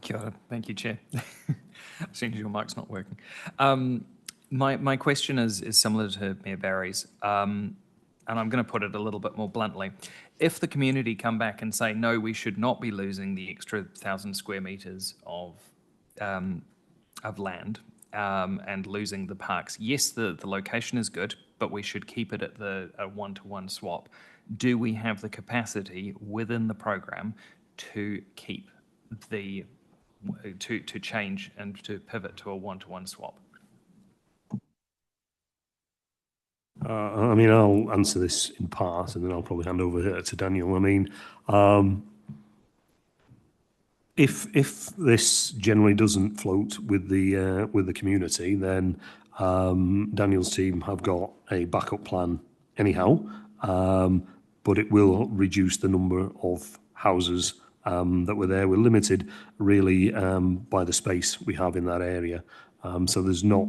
Kia ora. Thank you, Chair. Seems your mic's not working. My question is similar to Mayor Barry's, and I'm going to put it a little bit more bluntly. If the community come back and say, no, we should not be losing the extra 1,000 square metres of land and losing the parks, yes, the location is good, but we should keep it at a one-to-one swap. Do we have the capacity within the program to keep to change and to pivot to a one-to-one swap? I mean, I'll answer this in part, and then I'll probably hand over to Daniel. I mean, if this generally doesn't float with the community, then Daniel's team have got a backup plan anyhow, but it will reduce the number of houses that were there. We're limited really by the space we have in that area, so there's not.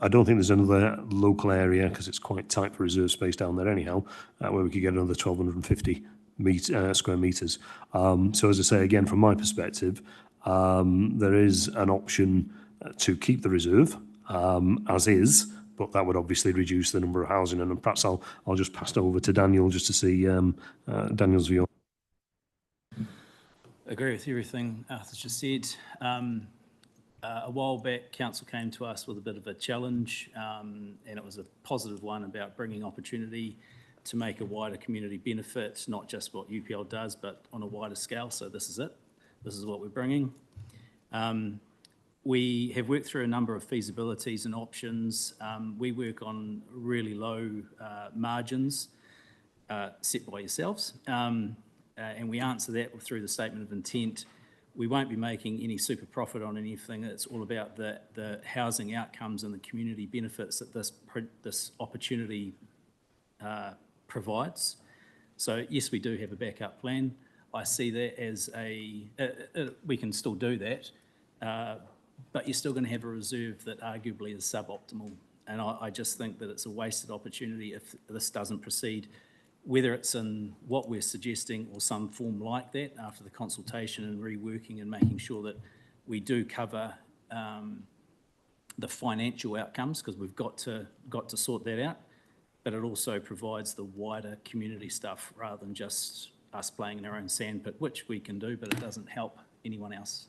I don't think there's another local area, because it's quite tight for reserve space down there anyhow, where we could get another 1,250 square metres. So as I say, again, from my perspective, there is an option to keep the reserve as is, but that would obviously reduce the number of housing. And perhaps I'll just pass it over to Daniel just to see Daniel's view. Agree with everything Arthur's just said. A while back, council came to us with a bit of a challenge, and it was a positive one about bringing opportunity to make a wider community benefit, not just what UPL does, but on a wider scale. So this is it. This is what we're bringing. We have worked through a number of feasibilities and options. We work on really low margins set by yourselves, and we answer that through the statement of intent. We won't be making any super profit on anything. It's all about the housing outcomes and the community benefits that this opportunity provides. So yes, we do have a backup plan. I see that as we can still do that, but you're still going to have a reserve that arguably is suboptimal. And I just think that it's a wasted opportunity if this doesn't proceed, whether it's in what we're suggesting or some form like that after the consultation and reworking and making sure that we do cover the financial outcomes, because we've got to sort that out, but it also provides the wider community stuff rather than just us playing in our own sandpit, which we can do, but it doesn't help anyone else.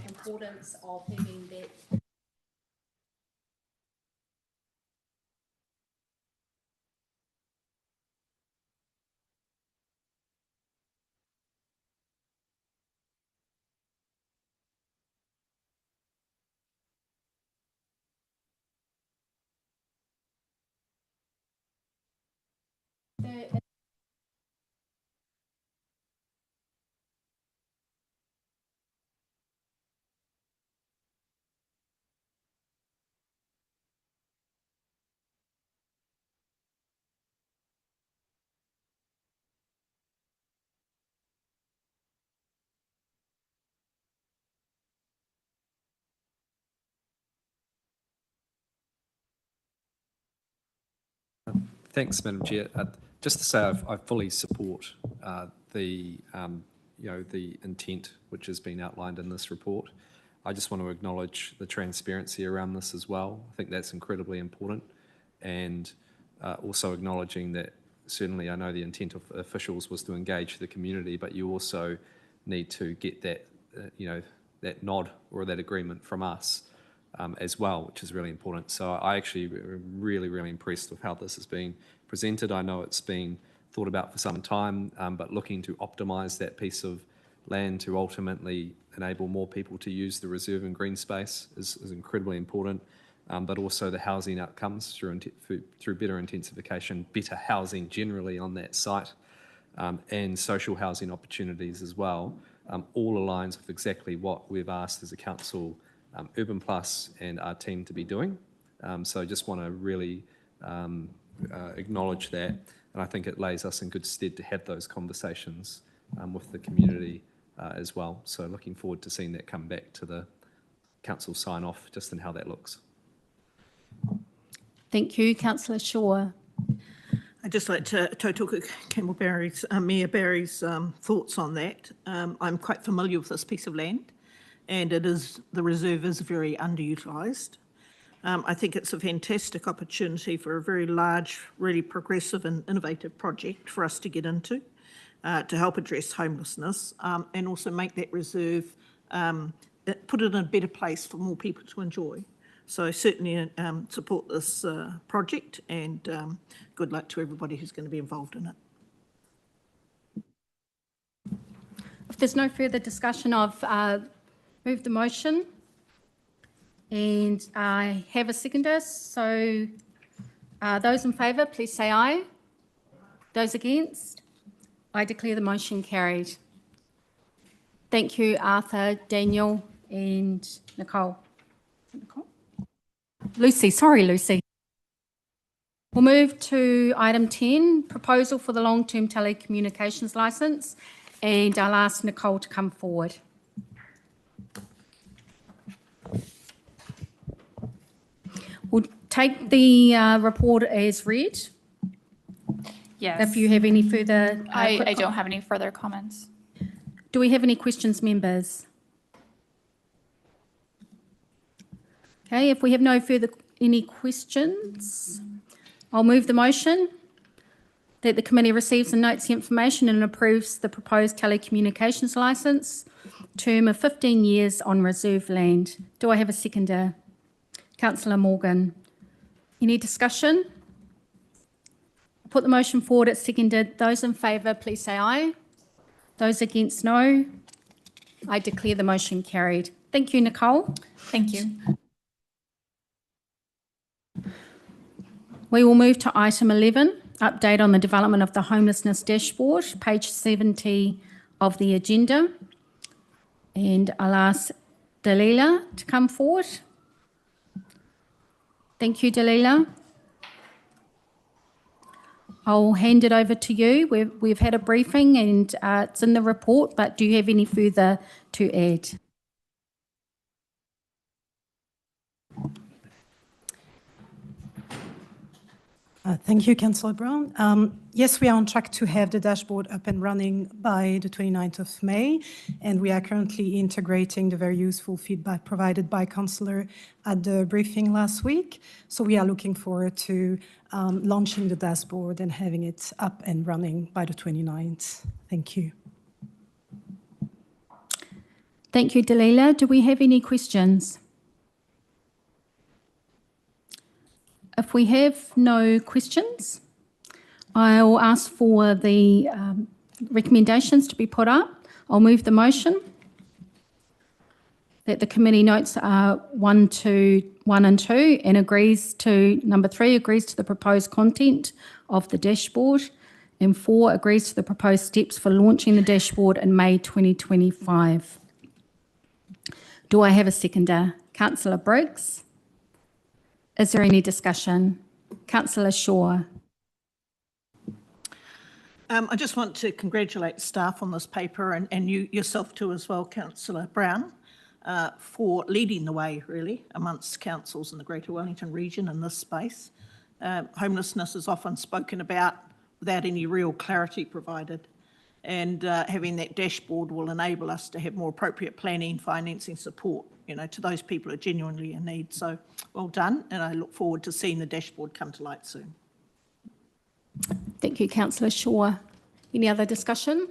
Importance of having that. Thanks, Madam Chair. Just to say, I fully support the intent which has been outlined in this report. I just want to acknowledge the transparency around this as well. I think that's incredibly important, and also acknowledging that certainly I know the intent of officials was to engage the community, but you also need to get that that nod or that agreement from us as well, which is really important. So I actually am really, really impressed with how this has been presented. I know it's been thought about for some time, but looking to optimise that piece of land to ultimately enable more people to use the reserve and green space is incredibly important, but also the housing outcomes through better intensification, better housing generally on that site, and social housing opportunities as well, all aligns with exactly what we've asked as a council, Urban Plus and our team to be doing. So I just want to really acknowledge that, and I think it lays us in good stead to have those conversations with the community as well. So looking forward to seeing that come back to the council sign off just in how that looks. Thank you. Councillor Shaw. I'd just like to totoka Campbell Barry's, Mayor Barry's thoughts on that. I'm quite familiar with this piece of land, and the reserve is very underutilised. I think it's a fantastic opportunity for a very large, really progressive and innovative project for us to get into to help address homelessness and also make that reserve, put it in a better place for more people to enjoy. So certainly support this project, and good luck to everybody who's going to be involved in it. If there's no further discussion, I've moved the motion and I have a seconder. So those in favour, please say aye. Those against? I declare the motion carried. Thank you, Arthur, Daniel and Nicole. Lucy, sorry, Lucy. We'll move to item 10, proposal for the long-term telecommunications licence, and I'll ask Nicole to come forward. We'll take the report as read. Yes. If you have any further... I don't have any further comments. Do we have any questions, members? Okay, if we have any questions, I'll move the motion that the committee receives and notes the information and approves the proposed telecommunications licence, term of 15 years on reserve land. Do I have a seconder? Councillor Morgan. Any discussion? I'll put the motion forward. It's seconded. Those in favour, please say aye. Those against, no. I declare the motion carried. Thank you, Nicole. Thank you. We will move to item 11, update on the development of the homelessness dashboard, page 70 of the agenda. And I'll ask Dalila to come forward. Thank you, Dalila. I'll hand it over to you. We've had a briefing and it's in the report, but do you have any further to add? Thank you, Councillor Brown. Yes, we are on track to have the dashboard up and running by the 29th of May, and we are currently integrating the very useful feedback provided by Councillor at the briefing last week. So we are looking forward to launching the dashboard and having it up and running by the 29th. Thank you. Thank you, Dalila. Do we have any questions? If we have no questions, I'll ask for the recommendations to be put up. I'll move the motion that the committee notes 1 and 2 and agrees to, number 3, agrees to the proposed content of the dashboard, and 4, agrees to the proposed steps for launching the dashboard in May 2025. Do I have a seconder? Councillor Briggs. Is there any discussion? Councillor Shaw. I just want to congratulate staff on this paper and you yourself too as well, Councillor Brown, for leading the way really amongst councils in the Greater Wellington region in this space. Homelessness is often spoken about without any real clarity provided, and having that dashboard will enable us to have more appropriate planning, financing support, you know, to those people who are genuinely in need. So well done, and I look forward to seeing the dashboard come to light soon. Thank you, Councillor Shaw. Any other discussion?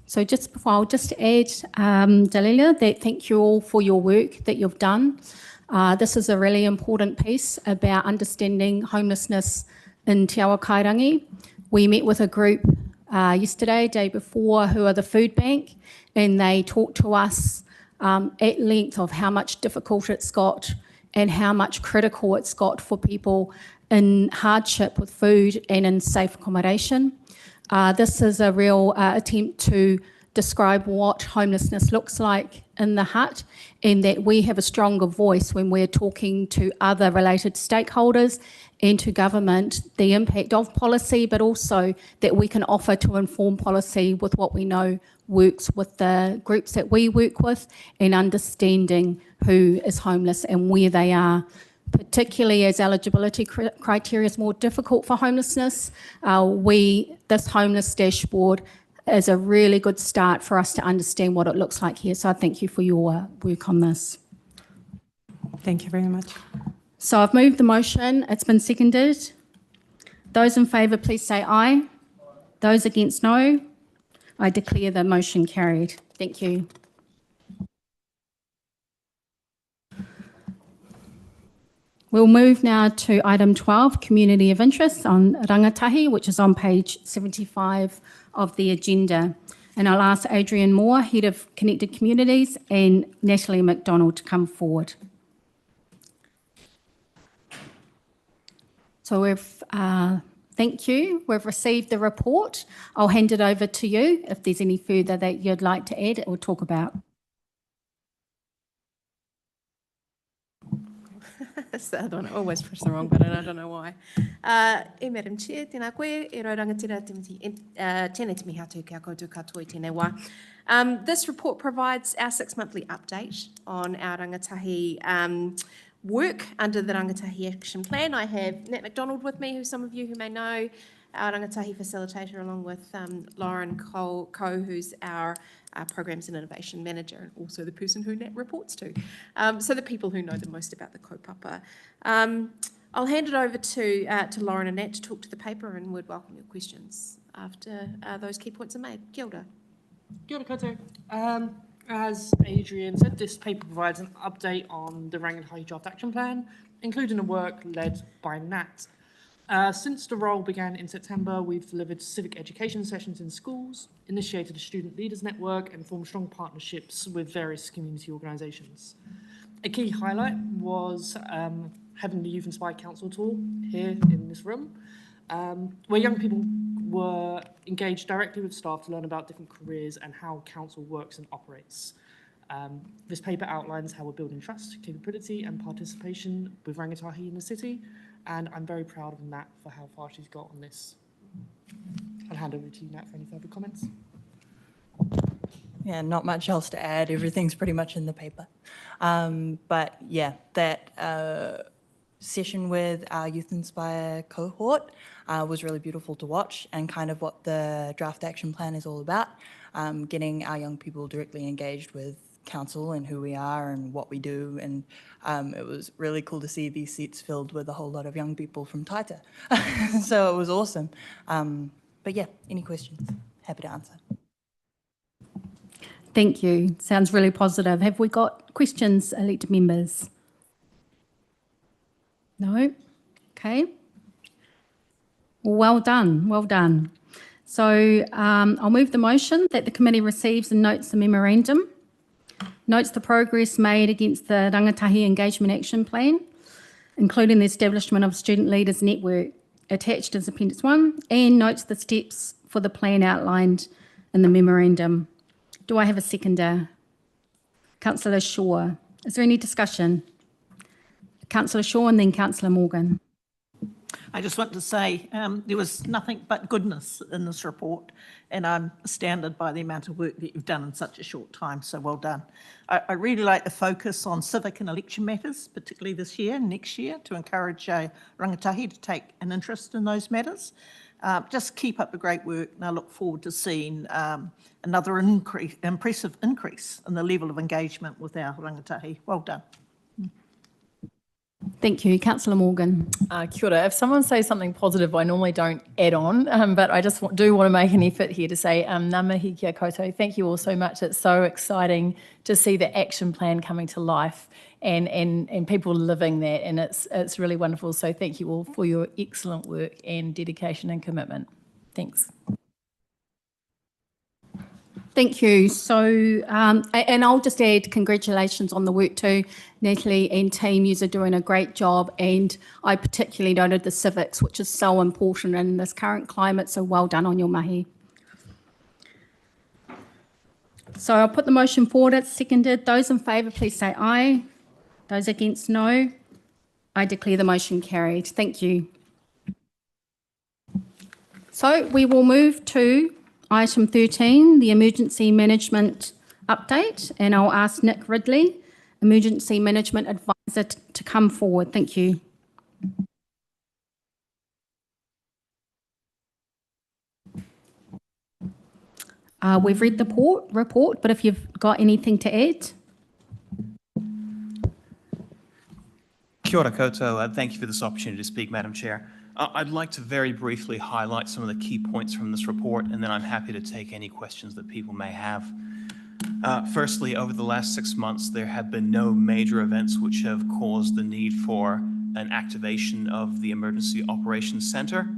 So just before, I'll just add, Dalila, that thank you all for your work that you've done. This is a really important piece about understanding homelessness in Te Awa Kairangi. We met with a group yesterday, day before, who are the food bank, and they talked to us at length of how much difficult it's got and how much critical it's got for people in hardship with food and in safe accommodation. This is a real attempt to describe what homelessness looks like in the Hutt, and that we have a stronger voice when we're talking to other related stakeholders and to government, the impact of policy, but also that we can offer to inform policy with what we know works with the groups that we work with, and understanding who is homeless and where they are particularly as eligibility criteria is more difficult for homelessness. This homeless dashboard is a really good start for us to understand what it looks like here. So I thank you for your work on this. Thank you very much. So I've moved the motion. It's been seconded. Those in favour, please say aye. Those against, no. I declare the motion carried. Thank you. We'll move now to item 12, community of interest on rangatahi, which is on page 75 of the agenda. And I'll ask Adrian Moore, Head of Connected Communities, and Natalie McDonald to come forward. So thank you. We've received the report. I'll hand it over to you if there's any further that you'd like to add or talk about. So I don't always press the wrong button, I don't know why. Madam Chair, tēnā koe, e rau rangatira tēnei timi hatu kia koutou katoa i tēnei wā. This report provides our 6-monthly update on our rangatahi work under the Rangatahi Action Plan. I have Nat McDonald with me, who some of you who may know, our rangatahi facilitator, along with Lauren Coe, who's our Programs and Innovation Manager, and also the person who Nat reports to. So the people who know the most about the kaupapa. I'll hand it over to Lauren and Nat to talk to the paper, and would welcome your questions after those key points are made. Kia ora. Kia ora koutou. As Adrian said, this paper provides an update on the Rangatahi Draft Action Plan, including the work led by Nat. Since the role began in September, we've delivered civic education sessions in schools, initiated a student leaders network, and formed strong partnerships with various community organisations. A key highlight was having the Youth Inspired Council tour here in this room, where young people were engaged directly with staff to learn about different careers and how council works and operates. This paper outlines how we're building trust, capability and participation with rangatahi in the city, and I'm very proud of Nat for how far she's got on this. I'll hand over to you, Nat, for any further comments. Yeah, not much else to add. Everything's pretty much in the paper. But yeah, that session with our Youth Inspire cohort was really beautiful to watch, and kind of what the draft action plan is all about, getting our young people directly engaged with council and who we are and what we do. And it was really cool to see these seats filled with a whole lot of young people from Taita. So it was awesome. But yeah, any questions? Happy to answer. Thank you. Sounds really positive. Have we got questions, elected members? No? Okay. Well done, well done. So I'll move the motion that the committee receives and notes the memorandum, notes the progress made against the Rangatahi Engagement Action Plan, including the establishment of Student Leaders Network attached as Appendix 1, and notes the steps for the plan outlined in the memorandum. Do I have a seconder? Councillor Shaw. Is there any discussion? Councillor Shaw and then Councillor Morgan. I just want to say there was nothing but goodness in this report, and I'm astounded by the amount of work that you've done in such a short time, so well done. I really like the focus on civic and election matters, particularly this year and next year, to encourage rangatahi to take an interest in those matters. Just keep up the great work, and I look forward to seeing another impressive increase in the level of engagement with our rangatahi. Well done. Thank you. Councillor Morgan. Kia ora. If someone says something positive, I normally don't add on, but I just do want to make an effort here to say ngā mihi kia koutou. Thank you all so much. It's so exciting to see the action plan coming to life and people living that, and it's really wonderful. So thank you all for your excellent work and dedication and commitment. Thanks. Thank you. So, and I'll just add congratulations on the work too. Natalie and team, you are doing a great job, and I particularly noted the civics, which is so important in this current climate, so well done on your mahi. So I'll put the motion forward, it's seconded. Those in favour, please say aye. Those against, no. I declare the motion carried. Thank you. So we will move to item 13, the emergency management update, and I'll ask Nick Ridley, Emergency Management Advisor to come forward. Thank you. We've read the report, but if you've got anything to add. Kia ora koutou. Thank you for this opportunity to speak, Madam Chair. I'd like to very briefly highlight some of the key points from this report, and then I'm happy to take any questions that people may have. Firstly, over the last 6 months, there have been no major events which have caused the need for an activation of the Emergency Operations Centre.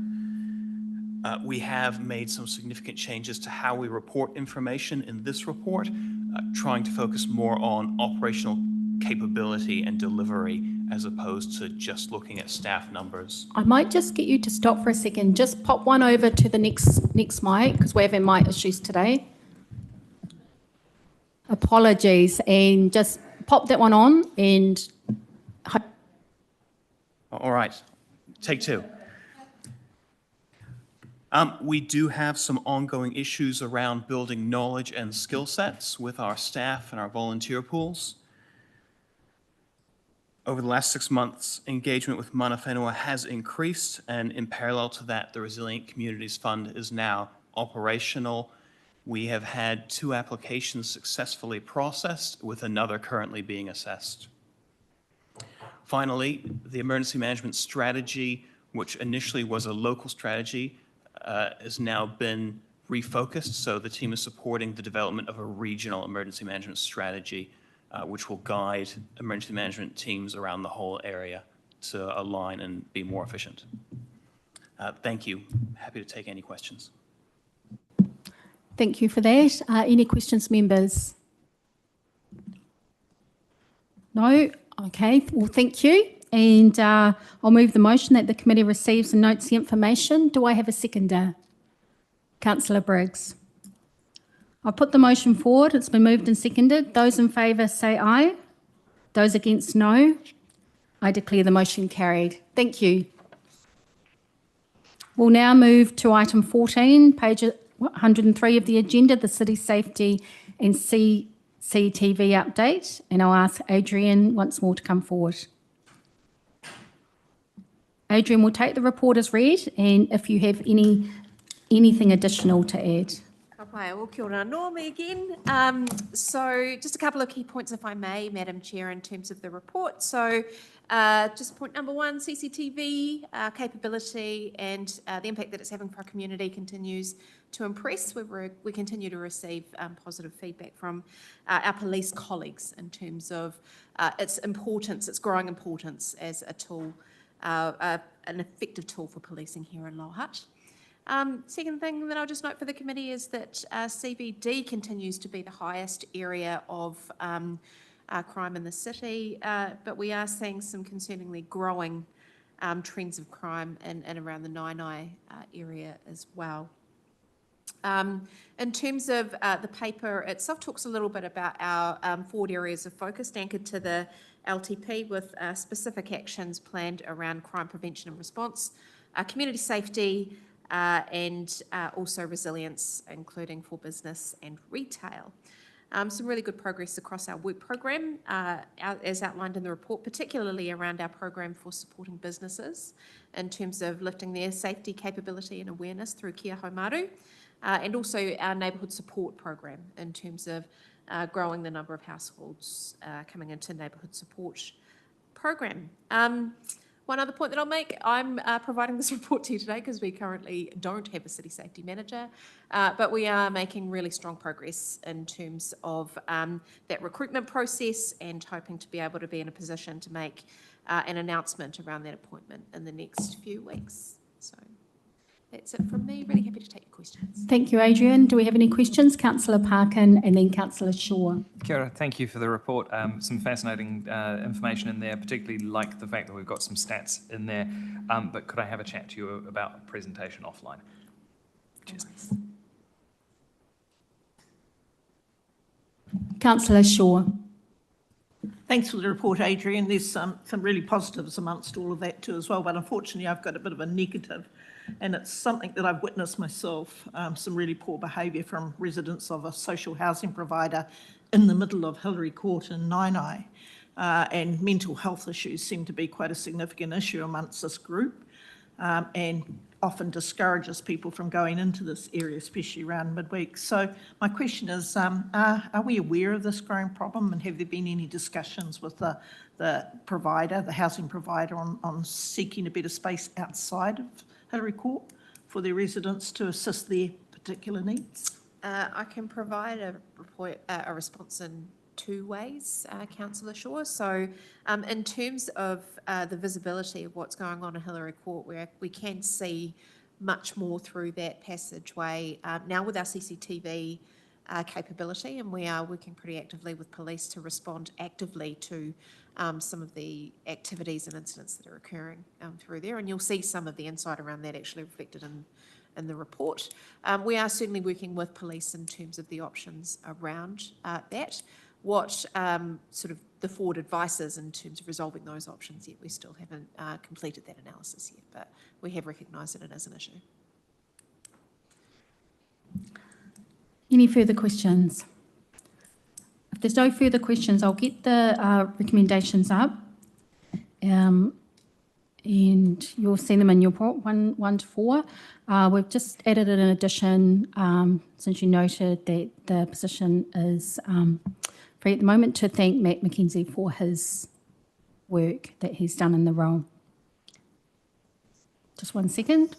We have made some significant changes to how we report information in this report, trying to focus more on operational capability and delivery as opposed to just looking at staff numbers. I might just get you to stop for a second. Just pop one over to the next mic, because we're having mic issues today. Apologies, and just pop that one on and... All right, take two. We do have some ongoing issues around building knowledge and skill sets with our staff and our volunteer pools. Over the last 6 months, engagement with mana whenua has increased, and in parallel to that, the Resilient Communities Fund is now operational. We have had 2 applications successfully processed, with another currently being assessed. Finally, the emergency management strategy, which initially was a local strategy, has now been refocused, so the team is supporting the development of a regional emergency management strategy, which will guide emergency management teams around the whole area to align and be more efficient. Thank you. Happy to take any questions. Thank you for that. Any questions, members? No? Okay, well, thank you. And I'll move the motion that the committee receives and notes the information. Do I have a seconder? Councillor Briggs. I'll put the motion forward. It's been moved and seconded. Those in favour say aye. Those against, no. I declare the motion carried. Thank you. We'll now move to item 14, page 103 of the agenda, the City Safety and CCTV update. And I'll ask Adrian once more to come forward. Adrian will take the report as read, and if you have anything additional to add. Well, kia ora noa me again. So just a couple of key points, if I may, Madam Chair, in terms of the report. So just point number 1, CCTV capability and the impact that it's having for our community continues to impress. We continue to receive positive feedback from our police colleagues in terms of its importance, its growing importance as a tool, an effective tool for policing here in Lower Hutt. Second thing that I'll just note for the committee is that CBD continues to be the highest area of crime in the city, but we are seeing some concerningly growing trends of crime in and around the Nainai area as well. In terms of the paper itself, talks a little bit about our forward areas of focus anchored to the LTP with specific actions planned around crime prevention and response, community safety, and also resilience, including for business and retail. Some really good progress across our work program, as outlined in the report, particularly around our program for supporting businesses in terms of lifting their safety capability and awareness through Kia Haumaru, and also our neighbourhood support program in terms of growing the number of households coming into neighbourhood support program. One other point that I'll make, I'm providing this report to you today because we currently don't have a city safety manager, but we are making really strong progress in terms of that recruitment process and hoping to be able to be in a position to make an announcement around that appointment in the next few weeks. So that's it from me. Really happy to take your questions. Thank you, Adrian. Do we have any questions? Councillor Parkin and then Councillor Shaw. Kia ora, thank you for the report. Some fascinating information in there, particularly like the fact that we've got some stats in there. But could I have a chat to you about presentation offline? Cheers. Councillor Shaw. Thanks for the report, Adrian. There's some really positives amongst all of that too as well, but unfortunately I've got a bit of a negative, and it's something that I've witnessed myself, some really poor behaviour from residents of a social housing provider in the middle of Hillary Court in Nainai. and mental health issues seem to be quite a significant issue amongst this group, and often discourages people from going into this area, especially around midweek. So my question is, are we aware of this growing problem, and have there been any discussions with the provider, the housing provider, on seeking a better space outside of Hillary Court for their residents to assist their particular needs? I can provide a response in two ways, Councillor Shaw. So in terms of the visibility of what's going on in Hillary Court, we can see much more through that passageway now with our CCTV capability, and we are working pretty actively with police to respond actively to some of the activities and incidents that are occurring through there. And you'll see some of the insight around that actually reflected in the report. We are certainly working with police in terms of the options around that. What sort of the forward advice is in terms of resolving those options yet, we still haven't completed that analysis yet, but we have recognised that it is an issue. Any further questions? If there's no further questions, I'll get the recommendations up. And you'll see them in your report, 1 to 4. We've just added an addition, since you noted that the position is free at the moment, to thank Matt McKenzie for his work that he's done in the role. Just 1 second.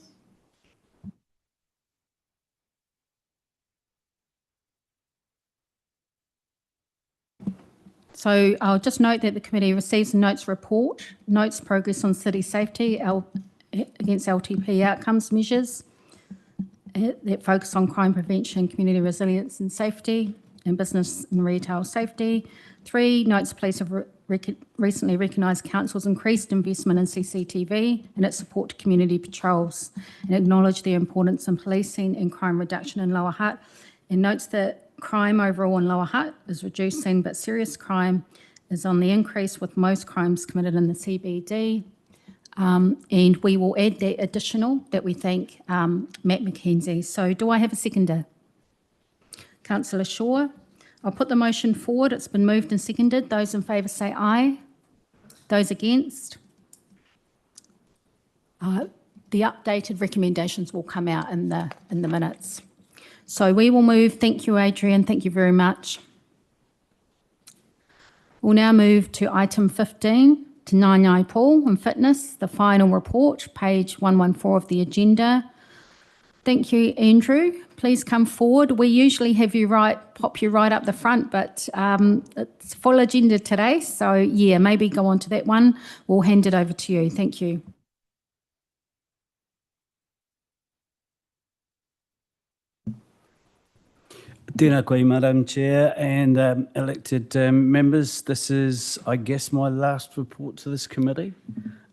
So I'll just note that the committee receives a notes report, notes progress on city safety against LTP outcomes measures that focus on crime prevention, community resilience and safety, and business and retail safety. 3, notes police have recently recognised council's increased investment in CCTV and its support to community patrols, and acknowledge their importance in policing and crime reduction in Lower Hutt, and notes that crime overall in Lower Hutt is reducing, but serious crime is on the increase, with most crimes committed in the CBD. And we will add that additional that we thank Matt McKenzie. So do I have a seconder? Councillor Shaw. I'll put the motion forward. It's been moved and seconded. Those in favour say aye. Those against? The updated recommendations will come out in the minutes. So we will move. Thank you, Adrian. Thank you very much. We'll now move to item 15, to Ngai Pool and Fitness, the final report, page 114 of the agenda. Thank you, Andrew. Please come forward. We usually have you pop you right up the front, but it's full agenda today. So yeah, maybe go on to that one. We'll hand it over to you. Thank you. Tēnā koe, Madam Chair and elected members. This is, I guess, my last report to this committee.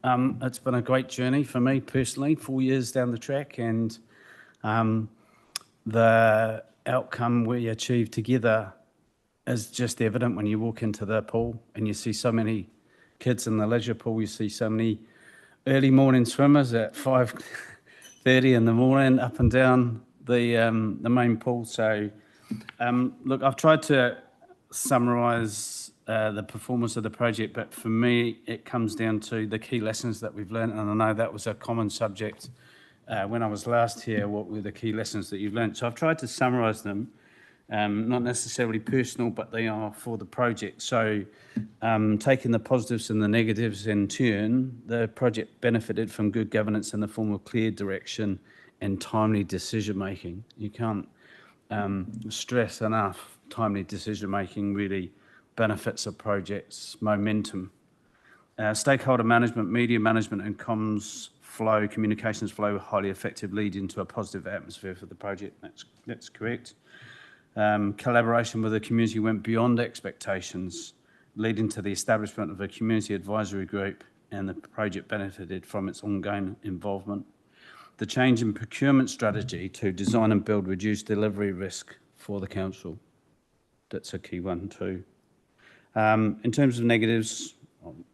It's been a great journey for me personally, 4 years down the track, and the outcome we achieved together is just evident when you walk into the pool and you see so many kids in the leisure pool. You see so many early morning swimmers at 5:30 in the morning up and down the main pool. So look, I've tried to summarise the performance of the project, but for me, it comes down to the key lessons that we've learned. And I know that was a common subject when I was last here. What were the key lessons that you've learned? So I've tried to summarise them, not necessarily personal, but they are for the project. So taking the positives and the negatives in turn, the project benefited from good governance in the form of clear direction and timely decision making. You can't stress enough, timely decision making really benefits a project's momentum. Stakeholder management, media management and comms flow, communications flow highly effective, lead into a positive atmosphere for the project. That's correct. Collaboration with the community went beyond expectations, leading to the establishment of a community advisory group, and the project benefited from its ongoing involvement. The change in procurement strategy to design and build reduced delivery risk for the council. That's a key one too. In terms of negatives,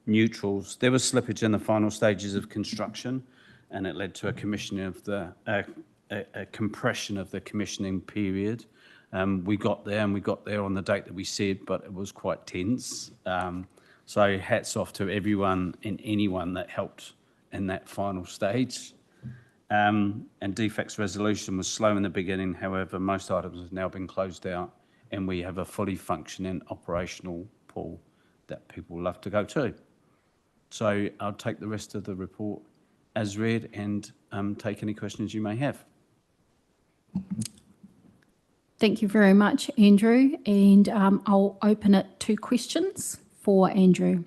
neutrals, there was slippage in the final stages of construction, and it led to a commissioning of a compression of the commissioning period. We got there on the date that we said, but it was quite tense. So hats off to everyone and anyone that helped in that final stage. And defects resolution was slow in the beginning. However, most items have now been closed out and we have a fully functioning operational pool that people love to go to. So I'll take the rest of the report as read and take any questions you may have. Thank you very much, Andrew. And I'll open it to questions for Andrew.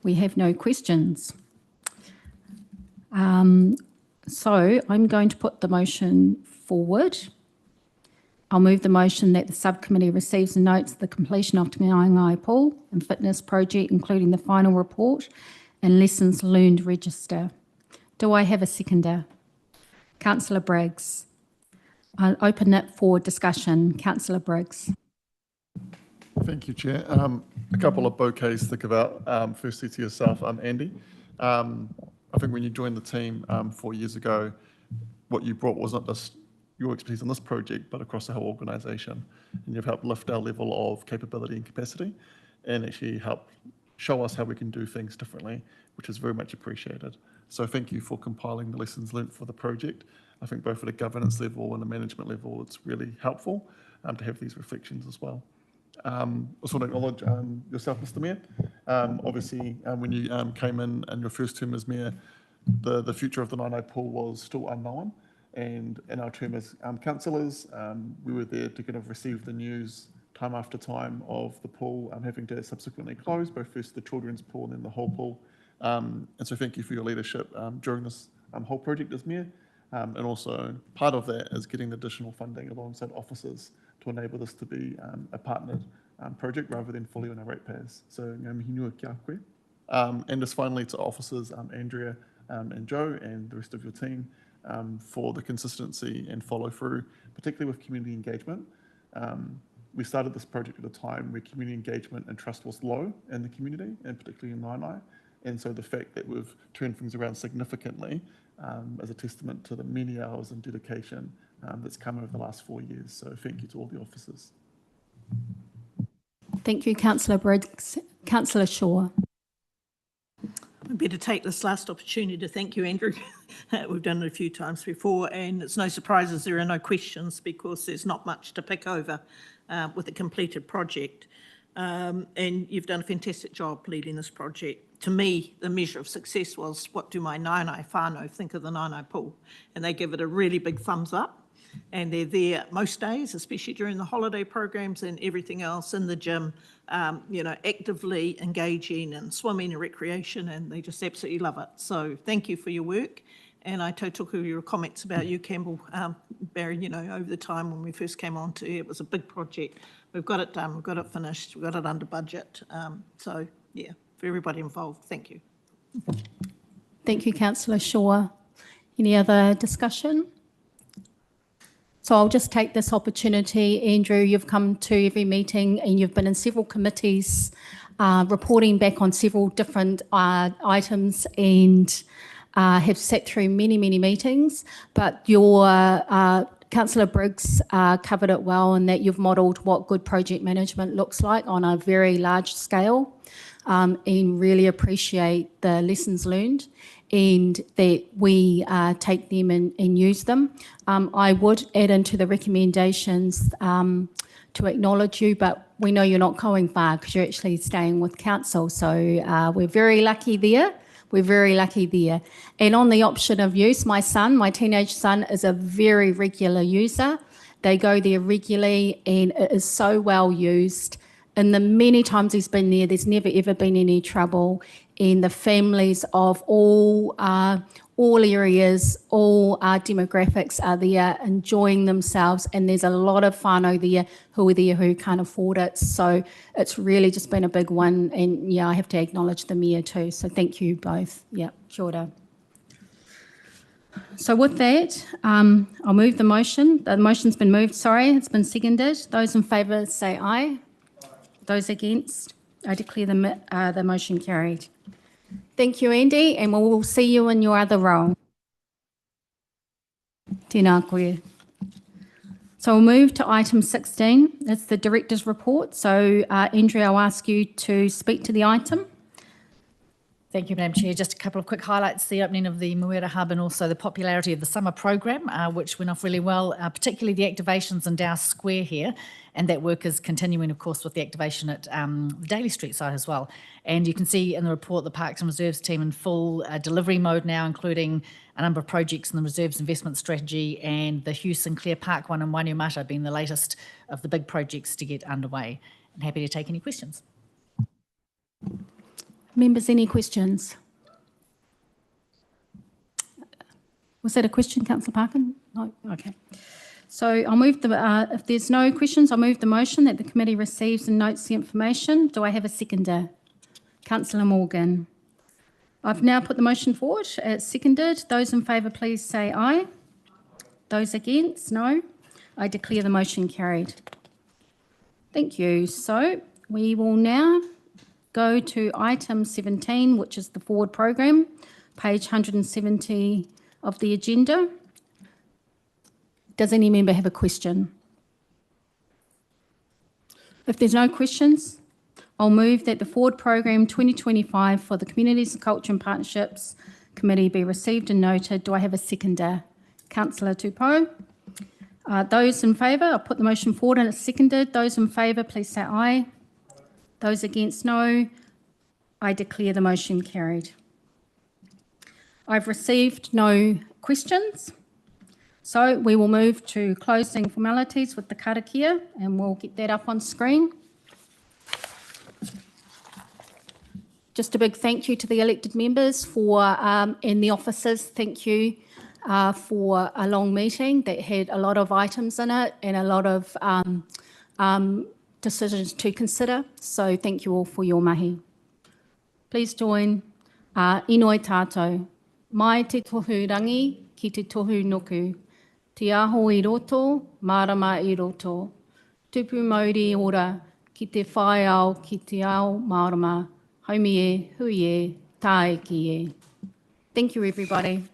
We have no questions. So I'm going to put the motion forward. I'll move the motion that the subcommittee receives and notes the completion of Te Ngaingai Pool and Fitness Project, including the final report and lessons learned register. Do I have a seconder? Councillor Briggs. I'll open it for discussion. Councillor Briggs. Thank you, Chair. A couple of bouquets to think about. Firstly to yourself, Andy. I think when you joined the team 4 years ago, what you brought wasn't just your expertise on this project, but across the whole organisation. And you've helped lift our level of capability and capacity and actually help show us how we can do things differently, which is very much appreciated. So thank you for compiling the lessons learnt for the project. I think both at a governance level and a management level, it's really helpful to have these reflections as well. I also want to acknowledge yourself, Mr. Mayor. Obviously, when you came in your first term as Mayor, the future of the Ngaingai Pool was still unknown. And in our term as councillors, we were there to kind of receive the news time after time of the pool having to subsequently close, both first the children's pool and then the whole pool. And so thank you for your leadership during this whole project as Mayor. And also part of that is getting the additional funding alongside officers to enable this to be a partnered project rather than fully on our ratepayers. So mihi nui kia koe. And just finally to officers, Andrea and Joe and the rest of your team for the consistency and follow through, particularly with community engagement. We started this project at a time where community engagement and trust was low in the community, and particularly in Ngaingai. And so the fact that we've turned things around significantly is a testament to the many hours and dedication that's come over the last 4 years. So thank you to all the officers. Thank you, Councillor Briggs. Councillor Shaw. I better take this last opportunity to thank you, Andrew. We've done it a few times before, and it's no surprises there are no questions because there's not much to pick over with a completed project. And you've done a fantastic job leading this project. To me, the measure of success was what do my Ngaingai whānau think of the Ngaingai Pool? And they give it a really big thumbs up. And they're there most days, especially during the holiday programs and everything else in the gym, actively engaging and swimming and recreation, and they just absolutely love it. So thank you for your work. And I took your comments about you, Campbell, Barry, over the time when we first came on to it was a big project. We've got it done, we've got it finished, we've got it under budget. So, yeah, for everybody involved, thank you. Thank you, Councillor Shaw. Any other discussion? So I'll just take this opportunity. Andrew, you've come to every meeting and you've been in several committees reporting back on several different items and have sat through many, many meetings. But your Councillor Briggs covered it well in that you've modelled what good project management looks like on a very large scale and really appreciate the lessons learned and that we take them and use them. I would add into the recommendations to acknowledge you, but we know you're not going far because you're actually staying with council. So we're very lucky there. We're very lucky there. And on the option of use, my teenage son is a very regular user. They go there regularly and it is so well used. And the many times he's been there, there's never ever been any trouble. And the families of all areas, all demographics are there enjoying themselves. And there's a lot of whānau there who can't afford it. So it's really just been a big one. And yeah, I have to acknowledge the Mayor too. So thank you both. Yeah, kia ora. So with that, I'll move the motion. The motion's been moved, sorry, it's been seconded. Those in favour say aye. Those against, I declare the motion carried. Thank you, Andy, and we'll see you in your other role. Tēnā koe. So we'll move to item 16. It's the director's report. So Andrea, I'll ask you to speak to the item. Thank you, Madam Chair. Just a couple of quick highlights, the opening of the Muera Hub and also the popularity of the summer program, which went off really well, particularly the activations in Dow Square here. And that work is continuing, of course, with the activation at the Daly Street site as well. And you can see in the report the Parks and Reserves team in full delivery mode now, including a number of projects in the Reserves investment strategy and the Hugh Sinclair Park one in Wainuiomata being the latest of the big projects to get underway. I'm happy to take any questions. Members, any questions? Was that a question, Councillor Parkin? No? Okay. So I'll move the, if there's no questions, I'll move the motion that the committee receives and notes the information. Do I have a seconder? Councillor Morgan. I've now put the motion forward. It's seconded. Those in favour, please say aye. Those against, no. I declare the motion carried. Thank you. So we will now go to item 17, which is the forward program, page 170 of the agenda. Does any member have a question? If there's no questions, I'll move that the forward program 2025 for the Communities, Culture and Partnerships Committee be received and noted. Do I have a seconder? Councillor Tupou. Those in favour, I'll put the motion forward and it's seconded. Those in favour, please say aye. Those against, no. I declare the motion carried. I've received no questions, so we will move to closing formalities with the karakia, and we'll get that up on screen. Just a big thank you to the elected members for and the officers. Thank you for a long meeting that had a lot of items in it and a lot of decisions to consider. So thank you all for your mahi. Please join inoi tātou. Mai te tohu rangi ki te tohu noku. Te aho I roto, marama I roto. Tupu mauri ora ki te whae ao ki te ao marama. Haumi e, hui e, tae ki e. Thank you, everybody.